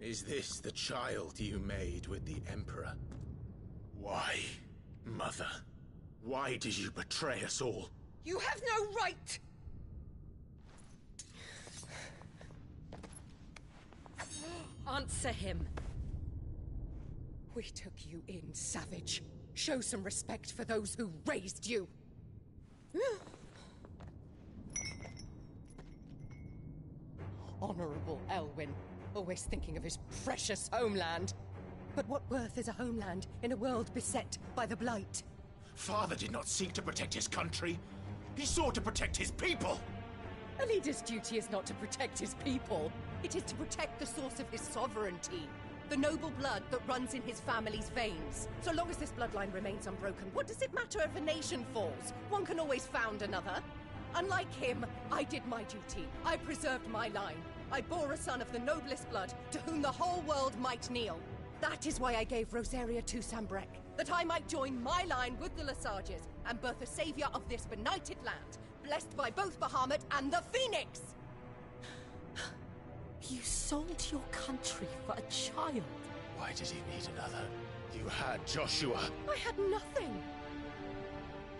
Is this the child you made with the Emperor? Why, Mother? Why did you betray us all? You have no right! Answer him. We took you in, savage. Show some respect for those who raised you. Honorable Elwyn, always thinking of his precious homeland. But what worth is a homeland in a world beset by the Blight? Father did not seek to protect his country. He sought to protect his people. A leader's duty is not to protect his people. It is to protect the source of his sovereignty. The noble blood that runs in his family's veins. So long as this bloodline remains unbroken, what does it matter if a nation falls? One can always found another. Unlike him, I did my duty. I preserved my line. I bore a son of the noblest blood, to whom the whole world might kneel. That is why I gave Rosaria to Sanbrek, that I might join my line with the Lesages and birth a savior of this benighted land, blessed by both Bahamut and the Phoenix! You sold your country for a child. Why did he need another? You had Joshua. I had nothing.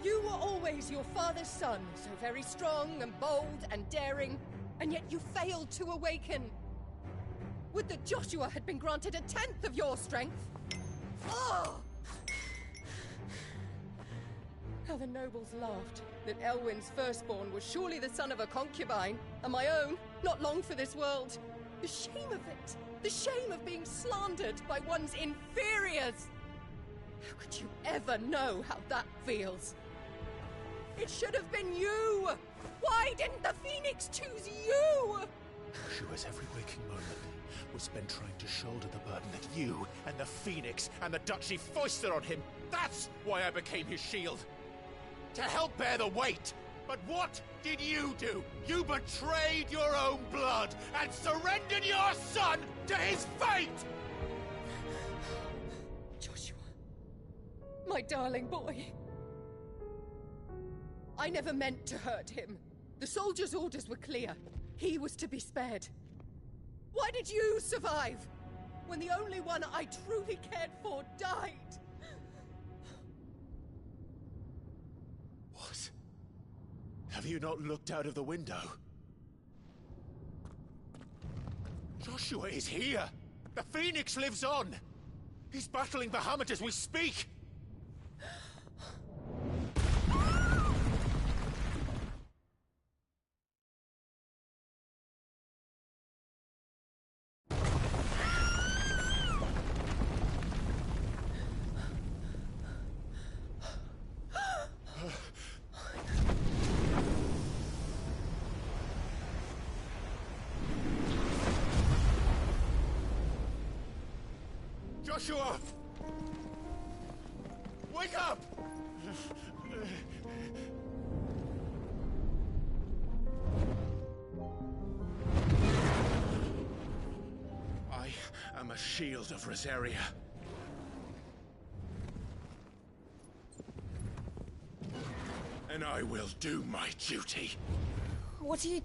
You were always your father's son, so very strong and bold and daring, and yet you failed to awaken. Would that Joshua had been granted 1/10 of your strength? Oh! How the nobles laughed that Elwyn's firstborn was surely the son of a concubine, and my own, not long for this world. The shame of it! The shame of being slandered by one's inferiors! How could you ever know how that feels? It should have been you! Why didn't the Phoenix choose you? Joshua's every waking moment was spent trying to shoulder the burden that you and the Phoenix and the Duchy foisted on him. That's why I became his shield. To help bear the weight. But what did you do? You betrayed your own blood and surrendered your son to his fate! Joshua. My darling boy. I never meant to hurt him. The soldiers' orders were clear. He was to be spared. Why did you survive? When the only one I truly cared for died? What? Have you not looked out of the window? Joshua is here! The Phoenix lives on! He's battling Bahamut as we speak! Joshua! Wake up! I am a shield of Rosaria. And I will do my duty. What are you...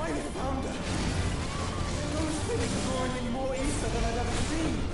Find the founder! Those things are drawing in more ether than I've ever seen!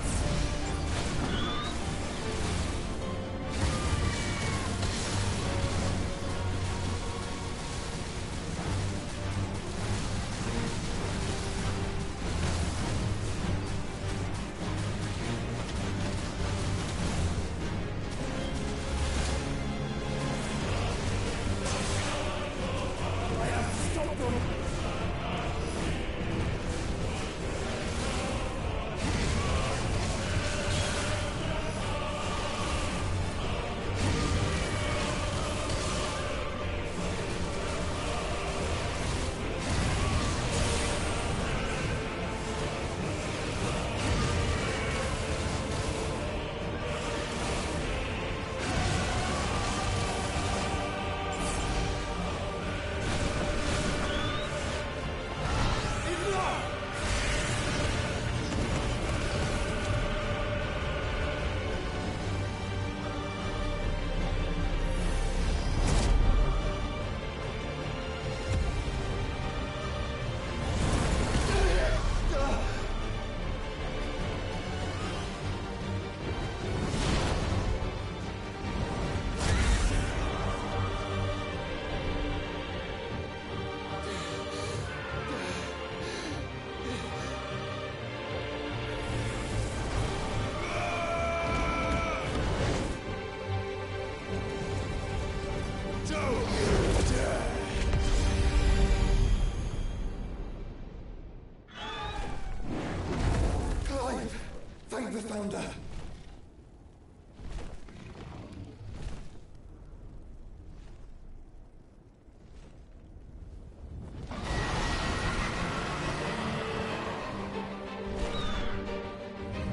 Thank the Founder!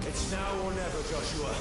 It's now or never, Joshua.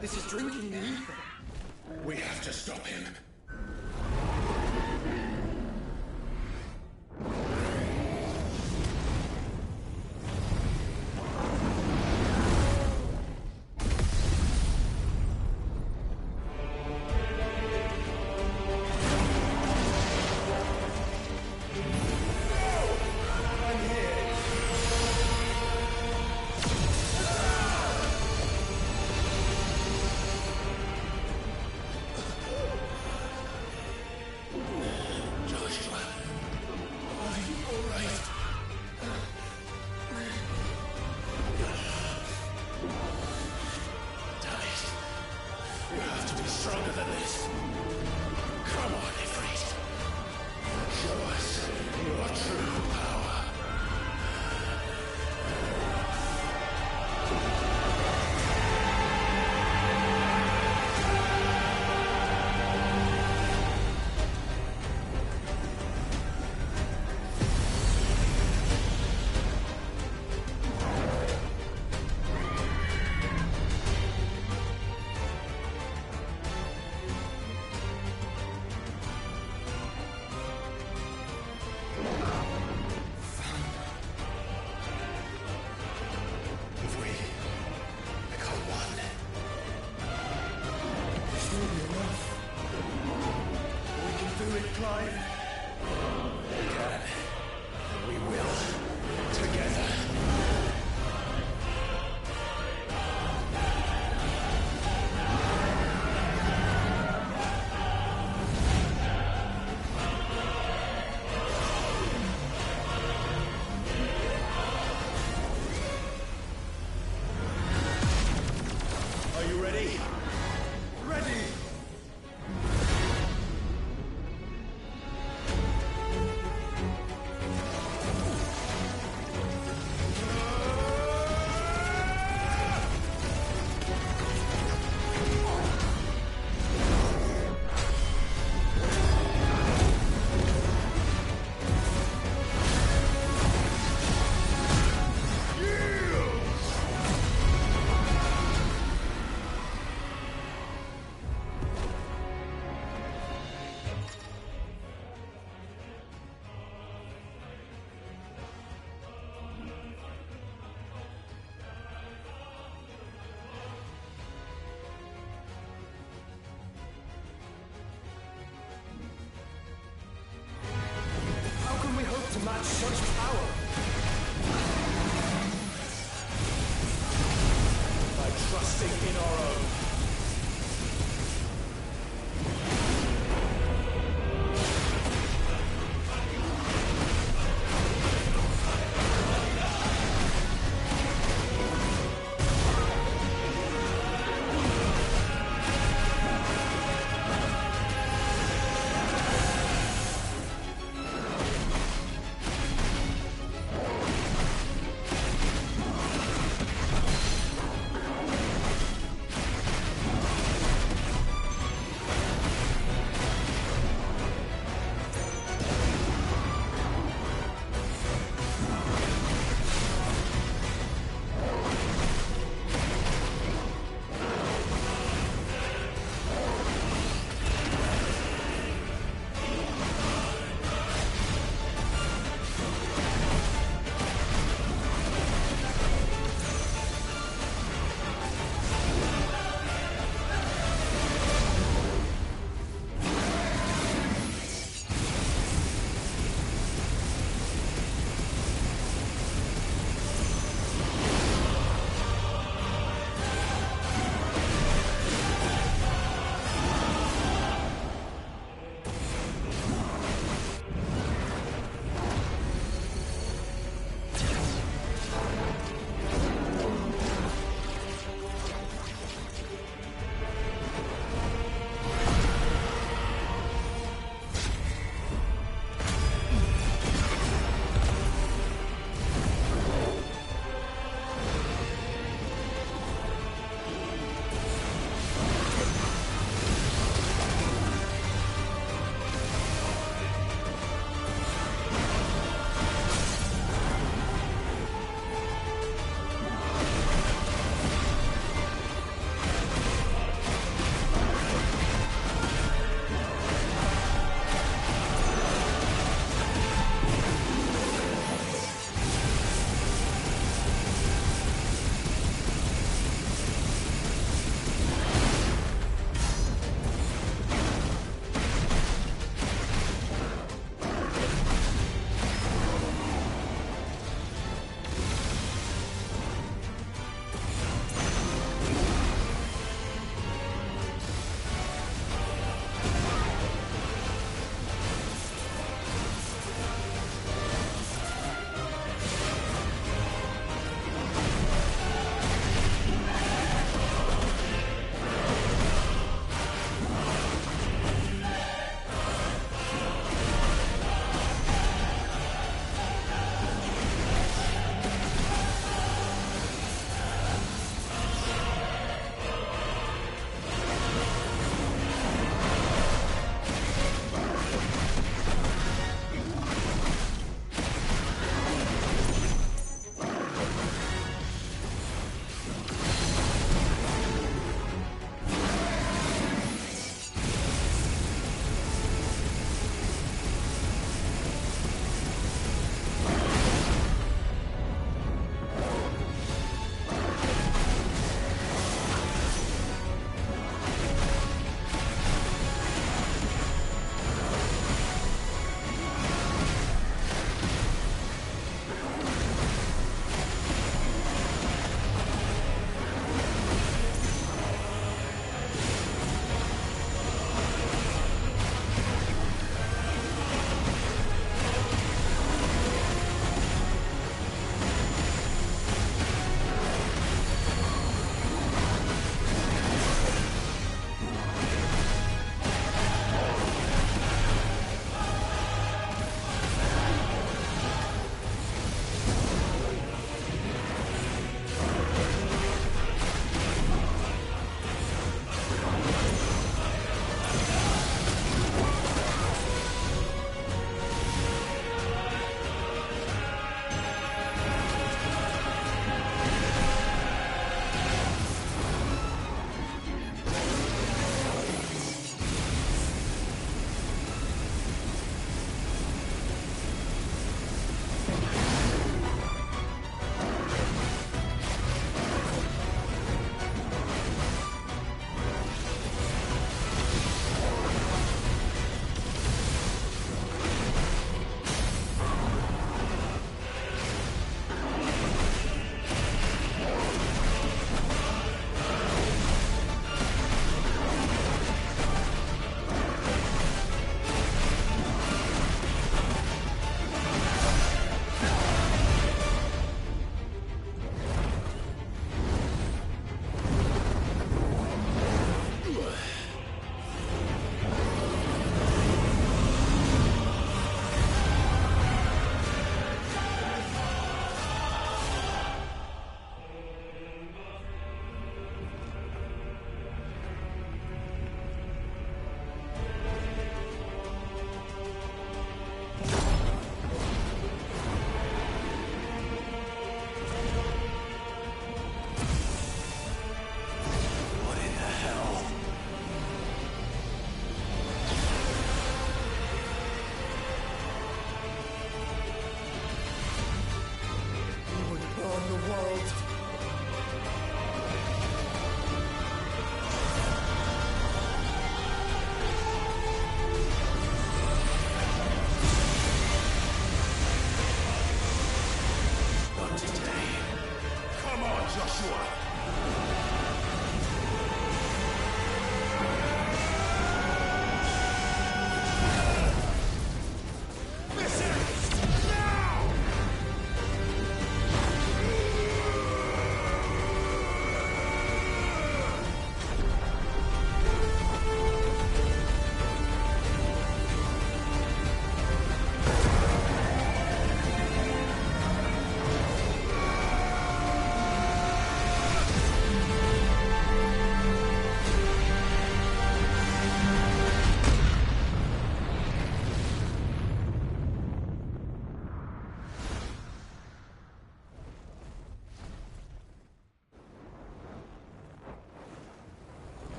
This is drinking the ether. We have to stop him. Stronger than this. Come on, Ifrit. Show us your true power. To match such power. By trusting in our own.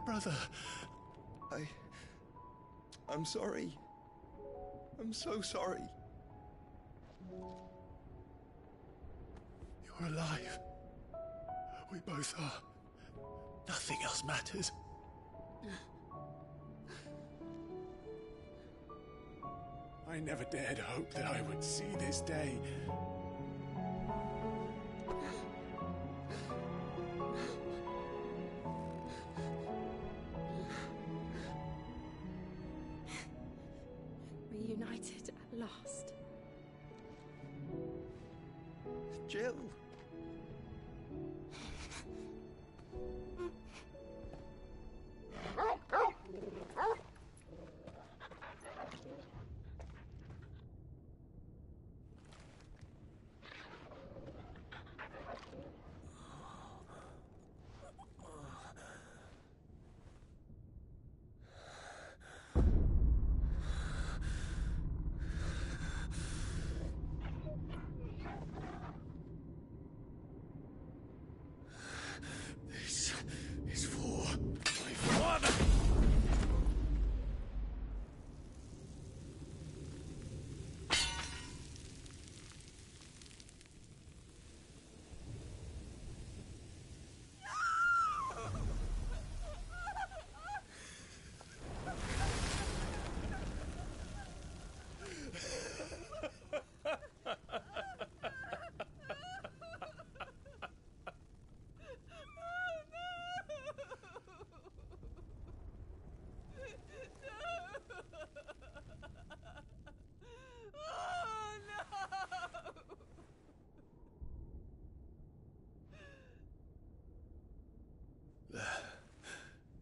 brother. I'm sorry. I'm so sorry. You're alive. We both are. Nothing else matters. I never dared hope that I would see this day. Reunited at last. Jill. This is for my father!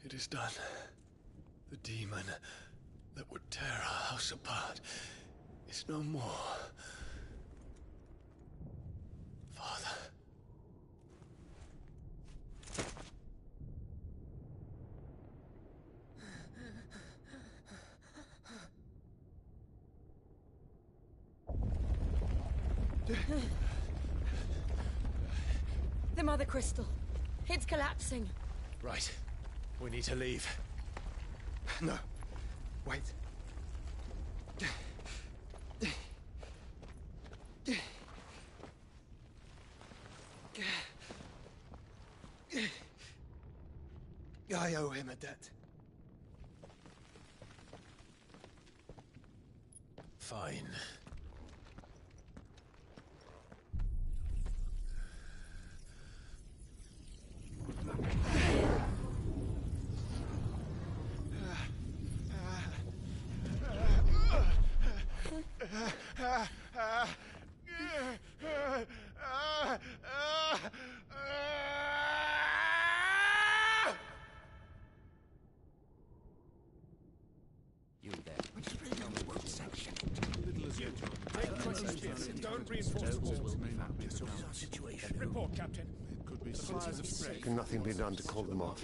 It is done. The demon that would tear our house apart is no more. Father. The Mother Crystal. It's collapsing. Right. We need to leave. No. Wait. I owe him a debt. Fine. You there. What section? Don't reinforce walls. Situation. Report, Captain. Can nothing be done to call them off?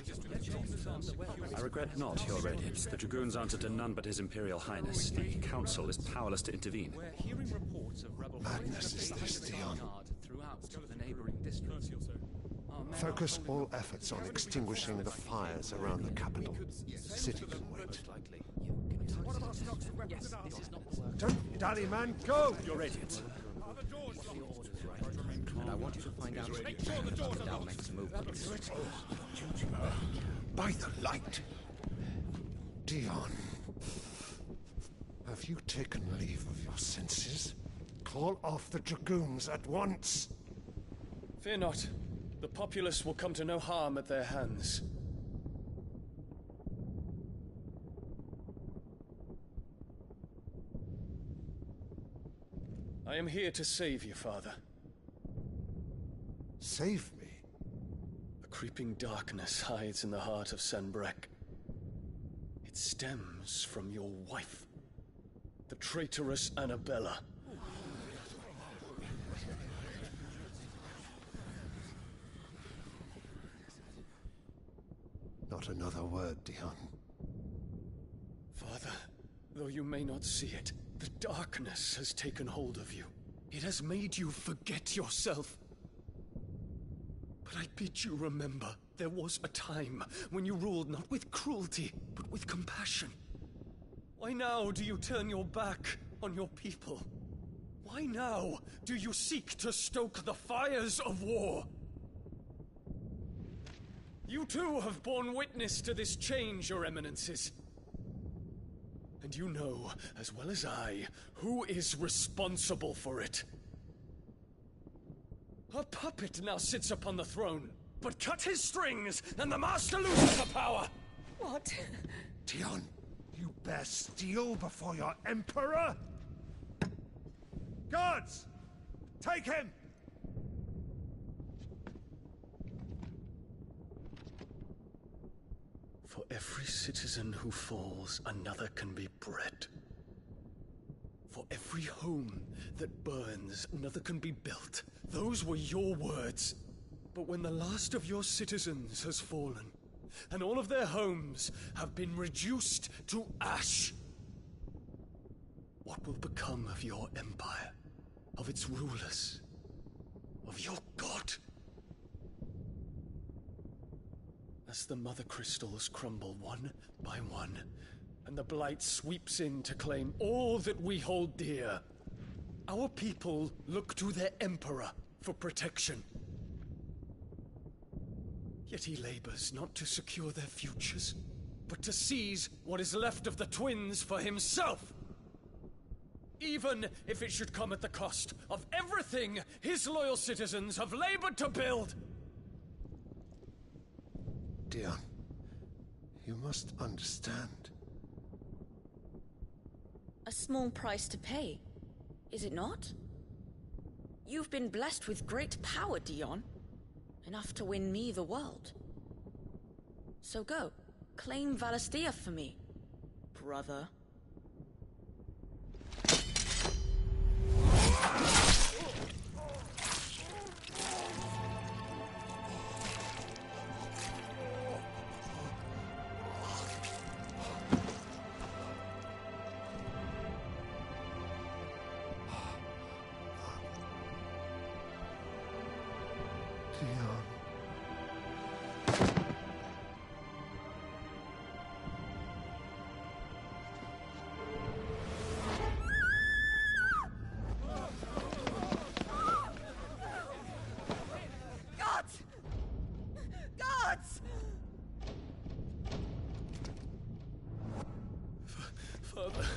I regret not, Your Radiance. The Dragoons answer to none but His Imperial Highness. The Council is powerless to intervene. We're hearing reports of rebel Madness is this, Dion. throughout the neighboring districts. Focus all efforts on extinguishing the fires around the capital. The city can wait. Don't dally, man, go! Your Radiance. And I want you to find out if Dal makes a move. By the light! Dion, have you taken leave of your senses? Call off the Dragoons at once! Fear not. The populace will come to no harm at their hands. I am here to save you, Father. Save me? A creeping darkness hides in the heart of Sanbrek. It stems from your wife, the traitorous Annabella. Not another word, Dion. Father, though you may not see it, the darkness has taken hold of you. It has made you forget yourself. But I bid you remember, There was a time when you ruled not with cruelty, but with compassion. Why now do you turn your back on your people? Why now do you seek to stoke the fires of war? You too have borne witness to this change, Your Eminences. And you know, as well as I, who is responsible for it. A puppet now sits upon the throne, but cut his strings, and the Master loses the power! What? Dion, you bear steel before your Emperor? Guards! Take him! For every citizen who falls, another can be bred. For every home that burns, another can be built. Those were your words. But when the last of your citizens has fallen, and all of their homes have been reduced to ash, what will become of your empire, of its rulers, of your god? As the Mother Crystals crumble one by one, and the Blight sweeps in to claim all that we hold dear, our people look to their Emperor for protection. Yet he labors not to secure their futures, but to seize what is left of the twins for himself! Even if it should come at the cost of everything his loyal citizens have labored to build! Dion, you must understand. A small price to pay, is it not? You've been blessed with great power, Dion. Enough to win me the world. So go, claim Valisthea for me, brother.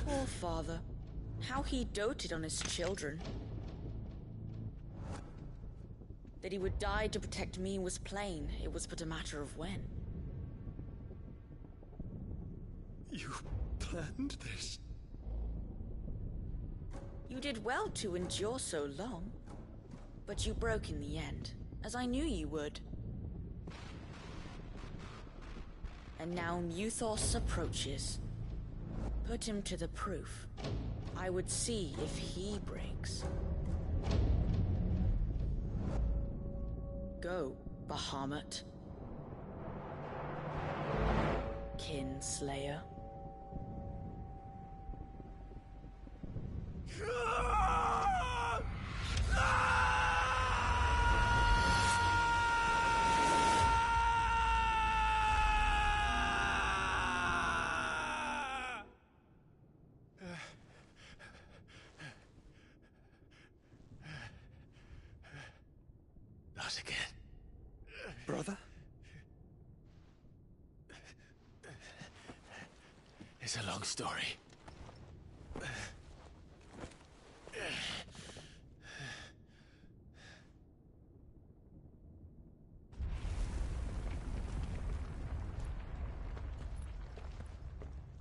Poor father. How he doted on his children. That he would die to protect me was plain. It was but a matter of when. You planned this? You did well to endure so long. But you broke in the end, as I knew you would. And now Muthos approaches. Put him to the proof. I would see if he breaks. Go, Bahamut. Kinslayer. Not again. Brother? It's a long story.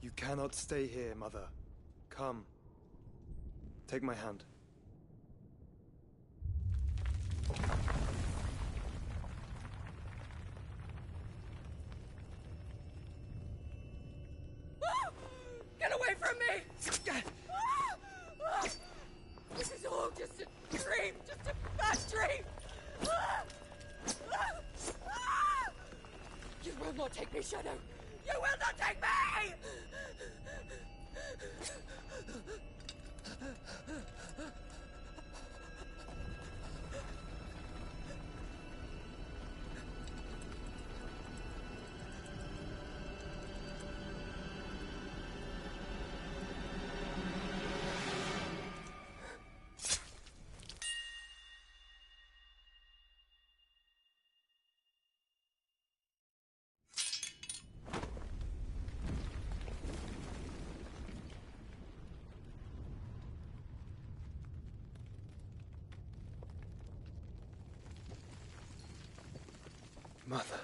You cannot stay here, Mother. Come. Take my hand. Get away from me! This is all just a dream, just a bad dream! You will not take me, Shadow! You will not take me! Mother.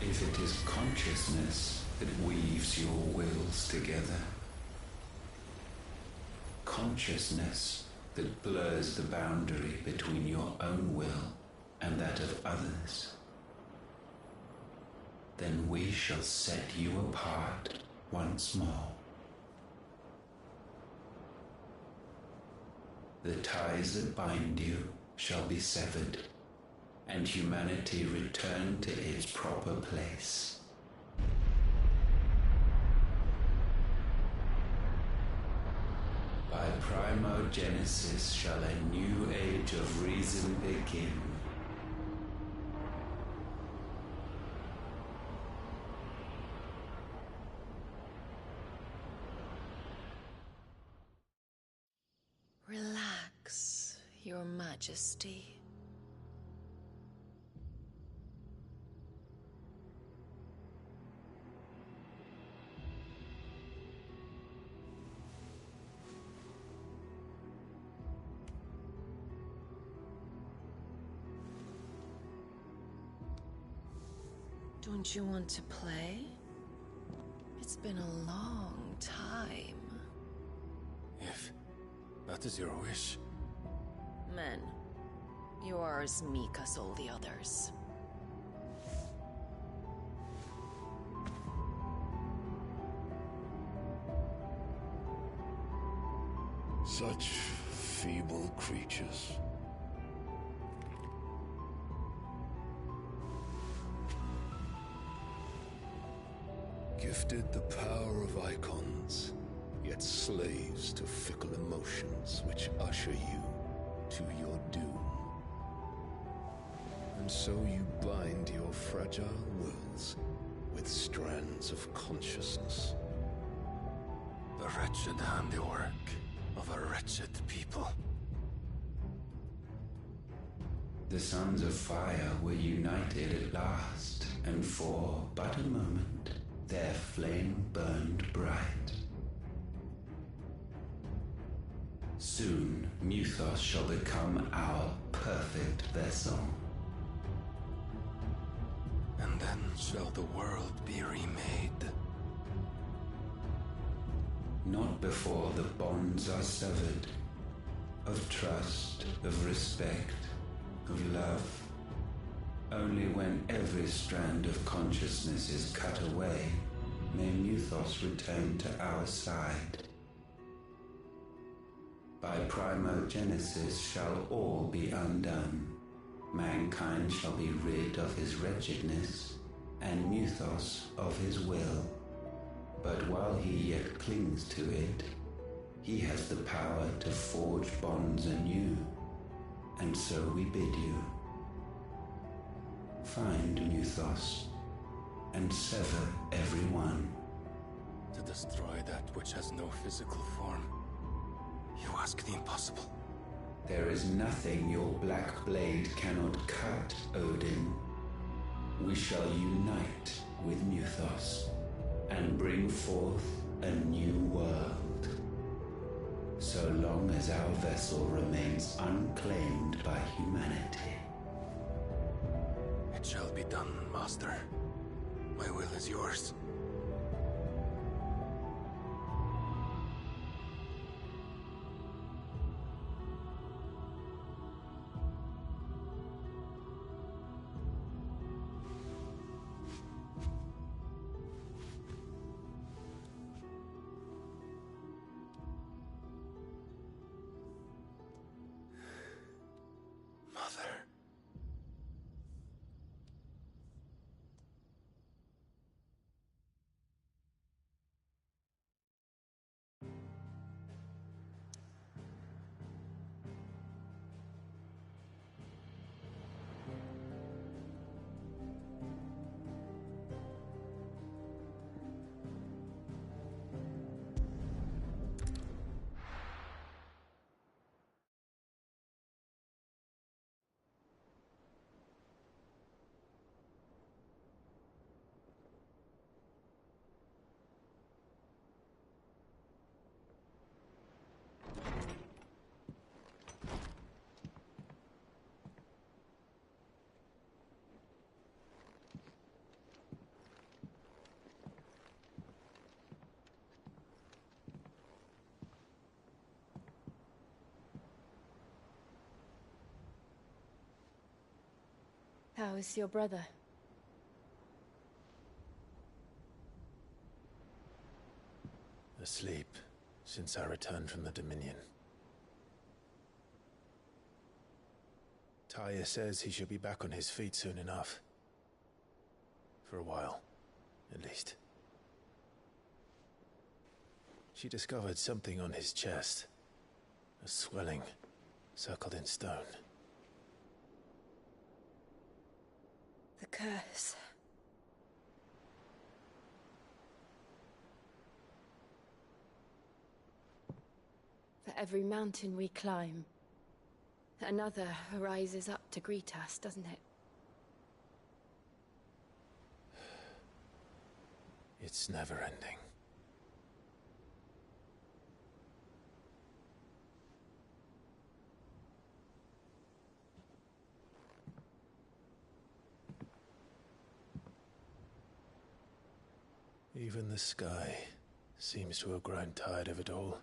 If it is consciousness that weaves your wills together, consciousness that blurs the boundary between your own will and that of others, then we shall set you apart once more. The ties that bind you shall be severed, and humanity return to its proper place. By primogenesis shall a new age of reason begin. Relax, Your Majesty. Don't you want to play? It's been a long time. If that is your wish. Men, you are as meek as all the others. Such feeble creatures. Gifted the power of icons, yet slaves to fickle emotions which usher you to your doom. And so you bind your fragile wills with strands of consciousness. The wretched handiwork of a wretched people. The sons of fire were united at last, and for but a moment their flame burned bright. Soon Mythos shall become our perfect vessel. And then shall the world be remade. Not before the bonds are severed, of trust, of respect, of love. Only when every strand of consciousness is cut away, may Mythos return to our side. By primogenesis shall all be undone. Mankind shall be rid of his wretchedness, and Mythos of his will. But while he yet clings to it, he has the power to forge bonds anew, and so we bid you. Find Mythos, and sever every one. To destroy that which has no physical form. You ask the impossible. There is nothing your black blade cannot cut, Odin. We shall unite with Mythos, and bring forth a new world. So long as our vessel remains unclaimed by humanity. It shall be done, Master. My will is yours. How is your brother? Asleep since I returned from the Dominion. Taya says he should be back on his feet soon enough. For a while, at least. She discovered something on his chest. A swelling, circled in stone. The curse. For every mountain we climb, another rises up to greet us, doesn't it? It's never ending. Even the sky seems to have grown tired of it all.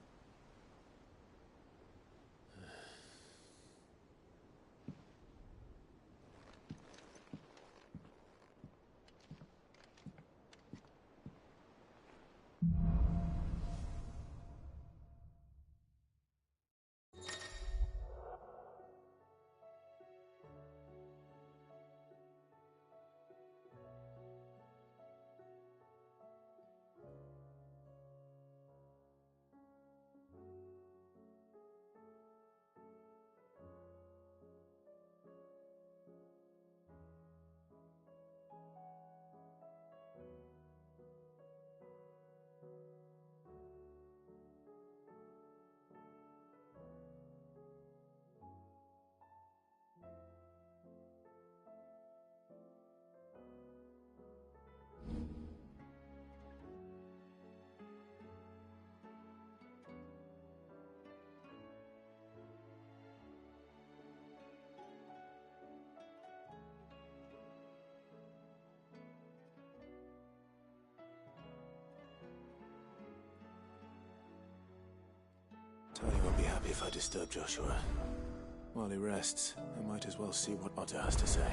Tony won't be happy if I disturb Joshua. While he rests, I might as well see what Otter has to say.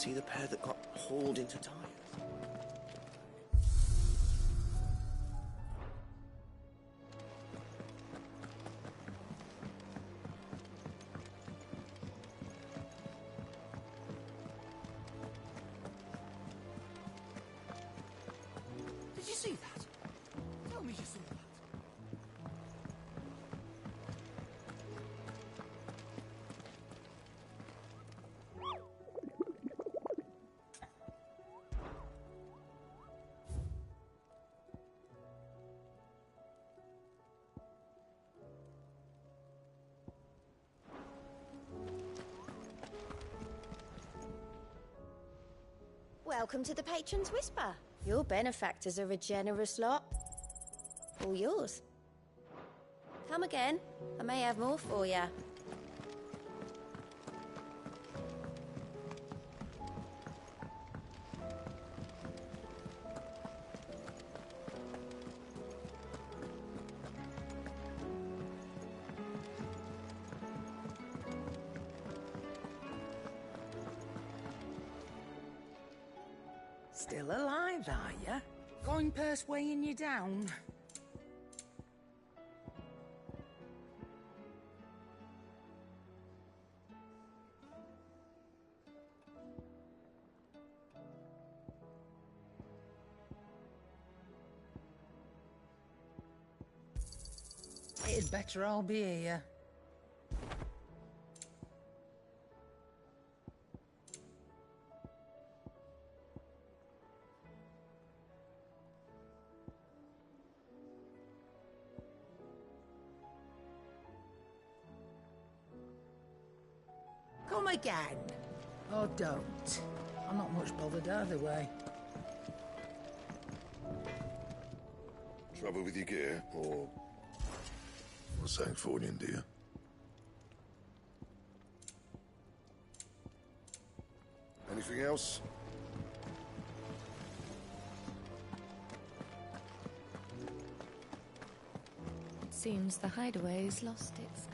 see the pair that got hauled into tires? Did you see that? Tell me you saw that. Welcome to the Patron's Whisper. Your benefactors are a generous lot. All yours. Come again. I may have more for you. Still alive, are you? Going purse weighing you down? It'd better all be here. Come again. Or don't. I'm not much bothered either way. Trouble with your gear, or Sancfordian, do you? Anything else? Seems the hideaway's lost its